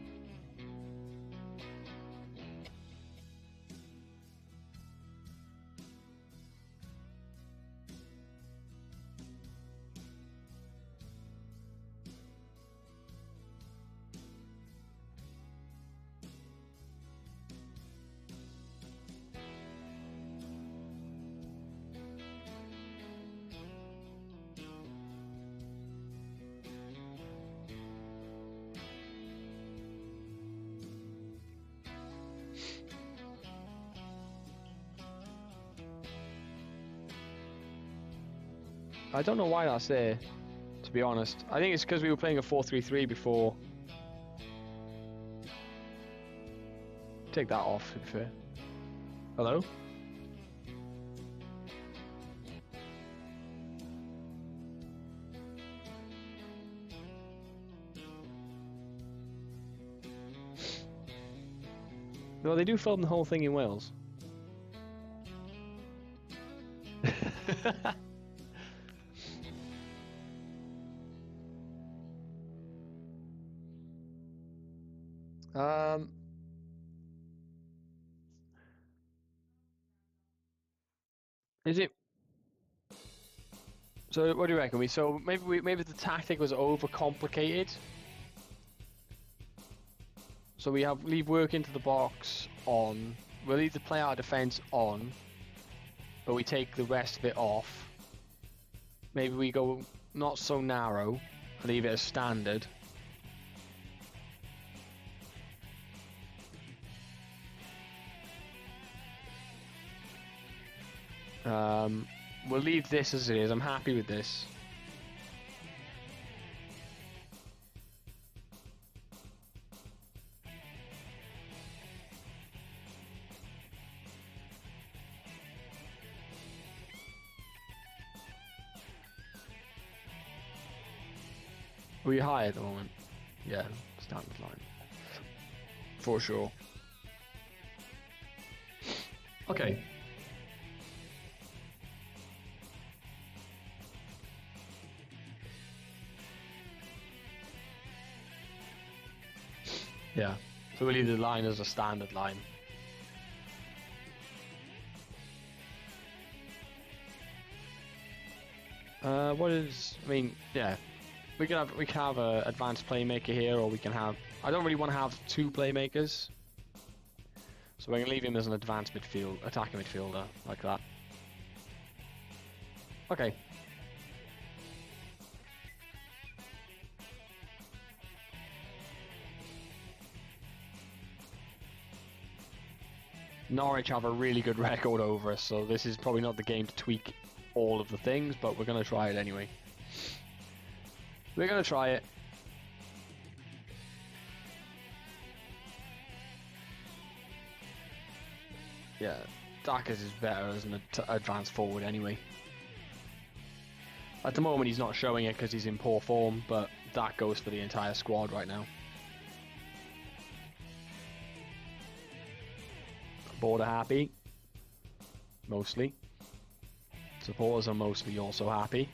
I don't know why that's there, to be honest. I think it's because we were playing a 4-3-3 before. Take that off, to be fair. Hello? No, they do film the whole thing in Wales. Is it? So what do you reckon? So maybe the tactic was overcomplicated. So we leave work into the box on. We'll leave the play our defense on, but we take the rest of it off. Maybe we go not so narrow, leave it as standard. We'll leave this as it is. I'm happy with this. Are we high at the moment? Yeah, standard line. For sure. Okay. Yeah, so we'll leave the line as a standard line. I mean, yeah, we can have a advanced playmaker here, or we can have. I don't really want to have 2 playmakers, so we can leave him as an advanced attacking midfielder like that. Okay. Norwich have a really good record over us, so this is probably not the game to tweak all of the things, but we're going to try it anyway. We're going to try it. Yeah, Dakas is better as an advanced forward anyway. At the moment he's not showing it because he's in poor form, but that goes for the entire squad right now. Board are happy, mostly. Supporters are mostly also happy.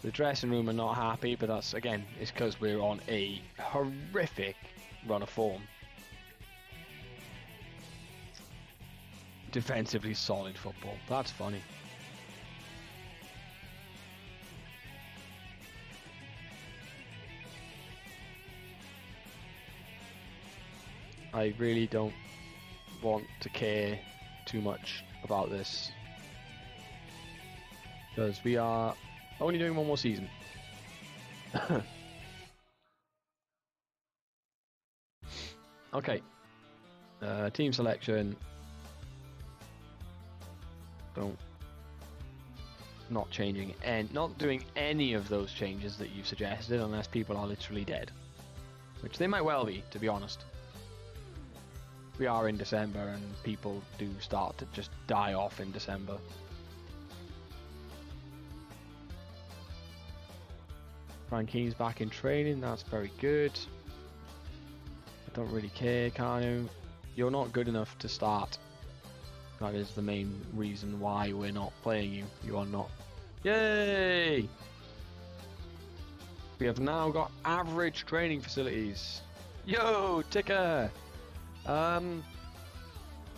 The dressing room are not happy, but that's, again, it's because we're on a horrific run of form. Defensively solid football. That's funny. I really don't want to care too much about this, because we are only doing 1 more season. Okay. Team selection. Don't. Not changing and not doing any of those changes that you've suggested unless people are literally dead. Which they might well be, to be honest. We are in December and people do start to just die off in December. Ryan Keane's back in training, that's very good. I don't really care, Kanu. You're not good enough to start. That is the main reason why we're not playing you. You are not. Yay! We have now got average training facilities. Yo, Ticker!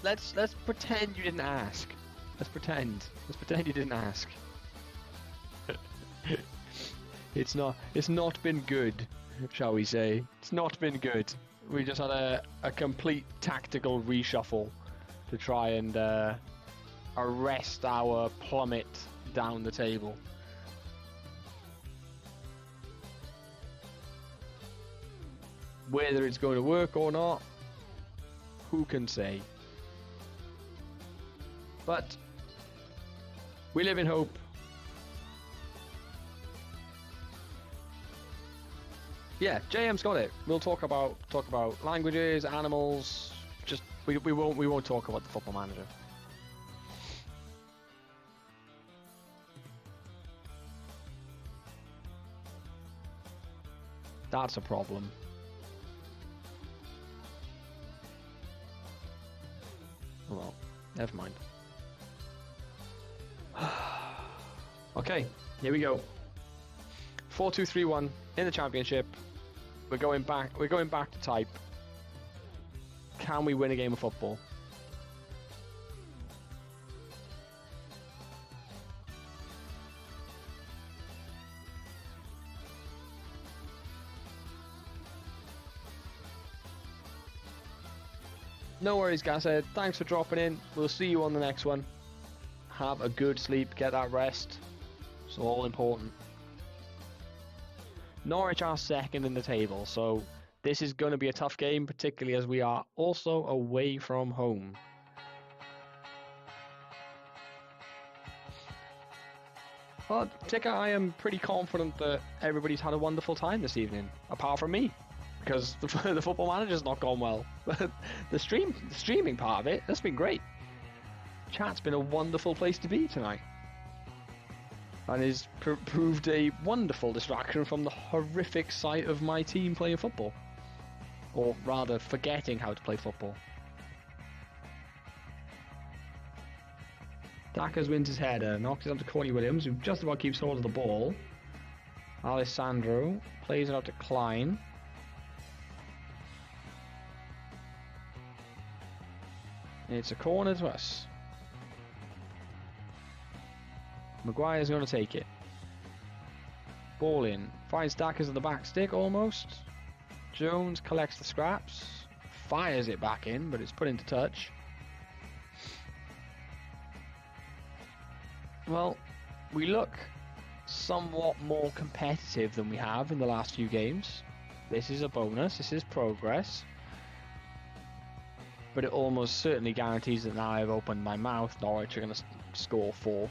Let's pretend you didn't ask. Let's pretend you didn't ask. It's not been good, shall we say. It's not been good. We just had a complete tactical reshuffle to try and arrest our plummet down the table. Whether it's going to work or not, who can say? But we live in hope. Yeah, JM's got it. We'll talk about languages, animals. Just we won't talk about the Football Manager. That's a problem. Well, never mind. Okay, here we go. 4-2-3-1 in the championship. We're going back to type. Can we win a game of football? No worries, Gashead. Thanks for dropping in. We'll see you on the next one. Have a good sleep. Get that rest. It's all important. Norwich are second in the table, so this is going to be a tough game, particularly as we are also away from home. But, Ticker, I am pretty confident that everybody's had a wonderful time this evening, apart from me, because the Football Manager's not gone well. The streaming part of it, that's been great. Chat's been a wonderful place to be tonight. And has proved a wonderful distraction from the horrific sight of my team playing football. Or rather, forgetting how to play football. Dackers wins his header, knocks it up to Corny Williams, who just about keeps hold of the ball. Alessandro plays it out to Klein. It's a corner to us. Maguire's going to take it. Ball in. Finds Dackers at the back stick almost. Jones collects the scraps. Fires it back in, but it's put into touch. Well, we look somewhat more competitive than we have in the last few games. This is a bonus. This is progress. But it almost certainly guarantees that now I've opened my mouth, Norwich are going to score 4.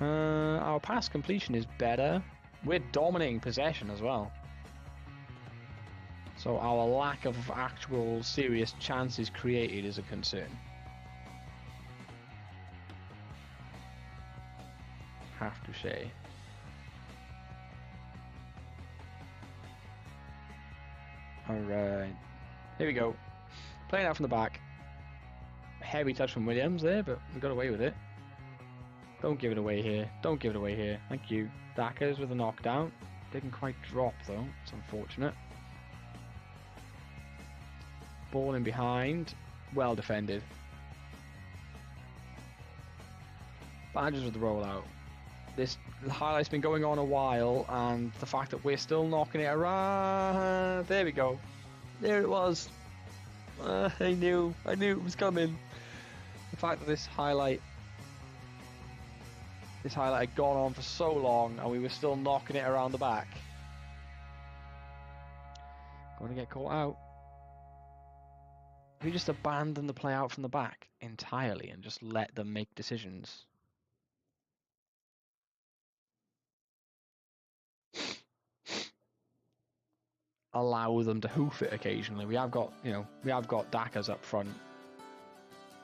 Our pass completion is better. We're dominating possession as well. So our lack of actual serious chances created is a concern. Have to say. Alright. Here we go. Playing out from the back. Heavy touch from Williams there, but we got away with it. Don't give it away here. Don't give it away here. Thank you. Dackers with a knockdown. Didn't quite drop though. It's unfortunate. Ball in behind. Well defended. Badgers with the rollout. This highlight's been going on a while, and the fact that we're still knocking it around. There we go. There it was. I knew it was coming. The fact that this highlight This highlight had gone on for so long and we were still knocking it around the back. Going to get caught out. We just abandon the play out from the back entirely and just let them make decisions. Allow them to hoof it occasionally. We have got, we have got Dackers up front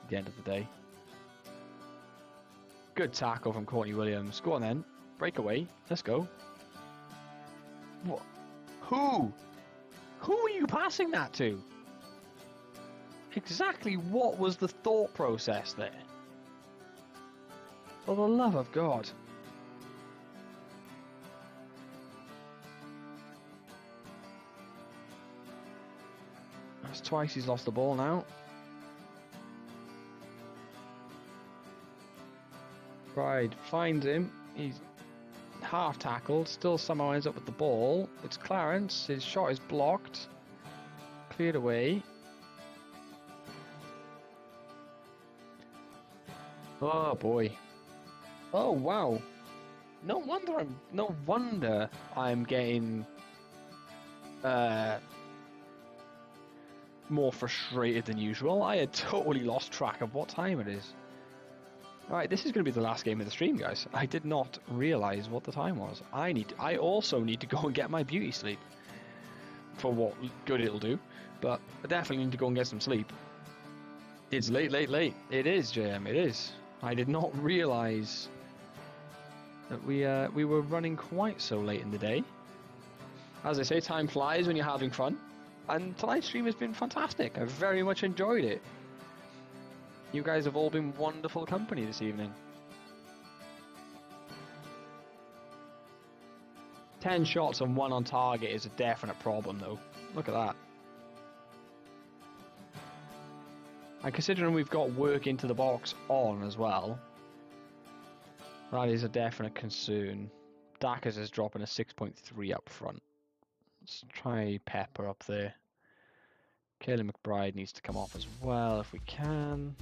at the end of the day. Good tackle from Courtney Williams. Go on then. Breakaway. Let's go. What? Who? Who are you passing that to? Exactly what was the thought process there? For the love of God. That's twice he's lost the ball now. Bride finds him. He's half tackled. Still somehow ends up with the ball. It's Clarence. His shot is blocked. Cleared away. Oh boy. Oh wow. No wonder I'm getting more frustrated than usual. I had totally lost track of what time it is. Right, this is going to be the last game of the stream, guys. I did not realise what the time was. I also need to go and get my beauty sleep. For what good it'll do. But I definitely need to go and get some sleep. It's late. It is, JM, it is. I did not realise that we were running quite so late in the day. As I say, time flies when you're having fun. And tonight's stream has been fantastic. I've very much enjoyed it. You guys have all been wonderful company this evening. 10 shots and 1 on target is a definite problem, though. Look at that. And considering we've got work into the box on as well, that is a definite concern. Dackers is dropping a 6.3 up front. Let's try Pepper up there. Kayla McBride needs to come off as well if we can.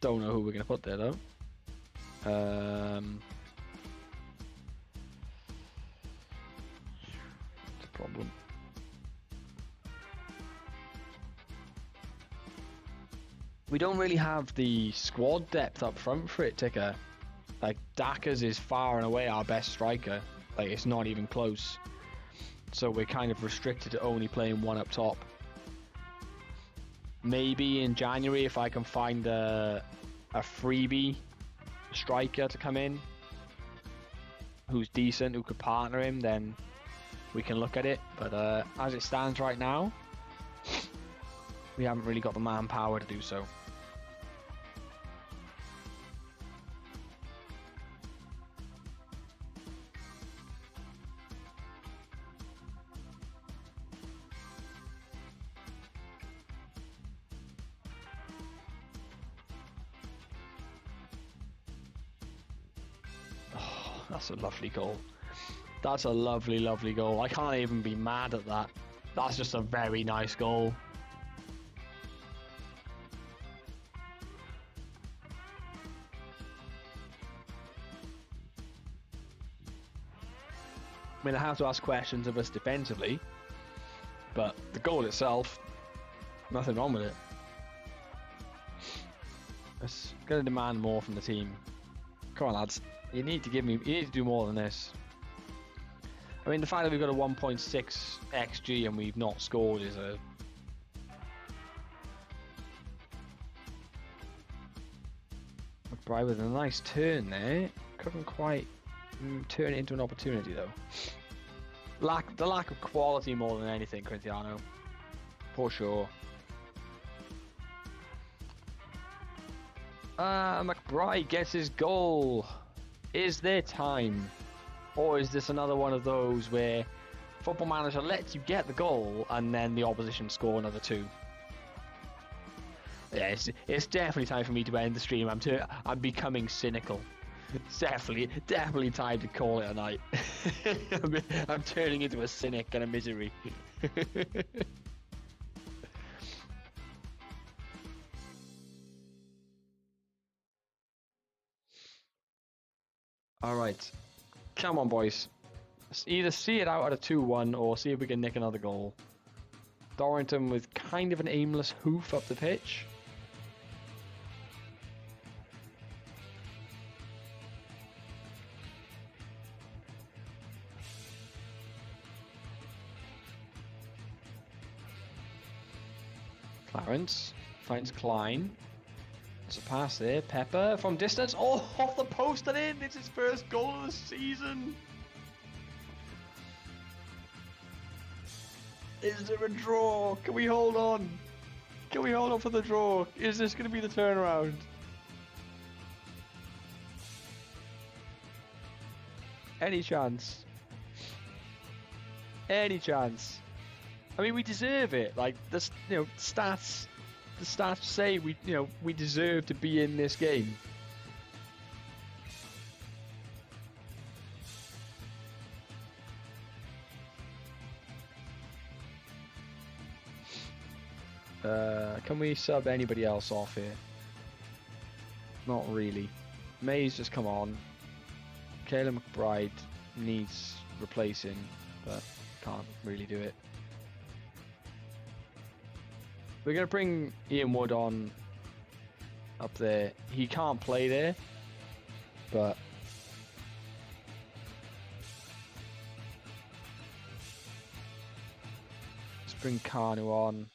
Don't know who we're going to put there though. It's a problem. We don't really have the squad depth up front for it, Ticker. Like, Dackers is far and away our best striker. Like, it's not even close. So we're kind of restricted to only playing one up top. Maybe in January, if I can find a freebie striker to come in, who's decent, who could partner him, then we can look at it. But as it stands right now, we haven't really got the manpower to do so. That's a lovely goal. That's a lovely, lovely goal. I can't even be mad at that. That's just a very nice goal. I mean, I have to ask questions of us defensively, but the goal itself, nothing wrong with it. It's going to demand more from the team. Come on, lads. You need to do more than this. I mean, the fact that we've got a 1.6 XG and we've not scored is a... McBride with a nice turn there. Couldn't quite turn it into an opportunity, though. The lack of quality more than anything, Cristiano. For sure. McBride gets his goal. Is there time? Or is this another one of those where Football Manager lets you get the goal and then the opposition score another 2? Yeah, it's definitely time for me to end the stream. I'm becoming cynical. It's definitely time to call it a night. I'm turning into a cynic and a misery. All right. Come on, boys. Let's either see it out at a 2-1 or see if we can nick another goal. Dorrington with kind of an aimless hoof up the pitch. Clarence finds Klein. There's a pass there. Pepper from distance. Oh, off the post and in. It's his first goal of the season. Is there a draw? Can we hold on? Can we hold on for the draw? Is this going to be the turnaround? Any chance? Any chance? I mean, we deserve it. Like this, stats. The stats say we deserve to be in this game. Can we sub anybody else off here? Not really. May's just come on. Kayla McBride needs replacing, but can't really do it. We're going to bring Ian Wood on up there. He can't play there, but let's bring Kanu on.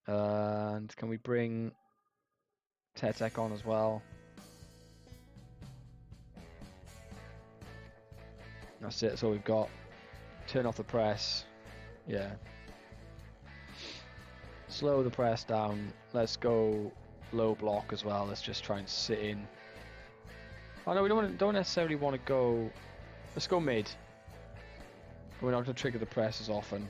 And can we bring Tetek on as well? That's it, that's all we've got. Turn off the press. Yeah. Slow the press down. Let's go low block as well. Let's just try and sit in. Oh no, we don't necessarily want to go. Let's go mid. We're not going to trigger the press as often.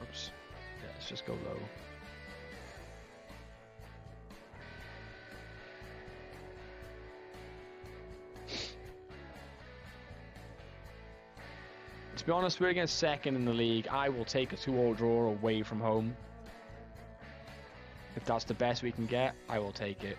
Oops. Yeah, let's just go low. To be honest, we're against second in the league. I will take a 2-2 draw away from home. If that's the best we can get, I will take it.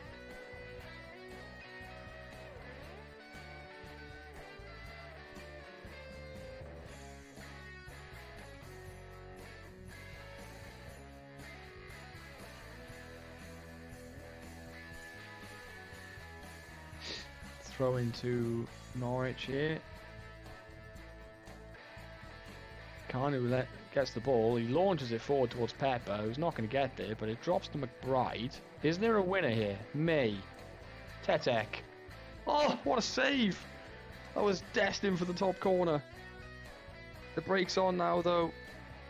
Throw into Norwich here. Kanu gets the ball. He launches it forward towards Pepper, who's not going to get there, but it drops to McBride. Isn't there a winner here? May. Tetek. Oh, what a save! That was destined for the top corner. The break's on now, though.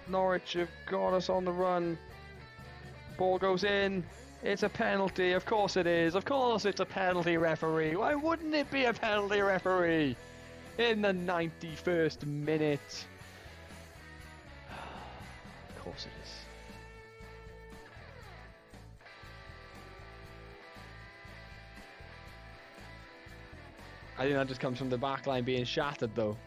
Norwich have got us on the run. Ball goes in. It's a penalty. Of course it is. Of course it's a penalty, referee. Why wouldn't it be a penalty, referee? In the 91st minute. Of course it is. I think that just comes from the back line being shattered, though.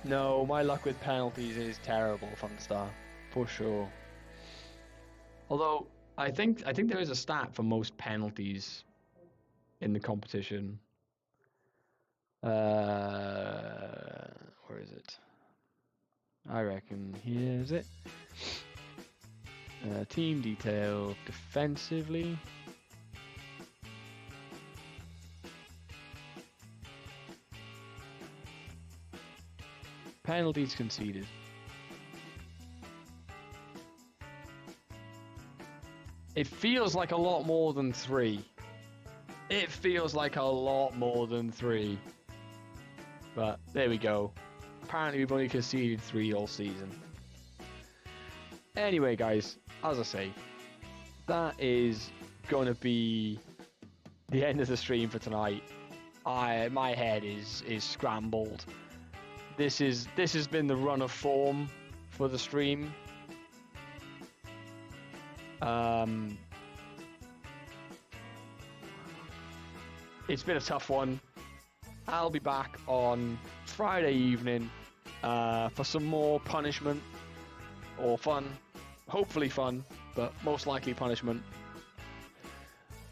No, my luck with penalties is terrible from the start, for sure. Although I think there is a stat for most penalties in the competition. Where is it? I reckon here's it. Team detail defensively. Penalties conceded. It feels like a lot more than 3. It feels like a lot more than 3. But there we go. Apparently we've only conceded 3 all season. Anyway, guys, as I say, that is going to be the end of the stream for tonight. My head is scrambled. This has been the run of form for the stream. It's been a tough one. I'll be back on Friday evening for some more punishment or fun. Hopefully fun, but most likely punishment.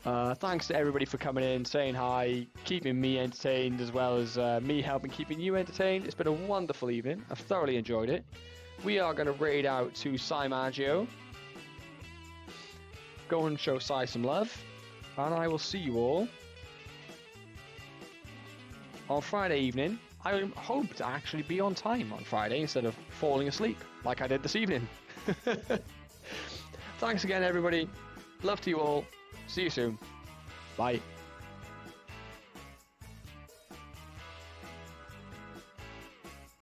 Thanks to everybody for coming in, saying hi, keeping me entertained as well as me helping keeping you entertained. It's been a wonderful evening. I've thoroughly enjoyed it. We are going to raid out to Cy Maggio. Go and show Cy some love. And I will see you all on Friday evening. I hope to actually be on time on Friday instead of falling asleep like I did this evening. Thanks again, everybody. Love to you all. See you soon. Bye.